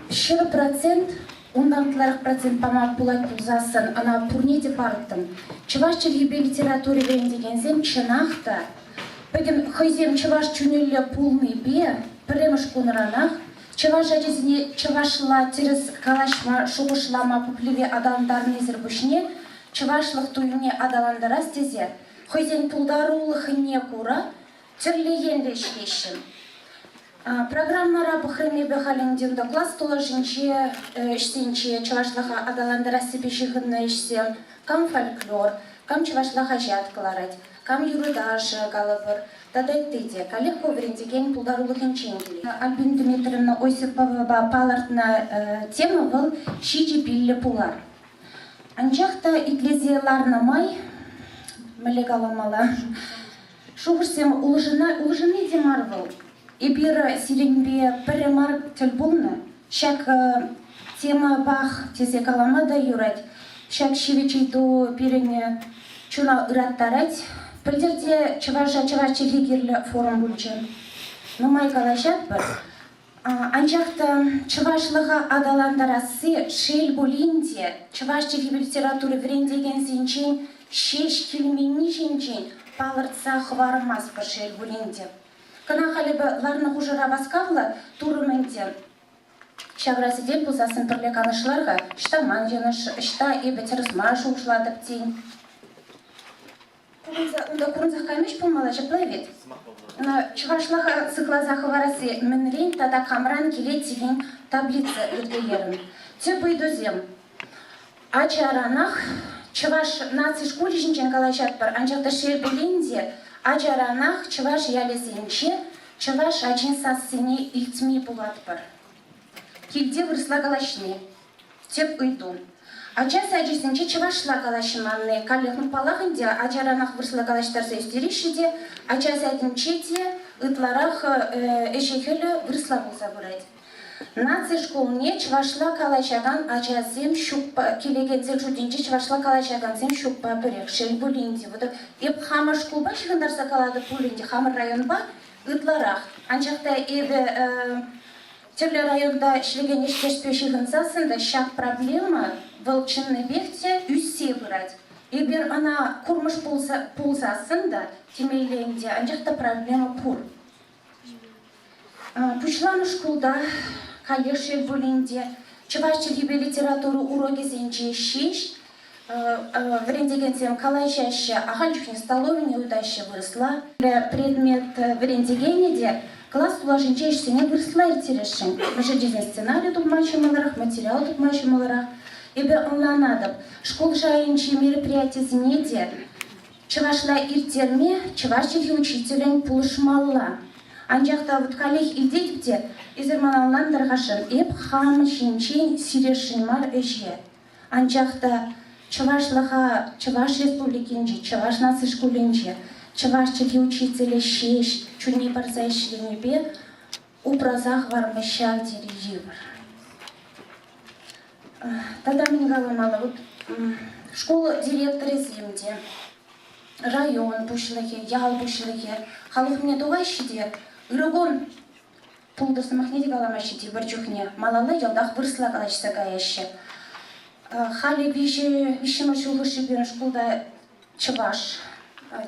1% Ondan 40% pama pulay pulzaсын, ana purнеде барыттым. Чувашчы литературе верендеген чынақта. Пегем хойзем чуваш чунелле пулный бе, премыш кунранах, чуваш ажизне чувашла терес калашма шуғышлама пуплеве адамдарын езірбушне, чувашлық туйне адаландара стезе, хойзен пулдарулықыне кура, тірлеген лешкешін. Программара бұқырме бәхаленден класс толожынче, іштенче, чувашлыға адаландара себешігінна ішсем, кам фольклор, кам чувашлыға жатқыларад, кам юридаж галабыр, дадайтыде, калек поврендеген пулдарулығын ченгелі. Альбин Дмитриевна Осипова палартна тема был «Шичи пиллі пулар». Анчақта итлезияларна май, мілегаламала, шуғырсем ұлжыны демар был. Ибир сиренбе перемар тельбулны, шак тема бах тезе каламада юрать, шак шивичейду бирене чуна ыраттарать, пілдерде чываш лигерлі форум бүлчен. Нумай калашат бір. Анчақта чывашлыға адаландарасы шел бұлінде, чываш литературы врендеген зенчен, шеш келмені женчен, палыртса хварымас бір шел бұлінде. Кына халибы ларны хужыра баскавла турыменден. Шавразиден пулзасын түрлі канышларға, шта манженыш, шта ебе терісма шуғышладып дейін. Унда курынзақ каймеш пулмала жаплайвет. Чывашлыға сықлазақы варасы мінрен тада камран келе деген таблица үрдегерін. Те бұйдозем. Ачаранақ, чываш наци школы жінчен калашат бар, анчақта шер білінде, Ачаранах чываш ялесенче, чываш ачин сассыне илтми булат бар. Килде вырсла калашне, теп уйду. Ача саджисенче чывашла калашманны, калехну палахынде ачаранах вырсла калаштарса истеришиде, ача садинчете ытларах эшехелі вырсла булса бурайд. Наци школне чывашла калашаган ачазем шукпа, келеген зел жудинче чывашла калашаган зем шукпа бірек, шел бұлінде. Еп хамыр школба шығындарса калады бұлінде, хамыр районба ытларах. Анчақта ебі Терле районда ишлеген ешкешпеші ғынсасында шақ проблема вълчынны бекте үссе бұрад. Ебер ана курмыш пулсасында темейленде анжақта проблема пур. Пучланы школда, калешел бөлінде, чувашчы либе литературу уроки зенче шеш, врендегенцем калайшаще, аханчухне столовине удаще выросла. Предмет врендегенеде класс уложенче ешсене выросла иртерешен. Межедезен сценарий тупмачы маларах, материал тупмачы маларах. Ебе онланадып, школ жайынче мероприятие зенеде, чувашла иртерме, чувашчылы учителен пулышмалла. Анжақта вот коллег илдетіпте, изерманалан дарғашын, еп хам шинчен сирешін мар өше. Анжақта чувашлыға, чуваш республикенже, чуваш насы школенже, чувашчылы учителе шеш, чуни барза ешленебе, упразах вармышак дереживар. Тогда мен галамала, вот школа директора земде, район бушлыхе, ял бушлыхе, халық мне дуайшиде, Ирогон пулдасы махнеди галамашиде бірчухне, малалы ялдақ вырсла галашса гаяшы. Хали вишема шулышы бен школда чываш,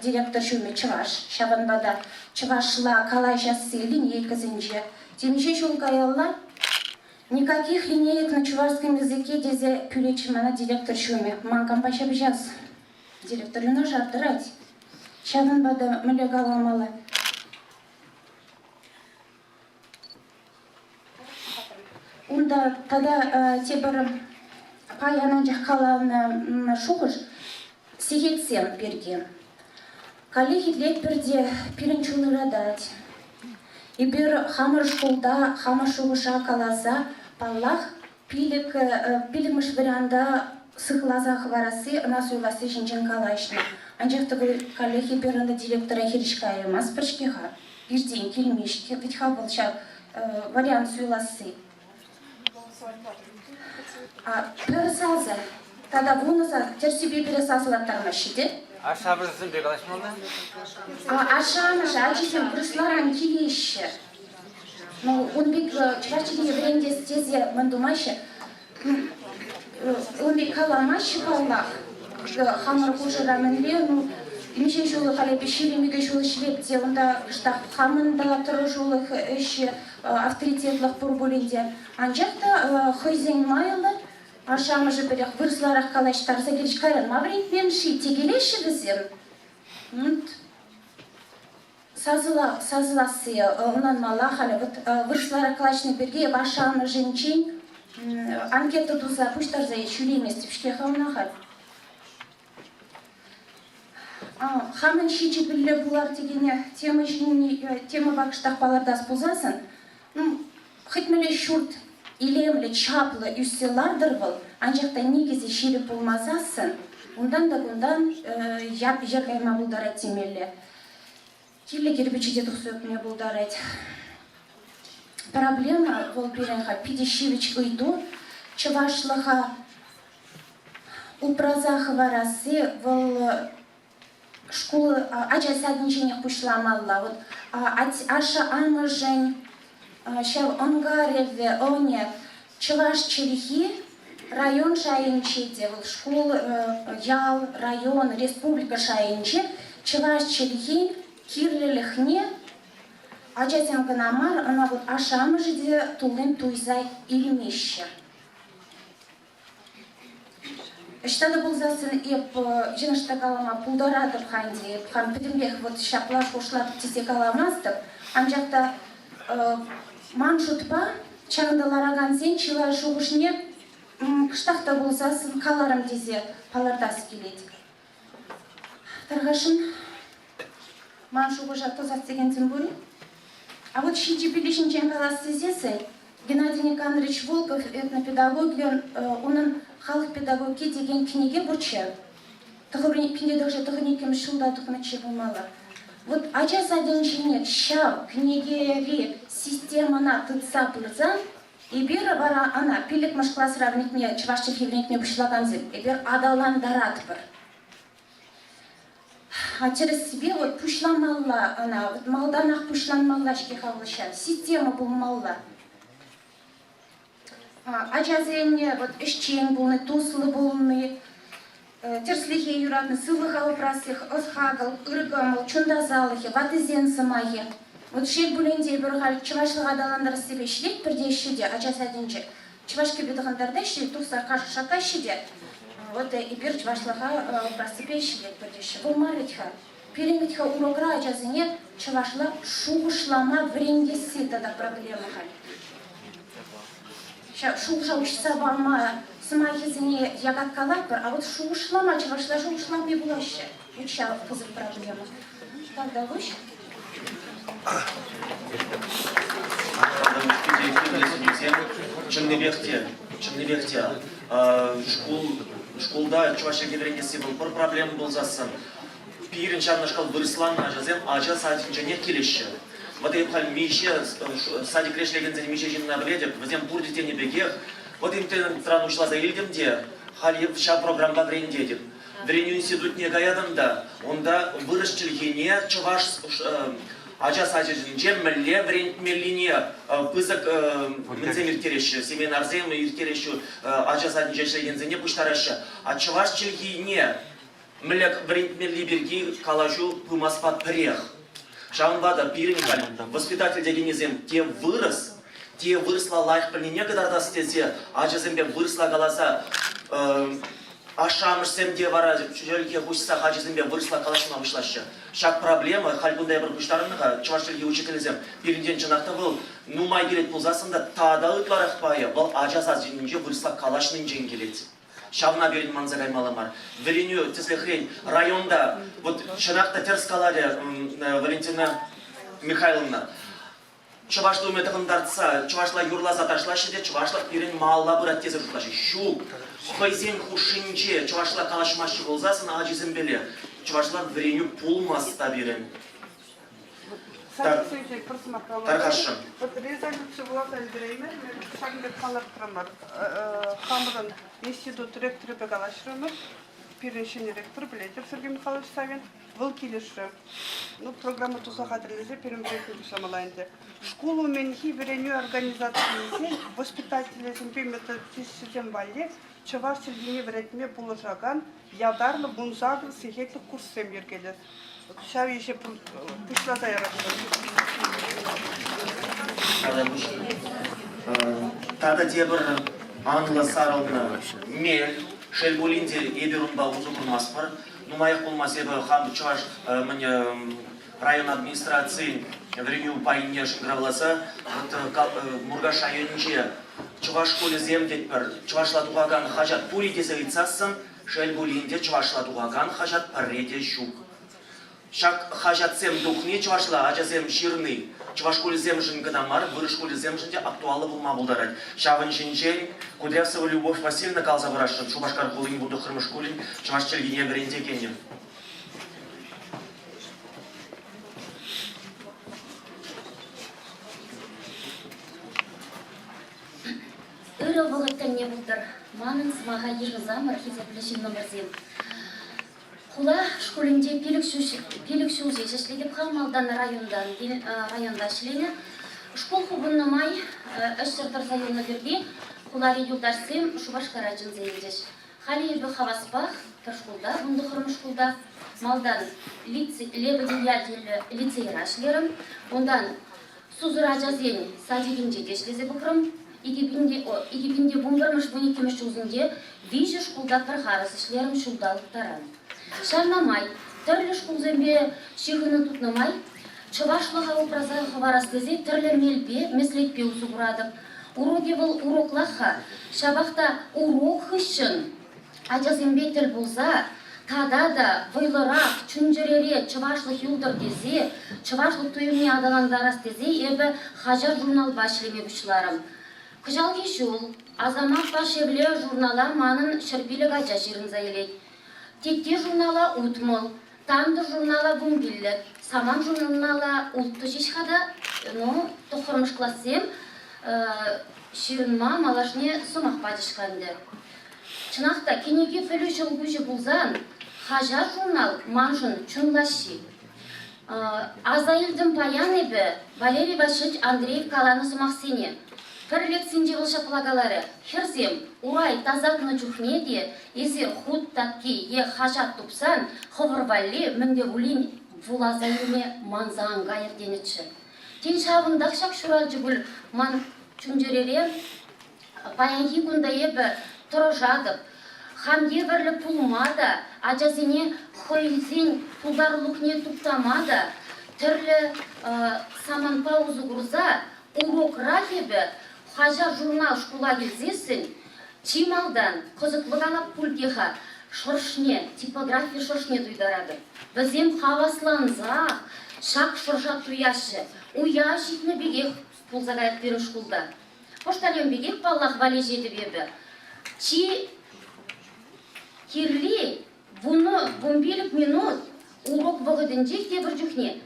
директор шуме чываш, шабанбада чывашла калайшасы линейкасынче. Темеше шул гаялла, никаких линеек на чувашском языке дезе пюлечмана директор шуме. Манкам пашабжаз. Директор юна жардырать. Шабанбада міле галамалы. Унда тогда тебір паяның жаққаланы шуғыш сегетсен берген. Коллеги лет бірде пиренчулы радать. И бір хамыр школда, хамыр шуғыша каласа, паллах пилік мүшвірянда сықлаза хварасы, нас уйласы жинчен калайшны. Анжақты коллеги бірінді директора херішкайы мас біршкеға. Бірден келмешке, витха болша вариант суйласы. Пересазы. Тогда вуныза терсибе пересазылаттарма шиде. Ашабырсын бек алашмалды? Ашамыш, ачисен бұрысларан келеші. Он бек чварчыдеге бірендес тезе мандумашы. Он бек каламашы қаллақ. Хамыр құлшыра мінле, имеше жолы қалепе шеремеге жолы швепте, онда штақ хамында тұры жолы үші авторитетлық бұр бөлінде. Анжақта хойзен майлы, ашамыжы бірек вырсларақ қалаштарса келіш қайран. Мавринт мен ши тегелеші бізем. Сазыласы, онан мала қалы, вырсларақ қалашны бірге ашамы жинчен анкета дұза пұштарза ешулемес тіпшке қауына қал. Хамын шичи білі бұлар дегене тема бақыштақ балардас бұзасын. Хытмелі шурт илемлі чаплы үсселардыр бұл, анжақта негізі шері болмазасын, ондан да бұндан яп жерғайма бұлдара темелі. Келі кербічеде тұқсы өкіне бұлдарайды. Проблема бұл беренға Пидешевич ұйду, чывашлыға упразағы варасы бұл школы ача садниченех пушламалла. Аша амыжень, шав онгареве, оне, чываш черехи, район шайынчеде, школ, ял, район, республика шайынче, чываш черехи, кирлелехне, ача сенканамар, она вот аша амыжеде тулын туйзай илмеші. Штада болзасын еп жинышта калама пулдаратып ханди, хан пидимбех вот шапла шошлап тисе каламастып, анжақта маншутпа чаңдалараган сен чила шуғышне кыштақта болзасын каларым дезе палардас келеді. Тарғашын маншуғыша тозат деген тем бөлі. А вот шиджи билишінчен калас сезесін, Геннадий Никонорович Волков, этнопедагогия, оның халық педагоги деген книге бұрчы. Пенде даже тұғынекем шылда тұқынычы болмалы. Вот ача саденчине шау книгери системана тытса бұрзан, ебер бара ана пилік машклас равникме, чывашчы февреникме бұшылаған зеп, ебер адалан дарат бір. А через себе вот пушланмалла, ана малданақ пушланмалла шке хавлыша, система болмалла. Ачазене вот ищен булны, туслы булны, терслихе юратны, сылых алпрасых, осхагал, ыргамыл, чундазалыхе, ватызен самахе. Вот шек бүленде бір хал чывашлыға даландар себе шілек бірде шеде, ачас әдінче. Чывашке бедіғандарда шілек туса қашы шака шеде. Вот и бір чывашлыға алпрасыпе шілек бірде ше. Бұл марытха. Переметха урогра ачазене чывашла шуғышлама врендесі тада проблема хал. Шуғыша учса барма, сымахезіне ягаккалар бір, а вот шуғышлама, чывашла шуғышлама бұлашы. Уча қызық проблема. Тогда выше. Чынныбекте, школда чувашия гидренгесі бұл бір проблема болзасын. Пирин шарнашкал вырысланна жазем, ача садинче не келеші. Вот и пхаль мище, садик решлегензен мище жинна бледек, возем бурдите не бегех. Вот им тен страну шла за ильдемде, хали вша программа врендедек. Вреню институт не гаядында, онда выращили не чуваш ача садинче мле врендмелине пызык мынзем иртереші, семенарзем иртереші ача садинче шлегензене пуштараші. А чуваш чилги не млек врендмели берги калажу пымаспат прех. Шаунбада пирингаль, воспитатель дегенезем, те выросла лайх плене кадарда стезе, ачазембе выросла галаса, ашамышсем де вара, чужелке хучса хачазембе выросла калашына вышлашы. Шак проблема, хальбундай бір күштарыныға, чувашчылге учителезем, пиринден чынақта был, нумай келет пулзасында тада ытларах пая, был ачазаз жинінже выросла калашының жен келет. Шавна берін манзагаймаламар. Веленю, теслехрень, районда, вот шынақта терскаладе Валентина Михайловна. Чувашла уметығындартса, чувашла юрлаза ташлашы де, чувашла берін малла бұрат тезір жұтлашы. Шу, қойзен хушинче, чувашла калашмашы болзасын, ағажызын беле. Чувашла веленю пулмаста берін. Тарқашым. Вот резолюция была на время, шагында қалап тұрамар. Хамырын институт ректоры бегалашырымыз, переншені ректор білетер Сергей Михайлович Савин, бұл келеші. Ну, программа тұса қадырлесе, перембрейтін тұсамалайынды. Школу мен хибереню организациясы, воспитателезін бе методистізен бале, чываш тілгіне веретме бұлы жаған, ядарлы бұнзағыр сехетлік курссен бергелес. Шав еще пішла зайрашты. Тада дебір аңлы сарылны мел, шелбулинде еберунба ұзы күрмаспыр. Нумайық болмас ебі қамды чуваш район администрации вреню пайынне шыңғыравласа, Мургаш айынче чуваш школы земдетпір, чувашла туғаган хажат пури десе ғитсасын, шелбулинде чувашла туғаган хажат парреде шук. Шак хажатсем духне чувашла, ачасем ширны. Чуваш школезем жингадамар, выры школезем жинде актуалы булма булдарать. Шавын жинчен, Кудрявцева Любовь Васильевна калза вырашын. Шубашкар булын буду хырмы школин, чуваш чергине веренде кенем. Ыры вағыттан не бұлдар. Манын сымаға ержызам архизаплешін номерзем. Хула школінде пелік шузе шешлегіп қалмалдан районда шілені. Школ хубынны май әшіртір сайылны берге хулари юлдарсым Шубашкара жынзейдеш. Хали ебі хаваспақ бір школда, бұнды қырым школда малдан леві деятелі лицейра шлерім. Ондан сузыра жазен садигінже дешлезе бұқырым. Египінде бұңғырмыш бұнекеміш жүзінде вижі школда қырғарысы шлерім шулдалықтаран. Шарнамай, түрлі школзембе шиғыны тұтнамай, чывашлыға опраза хаварастезе түрлі мелбе, меслетпе ұзы бұрадып. Уроге бұл уроклаға, шабақта урок үшін ажазембе тіл болса, тада да вайлырақ, чүнжірере чывашлық юлдыр дезе, чывашлық түйімне адаландарас дезе, ебі хажар журнал башлеме бұшыларым. Күжалге жол, азамат башевле журнала манын шырбилік ажа жерін зайлет. Текте журнала ұтмыл, тамды журнала бұңбілік, саман журнала ұлтты жешқада, тұқырмыш классем, ширынма малашне сумақ падышқанды. Чынақта кенеге фөлі жыл көжі бұлзан, хажар журнал манжын чүнлаши. Азайылдың паян ебі Валерий Васильевич Андреев каланы сумақ сене. Пір лекцинде болша плагалары. Херзем, урай тазакны чухнеде, езер худ татки е хажат тупсан, ховырвалли мінде улин вулазайыме манзаан гайыр денетші. Тен шабындақшак шуралжы бұл ман чүнжеререм, баянги күнда ебі тұрыжадып, хам ебірлі пулмада, ажазине хойзин пулдарлықне туптамада, түрлі саман паузу груза, урок рахебі, хажа журнал шкула келзесін, чималдан қызықлығалап пультеха шоршне, типография шоршне туйдарады. Бізем хавасланзақ, шақ шорша туяшы, уя житні бегек пулзағайық берін шкулда. Поштален бегек баллах вали жетіп ебі. Чи кирли бұны 15 минут урок вғыдынже кебір жүхне.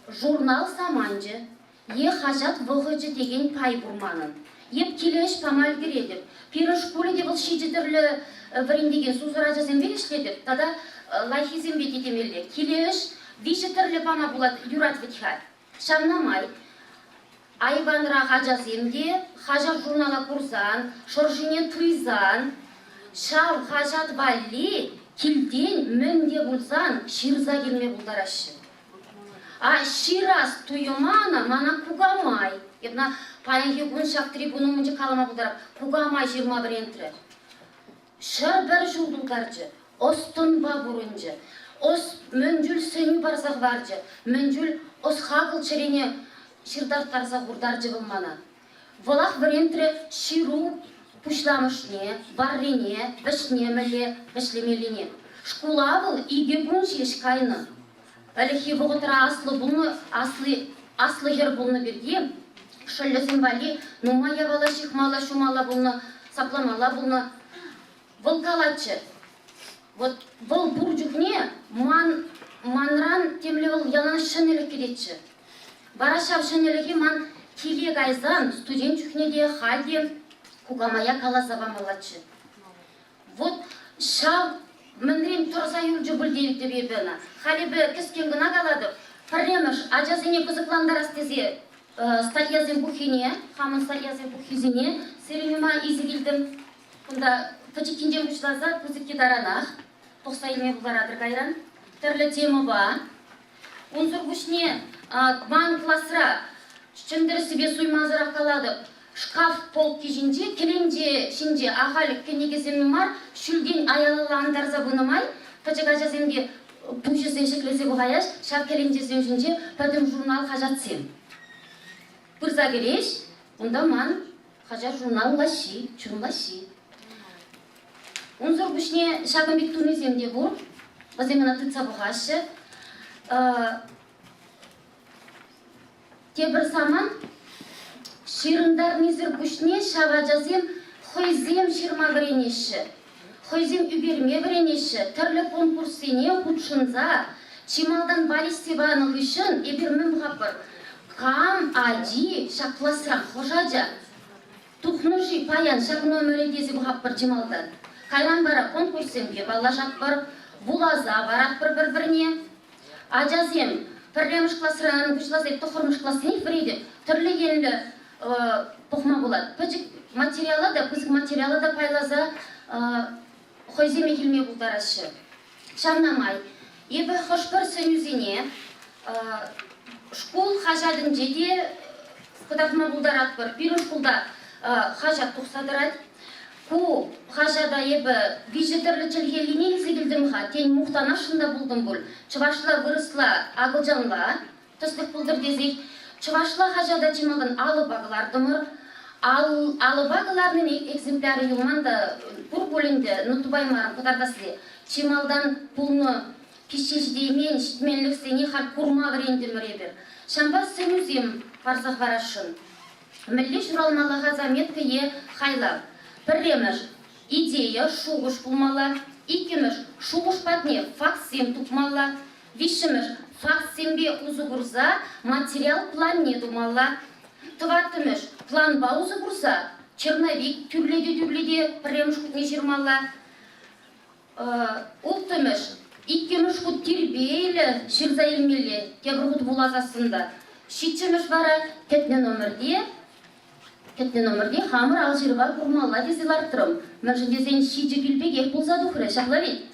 Журнал саманжы, е хажат вғыжы деген пай бұрманын. Еп келеш памал кередіп. Перін школы де бұл шидетірлі варендеген сузыра жазын берешледіп. Тада лайхизен бет етемелі. Келеш вишетірлі пама болады юрат витхай. Шамнамай. Айванра хажаземде, хажа журнала курзан, шоржине туйзан, шав хажат валли, килден мөнде булзан, ширза келме булдарашы. А шираз туйымана мана кугамай. Ебна паянги күн шақ трибуну мүнже қалама булдарап, кугамай 21 ентрі. Шыр бір жылдулдаржы, остын бабурынжы, ос мөнжүл сөню барзақ баржы, мөнжүл ос хақыл черене ширдарттарса ғурдаржы болмана. Волақ бірентірі ширу пушламышне, баррене, вішнемеле, вішлемеліне. Шкулавыл иге күн шеш кайны. Әліхи бұғытыра аслы бұлны, аслы хер бұлны берге, шөллесін бали, нума явала шихмала шумала бұлны, сапламала бұлны. Бұл калатчы. Вот бұл бұржүхне манран темлі бұл ялан шынелі керетші. Барашав шынелігі ман келе гайзан студент жүхнеде халде кугамая калазаба малатчы. Вот шав мінрем тұрса юлжы бұл дейікті бебені. Халі бір кіскен гына қалады. Пірреміш ажазыне күзікландар астезе статьязен бухине, хамын статьязен бухизіне, серемема изі келдім. Бұнда Фачикинжен күшлаза күзікке даранақ, тоқса елме бұларадыр қайран. Түрлі темі ба. Унзыр күшне ман классыра шындыры себе суймазырақ қалады. Шкаф пол кежінже, келенже, шинже ағалық кенегесемі мар, шүлден аялылы андарза бұнымай, Фачика жаземге бұшызен шеклесе бұғаяш, шақ келенжесен үшінже пәдім журнал қажатсем. Бірза келеш, онда ман қажар журнал лаши, чүн лаши. Унзор күшне шағын бек турнеземде бұр, баземена тұтса бұғашы. Тебір саман ширындар незір күшне шаға жазем хойзем ширма біренеші. Хойзем үберме біренеші, түрлі конкурсене құтшынза, чималдан балистебаны күшін ебірмін бұғапыр. Қам, ади, шақласырақ хожаджа. Тухнужи паян шағын өміредезі бұғапыр чималдан. Кайран бара конкурсемге бала жатпыр, булаза барат бір-біріне. Ажазем, пірлеміш класыраның күшлазеп, тұқырмыш класыне бірейді, түрлі елі тұқма болады. Пөжік материалы да, күзік материалы да пайлаза хойземе келме бұлдарашы. Шамнамай, ебі қошпыр сөнюзіне, школ хажадын жеде қыдақма бұлдарат бір, бірін школда хажат тұқсадырат. Ку хажада ебі вижетірлі чілгеліне езігілдім ға, тен мұқтана шында бұлдым бұл. Чывашла вырысла ағылжанла, тұслық бұлдыр дезек. Чывашла хажада чималын алы бағылардымыр. Алы бағыларының экземпляры елманда бұр бөлінде нұтыбаймарын құтардасылы. Чималдан бұлны кешеждеймен, шітменліксене хал курма варендімір ебір. Шамба сөнізем парсақ барашын. Мүлі жұралмалыға заметкі е хайлап. Пірреміш идея шуғыш бұлмала, икеміш шуғыш патне факсем тұпмала, вишіміш факсембе ұзы құрза материал планне думала, тұваттымыш план ба ұзы құрза черновик түрледе пірреміш күтне жырмала, ұлтымыш икеміш құт тербейлі шырза елмелі кебір құт бұлазасында, шитчіміш бара кетне номерде, Кетне номерде хамыр алжирба курмалла дезиларттырым. Мен же дезен шиджи билбек ек болзаду хре шахлави.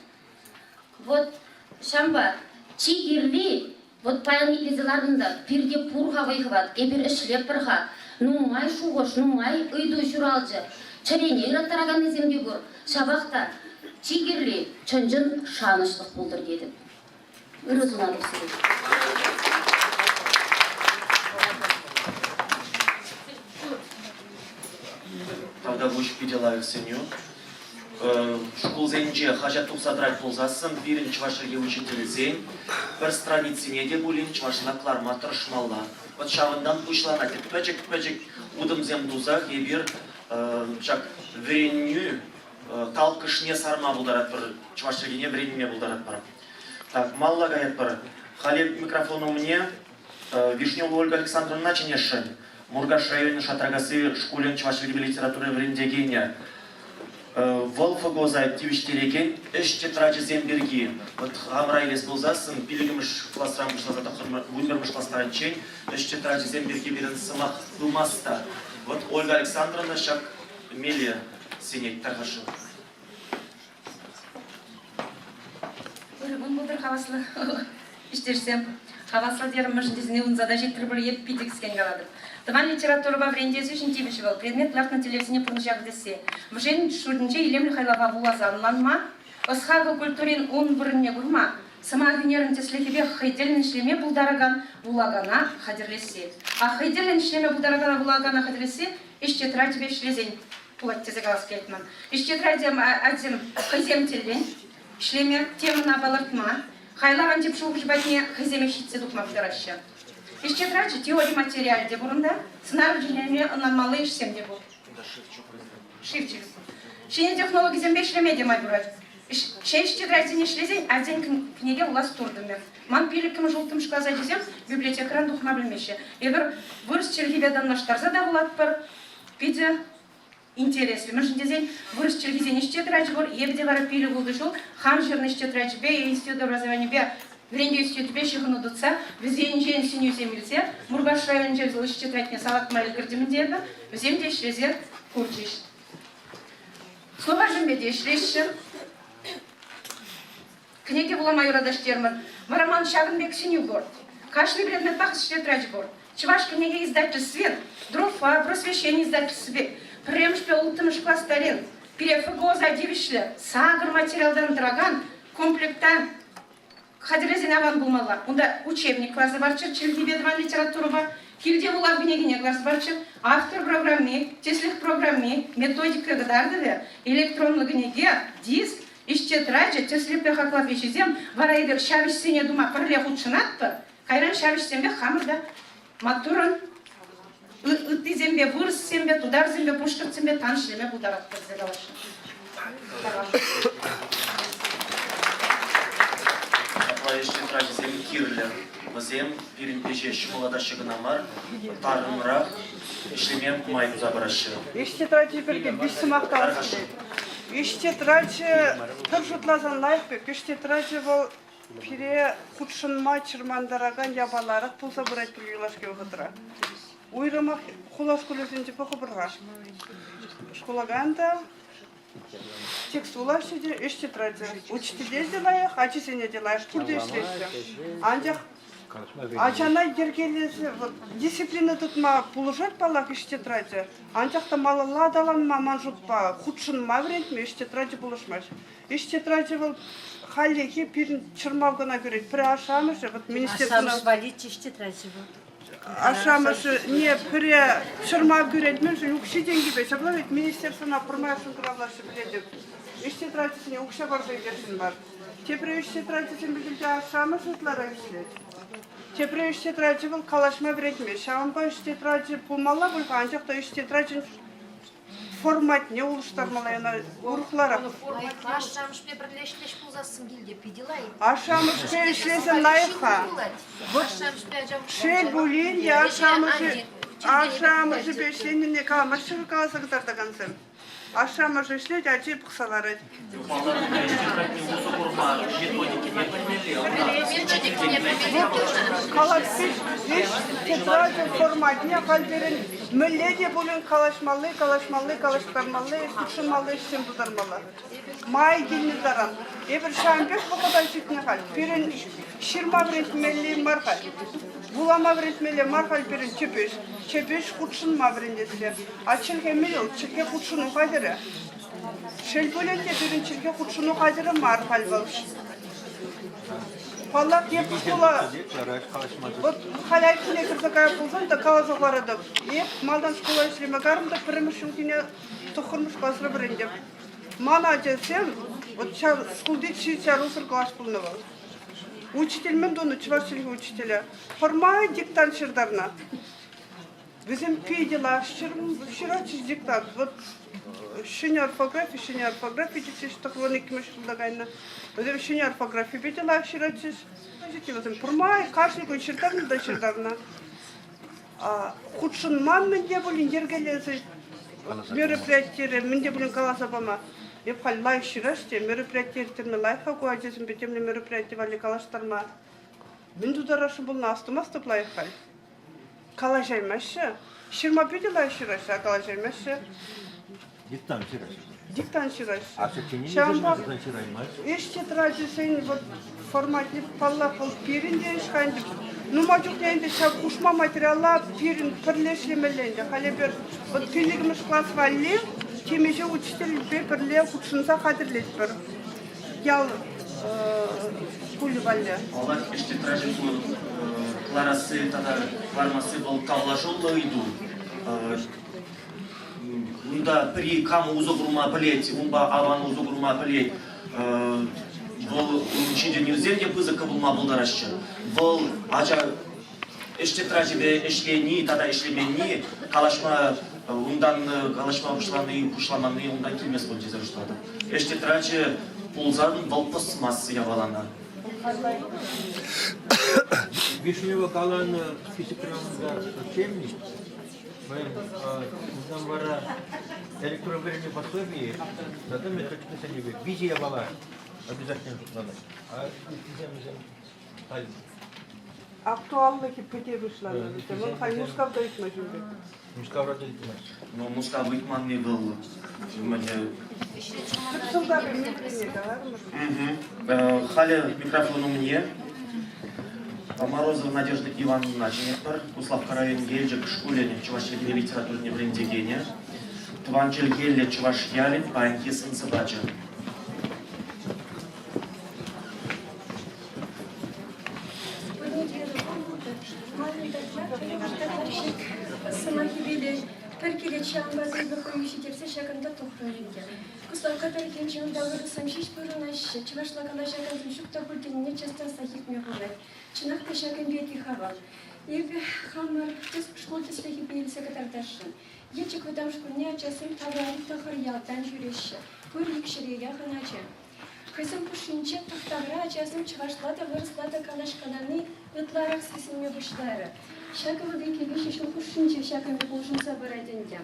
Вот шамба чигирли вот паян дезиларында пирде пурха вайхват, эбир ишлеп бірха. Нумай шуғош, нумай ыйду шуралжы. Чарене ираттараган деземде гөр. Шабақта чигирли чынжын шанышлық болдыр дедім. Үрізуна дұрсыры. Когда вы видела сеню, школ зенже хажат тухсадрать ползасын, бирин чвашырге учитель зень, бір страницы неде булин чвашынаклар матыр шмалла. Вот шавындан пушлана, пөчек удым зем дузах, ебір чак вереню талкышне сарма булдарат бір, чвашыргене веренюме булдарат бір. Так, малла гаят бір. Халил микрофону мне, Вишнева Ольга Александровна Ченешин. Мургаш районе Шатрагасы школен чувашилgibi литературы врендегене. Волфагоза тивиштереген эш тетраджи земберги. Вот хамрайлес болзасын, пилигимиш классрам бышла затахырма, вунбермиш класстаран чень, эш тетраджи земберги берен сымах думаста. Вот Ольга Александровна шак мели сенек тархашы. Бун булдыр хаваслы иштерсем. Хаваслы дерім мүшіндесіне ұнзада жеттір бір еп питекскен қалады. Тыван литература во врендесі үшін тивіші был. Предмет лахна телевизіне пұрнышақ десе. Мүшен шүрдінче илемлі хайлава вулазанланма. Осхағы культурин он бұрынне күрма. Сама венерін теслехебе хайделін шлеме бұлдараган вулагана хадірлесе. А хайделін шлеме бұлдарагана вулагана хадірлесе, іште тратибе шлезен. Пулат тезе қалас келтман. Іште тратим адзим хайзем телден. Шлеме темына балартма. Хайлаган деп шуғыш бәтіне хайземе шитсе дұқма бұдараща. Іште тратчы теория материал де бұрында, сценарий женеме ынанмалы ішсем де бұл. Шифчик. Шене технология зембе шлеме де май бұрат. Шеште тратине шлезен, адзен книге улас турдым мен. Ман пилікім жылтым шклаза дезем, библиотекаран дұқма білмеші. Ебір вырыс чергебедан наштарза да бұлат бір, пиде интересли. Мы же дезень вырос телевизия не счет раджбор, ебде вара пили гулдышул, хам жирный счет раджбе, институт образования бе, вренди институт бе шихану дуца, везде инжен синю земельце, мургаш район жезл счет ратне салат мали кардимендеда, земде шлезер курчиш. Слова жембе дешлешши. Книги была майора даштерман. Мараман Шагенбек синю горд. Каждый предмет пахс счет раджбор. Чуваш книги издательств свет, дрофа, просвещение издательств свет. Премшпе ултымыш класстарен, перефыго задивишлі, сағыр материалдан тұраған комплекта хадирезен аван болмалар. Онда учебник классы барчы, челдебедван литературы бар, килде улар бінегіне классы барчы, автор программе, теслих программе, методика гдардыве, электронлыгынеге, диск, иште траджи, теслих пехаклав ешезем, варайдыр шавишсене дума пырле худшынатты, кайран шавишсенбе хамырда матурын, Үтті зембе, вырыс зембе, тудар зембе, пушкыр зембе, таныш зембе бұлдарат бірзелалашы. Апайышты траджи зем кирлі. Зем пиринпеже шымыладашы гынамар, тарымырақ, ішлемен кумай күзабырашы. Иште траджи бірге бішсі мақтауыз келеді. Иште траджи тұр жұтлазан лайық бек. Иште траджи бұл пире құтшынма чырмандараған ябаларық пулса бұрайт білгілаш кеуғыдыра. Уйрымақ құлаш күлесінде бұқыбырға. Школаганда текст улашы де іште траджи. Учителе делайық, ачысене делайық, күрде ішлеші. Анжақ ачана ергелесі, дисциплина тұтма пұлышат балақ іште траджи. Анжақта малыла даланма манжутпа, құтшынма врентме іште траджи пұлышмаш. Іште траджи бұл халеке пирін чырмалғына көрет. Пірі ашамышы, министерствена... Ашамыш валит іште траджи бұл. Ашамышы не піре чырмал көрет, мен жын үкші денгі бе. Шаблавет министерствена пұрмайшын күравлашы біледі. Іште траджисіне үкші бар жайдершін бар. Тепре іште траджисін білді ашамышы ұтлары үкшілет. Тепре іште траджи бұл қалашма біретме. Шағынға іште траджи пұлмалла бұлға, анжақта іште траджин формат не улыштармалайына ұрықлары. Ашамышпе бірлешлеш пулзасын келде, пиделай. Ашамышпе ішлесін лайыққа. Шел бұлін, ашамышы бешленіне қаламашы қаласы қытарда қансым. Ашамышы ішлет, әчеп қысалары. Калашпиш, виш тетрадь форматне кальберин мөлледе булын калашмалы, калаштармалы, кушынмалы, işten tutarmalı. May gelini daran. Eber şambek bu kadar çıkne kal. Pirin şirma vretmeli markal. Bulama vretmeli markal pirin çepiş kutşunma vrendesi. Açıl hemel ol, çirke kutşunu kaydırı. Şelbölende pirin çirke kutşunu kaydırı markal balış. Vallahi hep şkola, halay kine kırdıkaya bulsan da kalazakları da. Hep maldan şkola işleme karım da pırmışım kine tokurmuş basra birindim. Mana cesem, школде чичар усыр класс полного. Учитель мен дону чувашчылык учителя. Формай диктант шырдарна. Bizim педила, вчера чиз диктант. Вот шыня орфография, чиз тохлоны кимеш кылдагайна. Өзем шыня орфография педила, вчера чиз. Формай каждый кон шырдарна. Худшын ман мен де болин ергелесы. Мероприятия мен де болин каласапама. Я лайф шираште, мероприятия терме лайфа куачесим бетемне мероприятия вали калаштарма. Мен туда рашым был на астумастып лайфхаль. Калажаймашы. Ширма педе лайф ширашты, а калажаймашы. Диктант шираш. А сочинение шираймаш? Еш тетради сен вот форматне палла пол пиринде ишканди. Ну мажук нейнде шаб кушма материалла пирин пирлешлемеленде. Халебер вот пилигмиш класс валли. Кемеше учитель перле кутшынса қадірлет бір. Ял кулі-валле. Олар іште тражику кларасы, тада формасы был кавлажолы иду. Унда при каму узогрума плеть, унба аван узогрума плеть. Был учитель нельзя пызыка булма булдараща. Был ача іште тражибе ішлени, тада ішлемени, калашма Ундан калашма пушламаны ундан келмес бұл жезер ұштады. Эште трачы пулзадың волпыс массы явалана. Вишнева калан физикрамда учебник. Мы нам вара электровременные пособия. Затем мы хотим сами визия была обязательно надо. А Актуалlık pete başlandı. Tamam, hay Muskav'da itmajım be. Мускавра делитмас. Но Мускав Итман не был. Халя микрофону мне. Морозова Надежда Ивановна Ченектор, Куславка район Гельджик, школе Чувашской литературной бренде Гения. Тванчель Гельля Чуваш Ялин, Паенки сын Собача. Самахибили Перкили Чамбазы выходящие шаганда тухрунги. Куславка Перкинчан Давыр Самшиш Пурунаш, Чувашла Калашакан Шукта Пультин не часто сахиб мехунай. Чинах Пешакан Беки Хавал. Ебе Хамар школты слахибили секретаршин. Ечек в этом школьне часом таварит тахарьял танжуреща. Пурик ширия ханача. Кызым пушинче тахтагра часом Чувашлата вырслата Калашкананы ытларах сесиме бушлары. Шаковый кибиш еще пушинче шаками пушинца бородинья.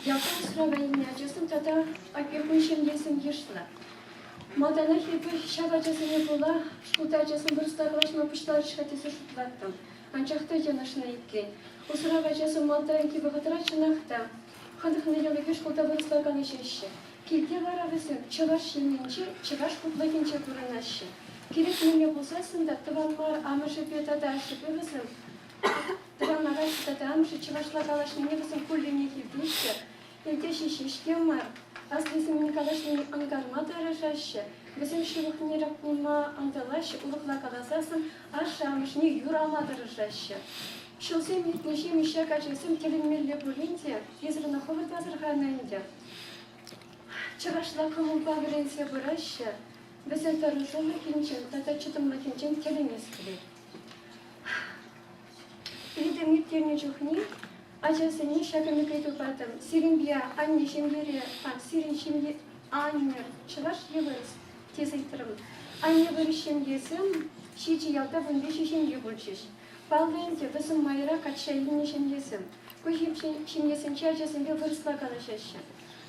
Я посравнение часом тата опекуншем есим ешла. Мадана хипы шава часом не была, шкута часом вырстала шма пушлар шхатисы шутлаттым. Анчахта янашна иккен. Усрава часом малтаенки богатырача нахта. Хадыхны ялыгы шкута вырстала канышеща. Килте вара весен, чаваш шеменче, чаваш куплакинче курынаща. Кирек неме булсасында тыванмар амышы петада ашыпы весен. Тыванмар ашытата амышы чавашла калашны невесен куллине хипдуща. Эльтеши шишкемар, аслисым никалашны ангарма тарашаща. Весен шилухни рапума анталаща, улухла каласасын, аша амышни юрама тарашаща. Шылсем етнеши миша качесым келинмелле булинте, езрына ховырт азырханайнде. Чавашла кому павренсе бураща, весен тарушулы кинчен, тата чытымлы кинчен келемес кілет. Видим миттерне чухни, ачасыни шаками кайту патым. Сиринбия, анне шемдере, сирин шемде, аннер, чаваш евырс, тезайттырым. Анне вырыс шемдесім, шичи ялта вынбеші шемде bulчиш. Балвенте весім майра качайыне шемдесім. Кухим шемдесінче ачасынбе вырысла калашаща.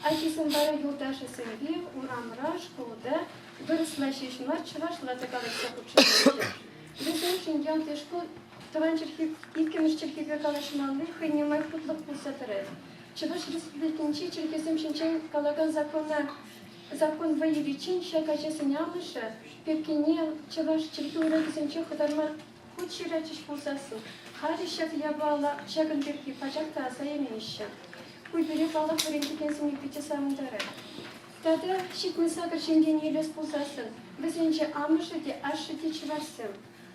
Ачисым бара юлдашысынбе, урамра, школда, выросла шишмар, чувашла такая сахуча. Bizim Şinjan teşkil tavançırki ilkmişçirki kalaşmanlı hıynımay kutluk pulsatırı. Çavaş Respublikinci Çirkesim Şinçen kalagan закон воевичин шакача сынямыша, пепкине чаваш чирки урагисенче худармар хучирачиш пулсасын. Хари шак ябала шагын перки пачакта асаемиша. Куйбере балах варентикенсин ипите самындары. Тада шикмысагыр шенген елес пулсасын. Бізенче амышыде ашыде чыварсым.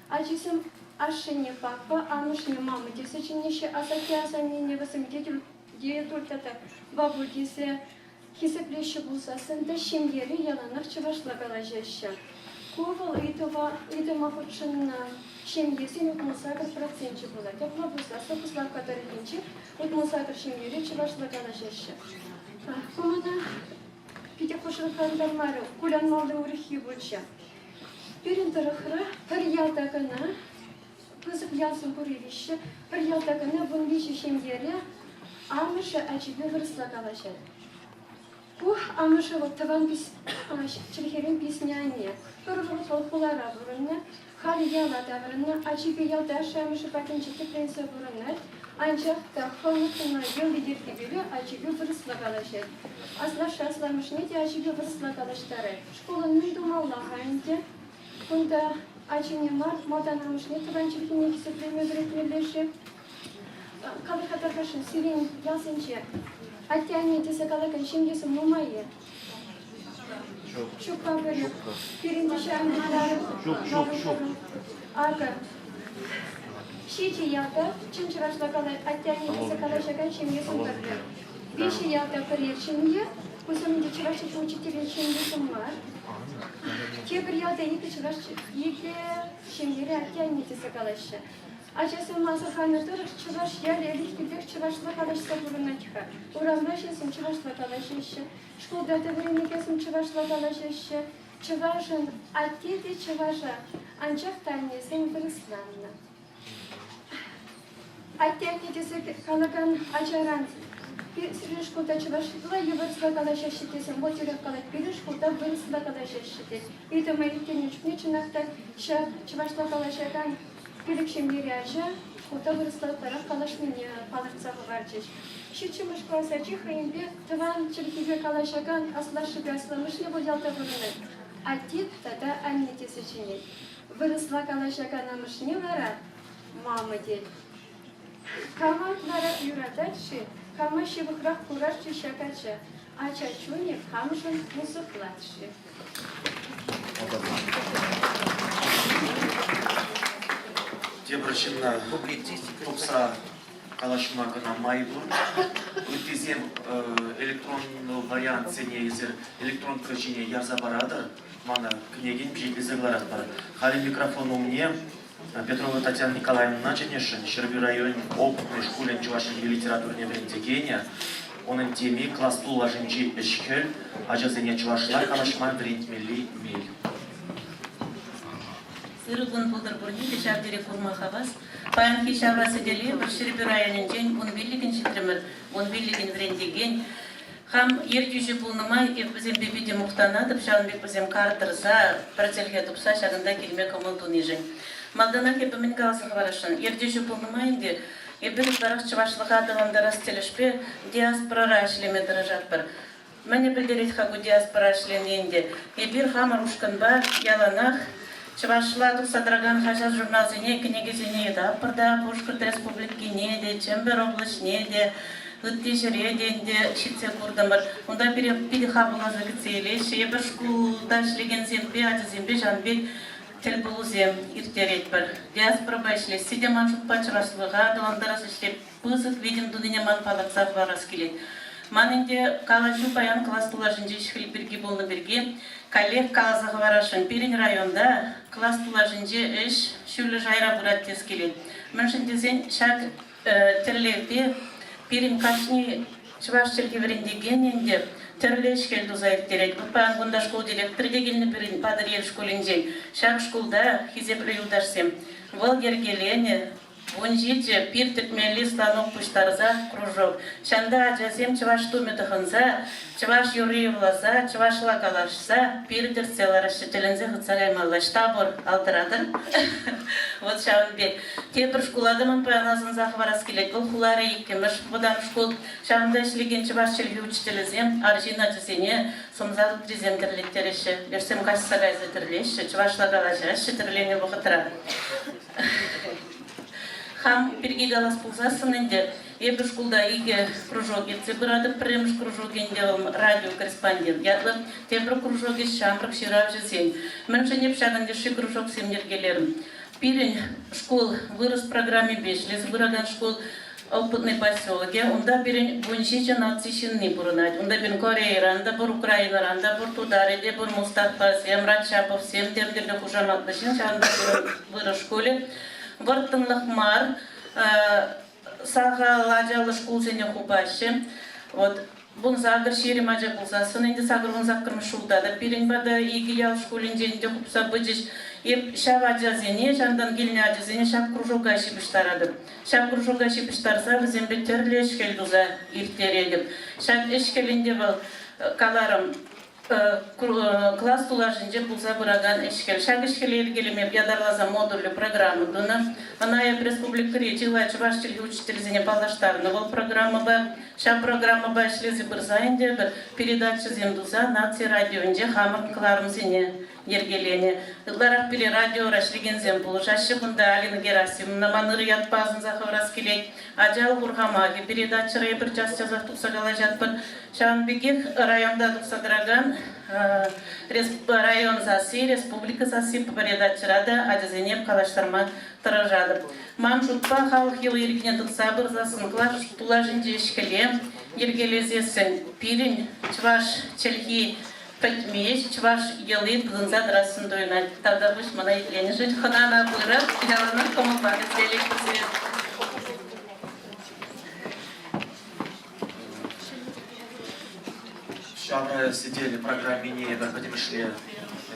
Ачисым ашыне папа, амышыне мамы десеченеше асаки асанене васым детультата бабу десе хисеплеші булсасын да шемгері яланақ чывашлагала жеші. Ковал итыма худшынна шемгесен утмылсагыр процентче була. Тепла булсасы пуслав катарыгенче утмылсагыр шемгері чывашлагала жеші. Кумана пите кошылхандармары кулянмалды урихи бульча. Перен тарахры пір ялдагына кызып ялсын буревиші, пір ялдагына бунвиші шемгері амышы әчібе вырыслагала жеші. Bu amışıvı tavan çirkerin pisnyaniye. Kırvılı folkulara vurunne, hali yala davranne, acı bir yal daşı amışı patinçeti prense vurunne. Ancak da холмыкына yıl liderki biri acı bir vırısla kalaşır. Asla şaslamış ne de acı bir vırısla kalaştırır. Şkolunun dumallaha indi. Bunda acı ne var, modan amış ne tavan çirkenin ikisi premio öğretmenleşi. Kalı katarkaşın sirin yalsınca. Оттягните се калакан шимгесу мумайе. Шук папери. Пиринтишан малары. Шук. Арка. Шичи ялда чынчырашла калай оттягните се калашакан шимгесу барбер. Беши ялда карьер шимге. Кусаминде чырашчы учителен шимгесу мар. Тебір ялда екі шимгері оттягните се калашы. Ачасы мазырханы тұрық чываш ялі әліхтебек чывашла калашса бұрынатыға. Уравнашесін чывашла калашешы, школдаты віренекесін чывашла калашешы, чывашын аттеде чываша, анчақ танесін вырысланна. Аттягнедесі калаган ачаран, бір школда чывашла евырысла калашешы десін, ботирек калат бір школда вырысла калашешы дес. Үйді мәріктен үшкіне чынақта чывашла калашаган Пиликшем беряжа, школда выросла тарaf калашмыне палырцағы барчыш. Шичимыш классачы хыйынбе тыван чиркиве калашаган аслашыга асламышне бодялта вырыны. Атит тада аннетесі ченет. Выросла калашаган амышне вара, мамы дел. Кама вара юратачы, кама шевыхрах курашчы шакачы, ача чуне камшын мусыхлатшы. Тебрачимна тупса калашмакына майду. Өтезем электронный вариант сене езер электрон крычине ярза барадыр. Мана княгин бжегізігларат бар. Хали микрофон у мне. Петрова Татьяна Николаевна Ченешин, Щерби район, опытный школен чувашинге литературне врентегения. Onun temi klas tulaşınca eşkül, acazene çuvaşlar kalaşma vrentmeli mel. Сырыгын пулдыр бурни дешавдире курма хавас. Паян хишаврасы дели, Щерби районен жен, он биллигин шитример, он биллигин врентеген. Хам ертюші пулнымай, епізем бебеде мұқтанадып, шағынбек бізем картырса, процелге тупса, шағында келме комылтуны жен. Малданақ епімен қаласы қаварашын, ертюші пулнымайынде, ебір барақ чывашлыға адывамдар астелішпе диаспорара әшлеметірі жатпыр. Мәне білдерет хагу диаспора әшлененде, ебір хамар ұшқынба, яланақ, чывашлатық садраган хажар журналзіне, кенегезіне еді, апырда, Пушкарт республикіне де, Чембер облачне де, Үттешіре денде шитсе көрдімір. Онда біді қабылазы кітселеші, ебір шкулда шлеген зембе, аты зембе, жанбек, тіл бұлу зем иртерет бір. Диаспора байшылы, седеман жұтпа чырашлыға, адыландарас іштеп, бұзық веден дүніне ман палақсақ барас келет. Манынде калашу паян кластыла жынжы шхіл бірге болны бірге, коллег калазығы барашын Перин районда кластыла жынжы іш шүлі жайра бұрат тез келет. Мүншіндезен шак тірлерде Перин кашни чувашчылки врендегененде тірлеш келді зайыртерет. Бұппан бұнда школ директор дегенні бірін падыр ел школінжен. Шак школда хизеплі юлдарсем. Вол ергелене он жете пир текмели станок пуштарза кружок. Шанда жазем чаваш туметы ханза, чаваш юриевлаза, чаваш лагалашса, пир терцелар шетелензе хыцагай малаштабор алтырадыр. Вот шаванбек. Тепір шкуладымын паяназын захварас келек. Бұл хулары еккеміш бұдам шкул. Шаванда ішлеген чаваш челге учителізем, аржина жесене, сомзалық трезем кірлеттереші. Берсем кассагай зетірлеші, чаваш лагалашыраші тірлене бұқытыра. Хам перги галас пулзасын инде, ебі шкулда иге кружок етсе бұрады премш кружок ендевім радио корреспондент. Ятлы тепір кружок ес шамрық ширав жесен. Мінші непшағынде ши кружок семнергелерім. Пирень школ вырос в программе Бешлес, выраган школ опытный поселке. Онда пирень буншича нацишинни бурунать. Онда пирень Корея, анда бур Украина, анда бур Тудареде, бур Мустафа, сем Радшапов, сем тердерлі хужаматлышын, шанда вырос в школе. Вартынлық мар, саға ладжалы школ зене хубашы. Вот, бун загыр шері мажа бұлзасын, енді сағыр бун зақырмы шулдады. Пирень бада игі ял школінде енді хупса бұджыш. Еп шав аджазене, жандан келіне аджазене шав кружога шипіштарады. Шав кружога шипіштарса, бізембе терлі ешкел дұза иртерегіп. Шав ешкелінде бұл каларым класс тулажынже бұлза бұраган ешкел. Шав ешкелер келемеп ядарлаза модулі программы дұны. Анайып республика ретилай чуваш челге учителізіне палаштарыны бұл программа ба. Шав программа ба шлезі бірзайынде бір передача земдуза наци радионде хамыр қыларымзене ергелене. Иларак пили радио рашлеген зембул. Жашы бұнда Алина Герасимовна маныры ятпазын захаврас келек. Ажал Гурхамаги передачыры бір час жазақ тұқсағала жатпын. Шаванбекех районда тұқсадыраган район засы, республика засы передачырада ажазенеп қалаштарма тыражады. Мам жұтпа халық ел ерекіне тұқса бір засын клаш тулажынде ешкеле ергелезесін. Пирин чваш челхи Пэтмеш, чваш елы бұзынза дырасын дойнады. Тавда бұш мана етлені жын ханана бұйрап, яланын комылбады селек бұзырет. Шабра сидели в программе не подим шли,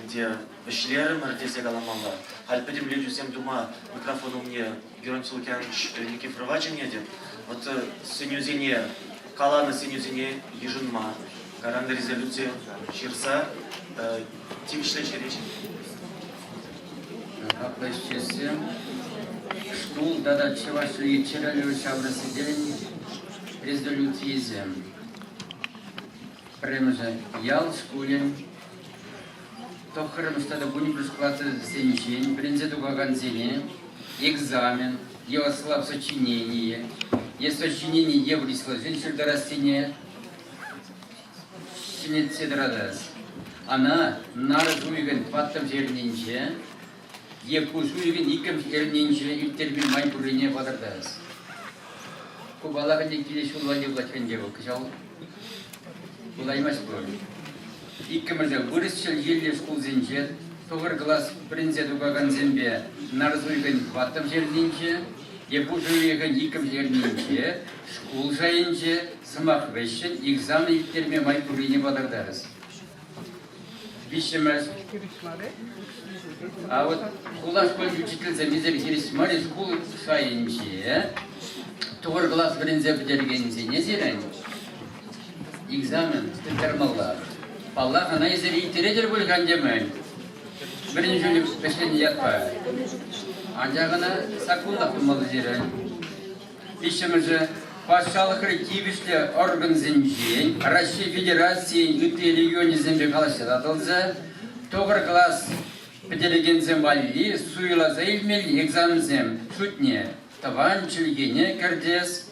где шлеры мордезе галамала. Аль подим люди всем дума микрофон у меня Герон Цулкянович Никифорович недет. Вот синюзине, калана синюзине ежинма. Каранда резолюция Ширса, Тимшля Череч. Аплащесе, школ дада чевашли чералю шабра сидень, резолюции зем. Премже ял школен, то хрэмштада буни пришклата сенчень, принцету гаганзине, экзамен, его слаб сочинение, есть сочинение еврисла, женщин до растения, Она наразуйген паттам жерненче, епусуйген икем жерненче, илтербин майпурине бадырдас. Кубалага декиле шулваде влачкенде был, кышал. Улаймас бой. Икемерде вырысчел еле школ зенче, тогыр глаз принцету гаган зембе, наразуйген паттам жерненче, епусуйген икем жерненче, школ жайынче, сымақ вешен, экзамен илтерме майпурине бадырдас. Бишемес. А вот кулаш көл учитель замизер херисмари школ сайынче, тогыр глаз принце бідергензе не зерен? Экзамен тірмаллар. Аллах ана езер итередер бөлген демен. Бірін жөлі пешен ятпа. Анжағына сакуллах тумалы зерен. Бишемеже патшалық ретивишле орган зенжен, Россия Федерации үтті регионе зембе қалашыда атылзы, тоғыр класс педелеген зембалли, суйла заилмел экзамен зем, шутне, таван чілгене кірдес,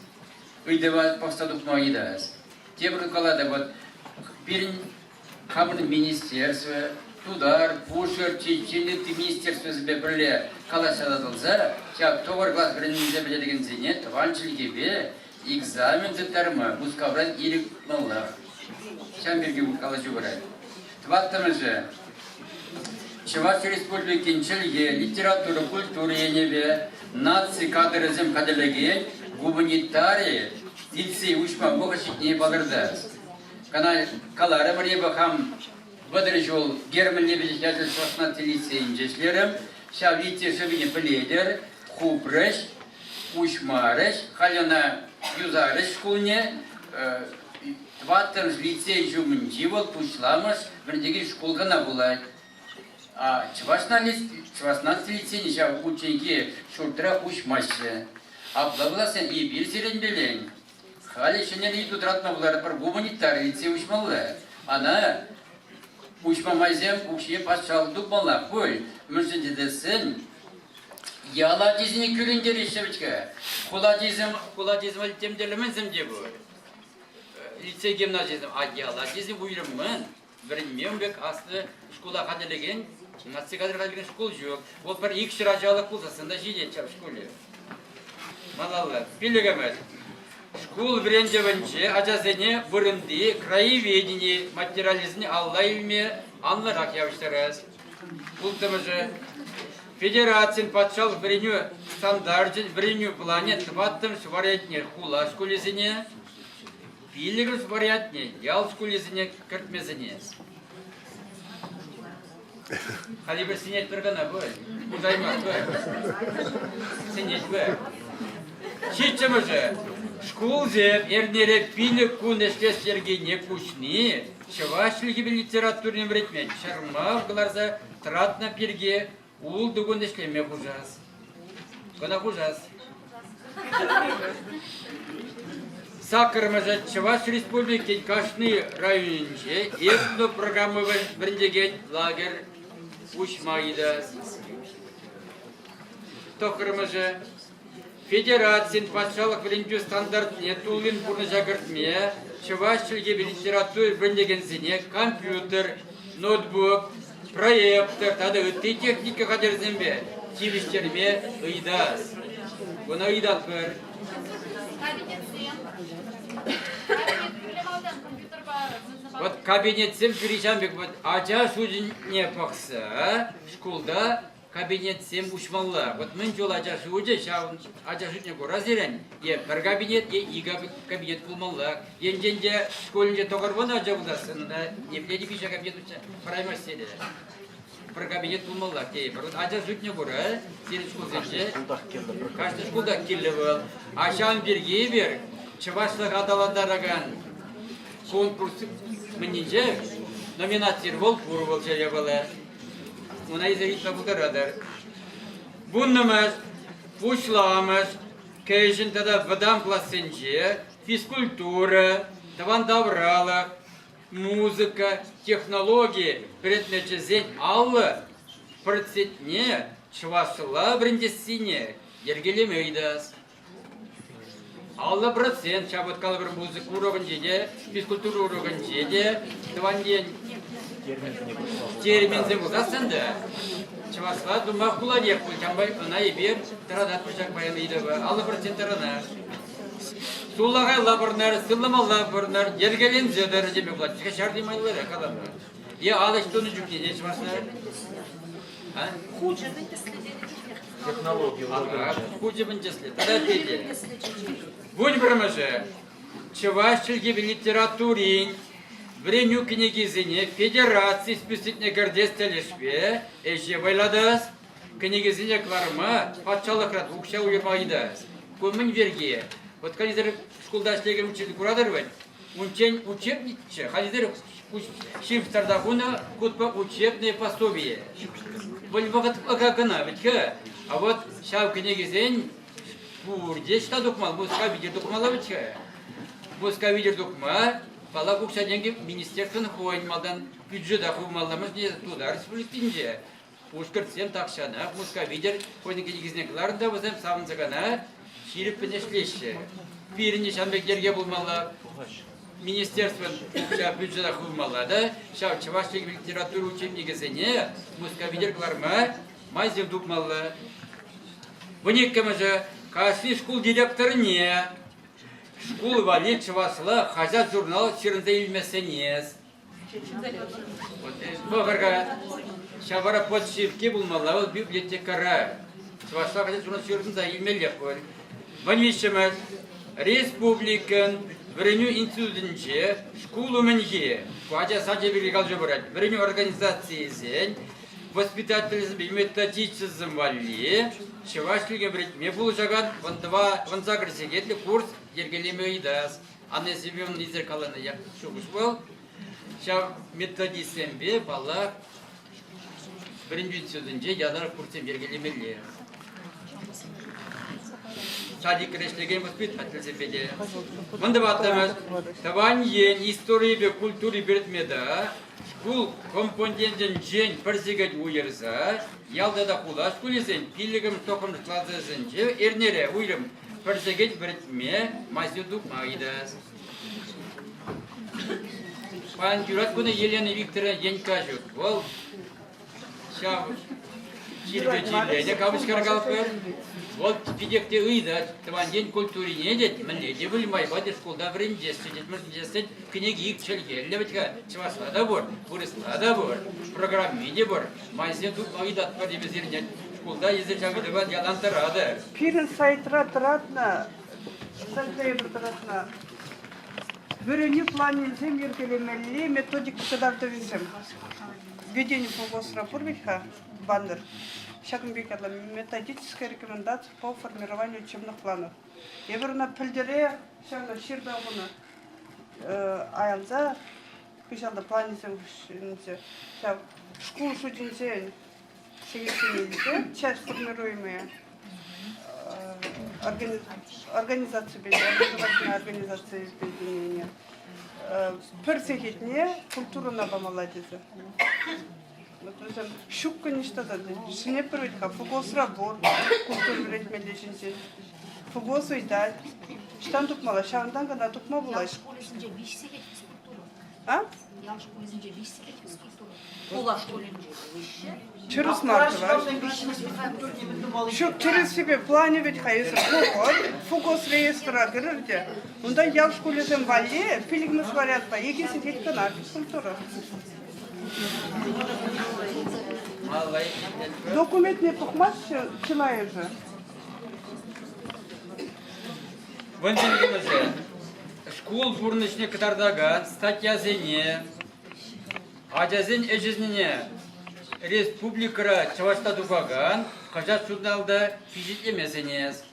үйдева повстадук маидас. Тебір қалады, вот, перін қамын министерство, тудар, пушер, чечені, министерство збе бірле қалашыда атылзы, тоғыр класс бірінен зембелеген зене, таван чілгебе, экзамен детарма, мускавран ирик маллах. Шамберге калажу барай. Тваттамыжы. Чеваш республикин чельге, литература, культура енебе, нации кадры зем каделеген, гуманитарии, лицей ушма богашитне багырдас. Кана калары мреба хам бадрыжол герман лебедь язык швасна лицей инжешлерем, шавите шавине пледер, хупрыш, ушмарыш, халяна юзарыш школне, тваттым лицей жумынжи бол пушламыш, бірдегі школгана булай. А чувашнан лицей ниша ученики шуртра ушмашы. Аплабыласын и бир сирен белен. Хали шенен и тутратна булар бір гуманитарий лицей ушмалла. Ана ушмамайзем ушие пашалды бала кой. Мүрсендедесін яла дизini külünger işevçke. Kula dizim temdelеменсем де bu. Лицей гимназизм яла дизim buyurummen. Bilmem bek aslı şkola kadeligen, nasıl kadeligen şkol yok. O bir ilk şıracılık bulsasında jide çap şkolu. Malalla, bilgemet. Школ брендевенче, ажазене вырынды, краеведение, материализм алла илме, анларак явыштырыз. Бұл тымыжы федерациян патшалық біріню стандарджын, біріню планет, ваттым швариятне хула школезіне, пилігір швариятне, ял школезіне кіртмезіне. Хали бір сенет бір ғана бұл, ұзаймақ бұл, сенет бұл. Шетчіміжі, школ зеп, ернері пилік күн эшлестерге не күшні, чывашылығы бір литературный бретмен, шарма ғыларза тратна перге, ул дүгін эшлеме құжас. Кына құжас. Сакырмыжы Чываш Республики Кашны районынче этно программы біріндеген лагерь ұшмайды. Тоқырмыжы Федерациян патшалық бірінші стандарт нетулын бұрны жағыртме, Чываш тілге литератур біріндеген зіне компьютер, ноутбук, проектор, тады үтті техника қадерзенбе, тивіштерме ұйдас. Бұна ұйдал бір. Вот кабинетсем перешамбек, вот ача шудин не пақса, школда кабинетсем ушмалла. Вот мен жол ача шуде, ача шудне көразерен, е бір кабинет, е ига кабинет пулмалла. Енженде школынже тоғырбан ача бұласында, не біледі пиша кабинет ұча, праймаш седе. Бір кабинет пулмалла, кейбір. Ача шудне көра, сені школзенже, кажды школда келі бол. Ачан берге бер, Чывашлық аталандараған конкурс мінінже номинациялар бол, пұры бол жая бала. Ona izleyip buldaradır. Bunumuz, puşlamız, köyünde de vıdam klasınca, физкультура, таван давралах, музыка, технологии, преднечезень, аллы, процетне, чывашыла брендесине, ергелемейдас. Аллы процент, чабыткалы бір музыка уровень де, физкультура уровень де, таван день, терминзем ұзасынды. Чывашла дума құладек бұл, жамбай ұна ебер, тарадат бұшақ баяны едігі, аллы проценттарына. Сулағай лабырнар, сылыма лабырнар, ергелен зөдір деме бұлад. Чыға шардимайлары қаламы. Е, алыш тоны жүктене чывашнар. Хуже быть, если технологию. Хуже быть, если. Тогда дети. Будь біріміжі, чывашчылге литературин, Вреню книгизине Федерации списательной гордестелешпе, эже байладас, книгизине кларма, патшалық рад, укша уйырмайдас. Көмін верге. Вот қазір школда ішлеген учебник ұрадырвен, учебниче, қазір шифтарда ғуна көтпа учебное пособие. Бұл вағыт қағына, біткі. А вот шау книгизин, бұрде шта дұқмал, мұска видер дұқмала біткі. Мұска видер дұқма, Бала кукша деньги министерствен хоймалдан бюджета хумаламыз не туда республикинже. Ушкыртсем такшана, муска видер, хойнеге негизнекларында бізем савынсагана, ширип пенешлеші. Біріне шамбектерге булмала, министерствен бюджета хумалада, шау чывашлық литература учебнигізіне, муска видер кларма, майзев дукмала. Вынеккеміжі, кашли школ директоры не, Школы валит чывашла, хазят журнал чернда илмесенес. Бұғырға шабара подшивки бұлмалауыз библиотекара. Чывашла хазят журнал чернда илмелек бол. Ванвишіміз республикан вреню институтынче школу мінге. Қуача саджа біргал жобырат. Вреню организации зен. воспитательным и методическим вали, чевашлиге бритме булжаган, вон загресегетли курс ергелеме идас. Анне себем низеркаланы я шугуш был. Шав методисембе бала birinci sözünce yazar kursun belgelemeli. Sadi kreşlegen muspit atılse bede. Bunda batımız taban yen истории ve kültürü biritmede kul komponentin jen persiget uyarsa yalda da kulaş kulisen pilligim tokumlaşlazınca ernere uyrum persiget biritme masuduk maidas. Pan jurat bunu Yelena Viktor'a yenkajut. Vol Şah Çirveciyle kavuşkar kalpır. Вот пидекте ыйда, тванден культуре недет, мне не выльмай, бадиш кулда вренде, сидит, может десять книги их чельге, левочка, чевасла да бор, бурисла да бор, программе не бор, майзен тут ыйда твади безирнет, кулда языча выдавать яланта рада. Пирен сайтрат ратна, сальдейбр ратна. Вырыни плане землер келемелли методик кадарда висем. Введение фугос рапурвиха, баннер. Шагнбекова методическая рекомендация по формированию учебных планов. Я говорю, на пельдере, шагна ширдагуна, аялза, кышалда планизем, школу шутинзе, часть формируемые организации, образовательные организации объединения. Персехитне культуру набамаладиза. Шук, конечно, да. Не привыкла. Фугос работ, культуру бретмележинзе. Фугос уйдать. Штан тут мало, шандан когда тут мало было. А? Через Мартова. Шук через себе плане ведь хайся. Фугос реестра грырде. Он да я в школе земвале, филигмы сварят по еги сидеть канал культура. Документ не тухмаш человек же. Ванзелимызе, школ бурнышне катардага, статья зене, ажазен эжизнене, республикара чавашта духаган, кажат журналда физиклемезенез.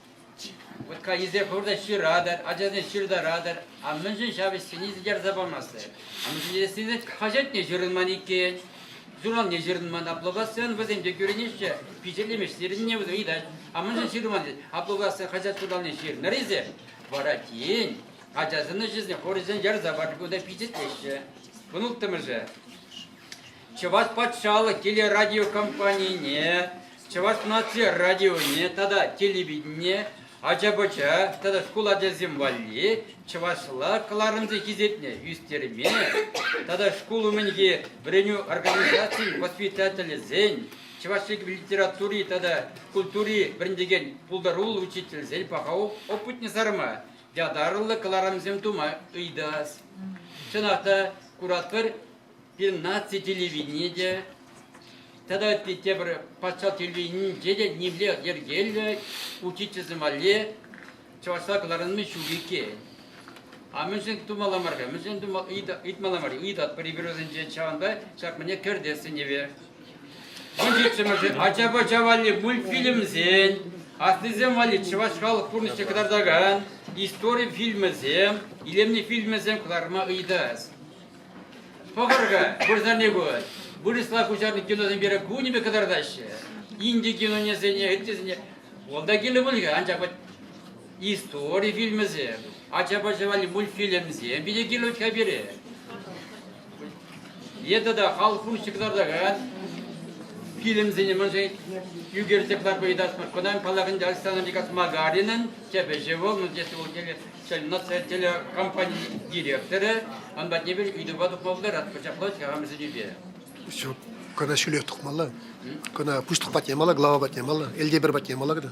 Вот кайзе хорда ширадар, ажазен ширдарадар, а мынжын шабыстыни зигер забамасы. А мынжын есинет кажат не жырынман икен. Журнал не жирнман аплобасын, вызем де көренешче, пичелемеш сиринне вызы идаш. А мынжын ширман, аплобасы кажат журналне шир. Наризе, баратин, ажазыны жизни хоризен жар забар, куда пичетлешче. Бұнылттымыжы. Чевас патшалы телерадиокомпании не, Чевас нация радио не, тогда телевидение, Ача-бача, тогда школа земвали, чавашла кларымзы хизетне, юстерме, тогда школу менге бреню организации воспитатели зень, чавашlik литературе, тогда культуре брендеген пулдарул учитель зель пахау, опытне сарма, дядарлы кларымзем тума ыйдас. Чынақта куратор 15 телевидение, тогда те патша телевидение, деде немле ергель, учитель мале, чавашлакларын шугике. А мы же думала марка, мы же думал идмала марка, идат прибережен чаванда, шак мне кердесы неве. Он же мы же ачаба чавали мультфильм зень, аслизем вали чавашхал курничек кадардаган, история фильма зем, илемни фильм зем кларма идас. Похорга, бурзане год. Бурисла кучарный кино замбера кунибе кадардаще. Инди кино не зене, эти зене. Волда кино мульга, анчапа история фильма зем. Ачапа чавали мультфильм зем, биде кино чабере. Это да, халкунчик кадардаган. Film зене манже югертеклар бойдас маркодан палагын дальстанам дикас магаринен чебежево, ну здесь вот телекомпания директоры, он бат не бер үйді бадық мавлар ат почаплать кагамызы дюбе. Все, когда шулек тухмала, когда пуштық батемала, глава батемала, элде бір батемала када.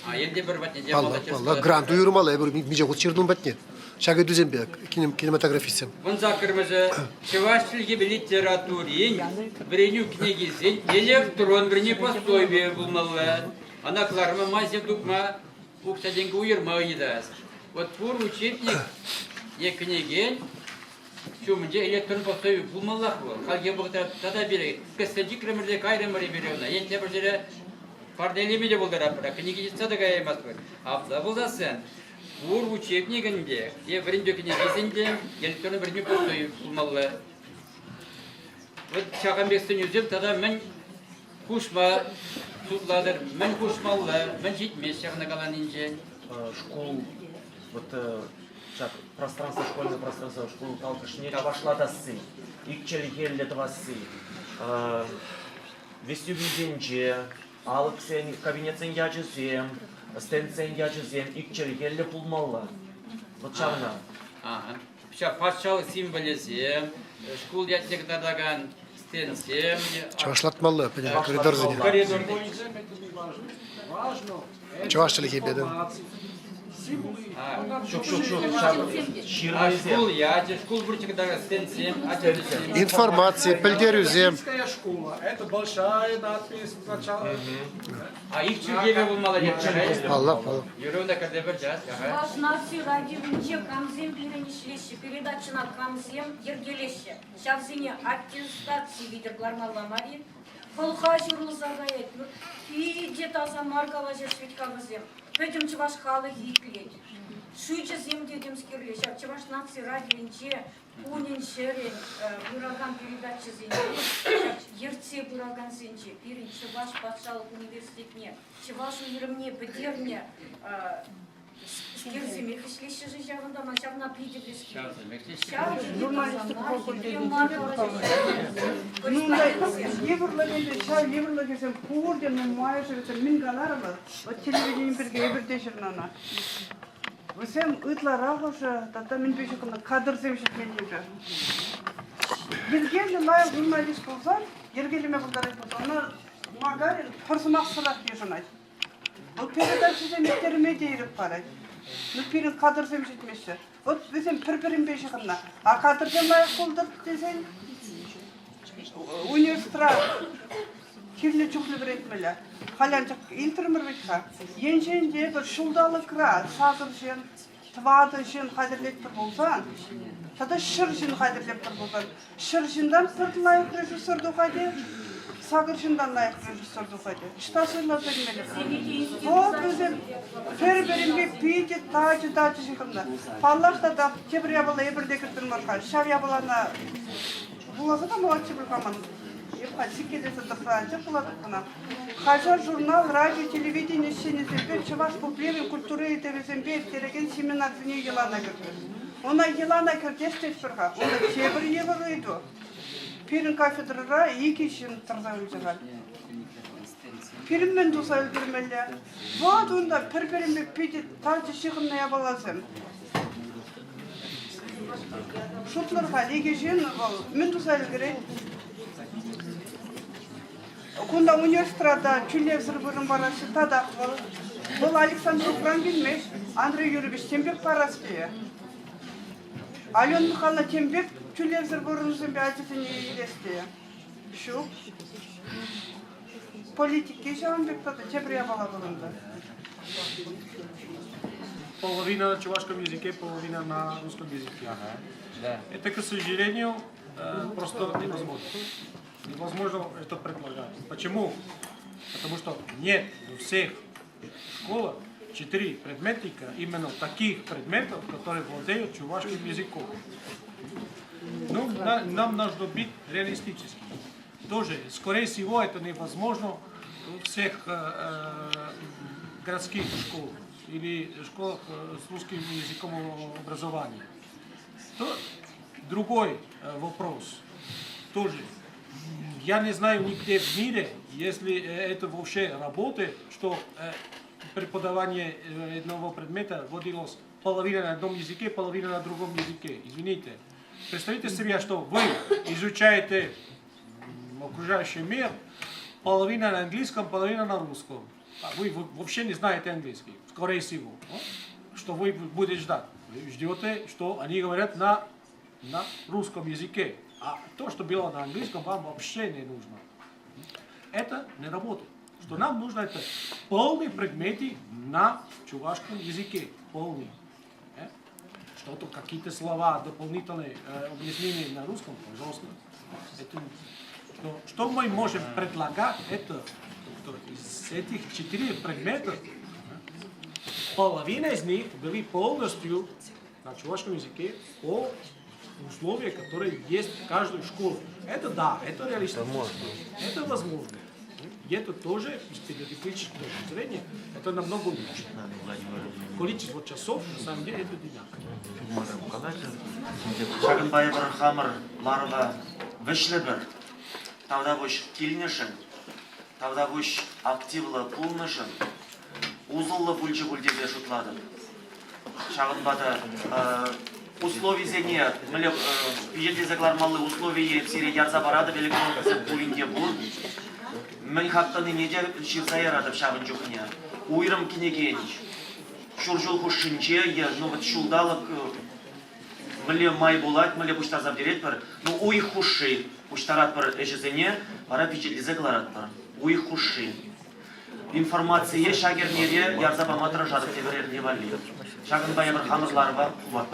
А элде бір батемала. Алла, грант уйырмала, бір миже ғұтшырдың батне. Шагы дүзембек, кинематографистем. Он закырмызы, чевашчылге литературин, бреню книги зень, электрон брене постойбе булмалы. Анакларма мазе дукма, уксаденге уйырма идас. Вот пур учебник, не книги, Şömünce elektron postayı bulmalak bu. Halge bu tada biri. Kıstacı kremirde kayrımları biliyorlar. Yente bir jere pardelemi de buldu rapora. Kıniki jitsa da gayemaz bu. Hafta buldasın. Vur bu çepneginde. Diye birinci döküne bizinde elektron birinci postayı bulmalı. Ve çakan beksin yüzüm tada men kuşma tutladır. Men kuşmalı. Men jitmez çakına kalan ince. Школ, вот так, пространство, школьное пространство, школу талкашне вошла тасы, икчели гелле твасы, вестибюльденче, алык сен кабинет сен ячызем, стенд сен ячызем, икчели гелле пулмалла. Вот чавна. Ага. Патшалық символизм, школ ятнекдадаган стенсем. Чавашлатмалла, понимаю, коридор за ним. Коридор. Чавашчылык ебеден. Шук, Школ яти, школ бурчикдага стенсем, Информация, пельдерюзем. Школа. Это большая надпись сначала. А их чугеве был молодец. Allah. Юрона кадебер час. Ваш нации радиовинче камзем перенеслище, передача на камзем ергелеще. Шавзине аттестации видергларма ламари. Холха журлызагает. И где-то за маркова же швидкавзем. Пойдем чуваш халы гитлеть. Шуйче зем дедем скирлеш. Чуваш нации радиовинче унин шерен бураган передача зенче. Ерце бураган зенче. Пирин чуваш патшалық университетне. Чуваш уйрымне бедерне. Скирзем их шлище же явно начавна пидеблески. Еврлогесем курден майшерсем мингаларла. Вот телевидение берге бердешернана. Весем ытларагыша тата мин бешекна кадырсем шекменнеге. Билген лайык журналист болса, ергелеме кылдырып болса, аны магарин кырсымаксырак дешенай. Бұл передачада мектеріме дейіріп қарай. Нүппенің қадырсем жетмеші. Вот бізен бір-бірін беші қынна. А қадырсем лайық болдыр десен, университра керлі жүклі бір етмелі. Қалянчық интермір бетқа. Еншенде бір шулдалы кіра, сағыршен, твадышен қадірлет бір болсан, тада шыршен қадірлет бір болсан. Шыршендан сырт лайық режиссерді қайды. Сагыршындан лайық режиссерді қойды. Штасырлы бермелі. Вот өзім ферберімге пейді, тачы шықымда. Паллақта да кебір ябыла ебірде кірдім марқа. Шар ябылана бұлазы да мұлат чебір қаман. Епқа секелесі дұрсанчы бұлады қына. Қажар журнал, радио, телевидение шенесембе, чываш проблемы культуры етевесембе тереген семинар зіне елана кірді. Она елана кірдештес бірға. Оны кебір ебір өйді. Пирин кафедрара екешін тұрзау жығал. Пиринмен туса өлдірмелі. Вот онда пір-бірінбе пейді талчы шықымна ябаласым. Шутларға екешін мен туса өлгірей. Кунда университрада Чулевсір бұрын барашы тадақ бол. Бұл Александр Франкин Андрей Юрьевич Тембек параспе. Ален Михайловна Тембек Чулевсір бұрынызын бе әжетіне елесте. Шу. Политики Жамбек тады тебрия бала бұрынды. Половина на чувашском языке, половина на русском языке. Это, к сожалению, просто невозможно. Невозможно это предполагать. Почему? Потому что нет у всех школах 4 предметника именно таких предметов, которые владеют чувашским языком. Ну, нам нужно быть реалистическими. Тоже, скорее всего, это невозможно у всех городских школ или школах с русским языком образования. То другой вопрос тоже. Я не знаю нигде в мире, если это вообще работает, что преподавание одного предмета вводилось половина на одном языке, половина на другом языке. Извините. Представьте себе, что вы изучаете окружающий мир, половина на английском, половина на русском. А вы вообще не знаете английский, скорее всего. Что вы будете ждать? Вы ждете, что они говорят на русском языке. А то, что было на английском, вам вообще не нужно. Это не работает. Что нам нужно, это полный предметы на чувашском языке. Полный. что-то, какие-то слова, дополнительные объяснения на русском, пожалуйста. Это, что мы можем предлагать, это что из этих 4 предметов половина из них были полностью на чувашском языке по условиям, которые есть в каждой школе. Это да, это реалистично. Это возможно. И это тоже из педагогической точки зрения, это намного лучше. Количество часов, на самом деле, это динамика. Шагынбай бір хамыр ларыға вішлі бір, тавда бұш келінішін, тавда бұш активлы пулнышын, узыллы бүлчі бүлдеге жұтлады. Шагынбады условизене, пижелде заглармалы условие всере ярза барады великон пулинде бұл. Мен хаттаны неде ширза ярадып шағын жүхіне. Уйрым кенегенш. Шуржул хушинче, ну вот шулдалык, мле май булат, мле буштазап дерет бір, ну уй хуши, буштарат бір эжізене, бара пижелде загларат бір. Уй хуши. Информация шагернере ярзаба матра жадып теберер не вали. Шагынбай бір хамырларыға қуат.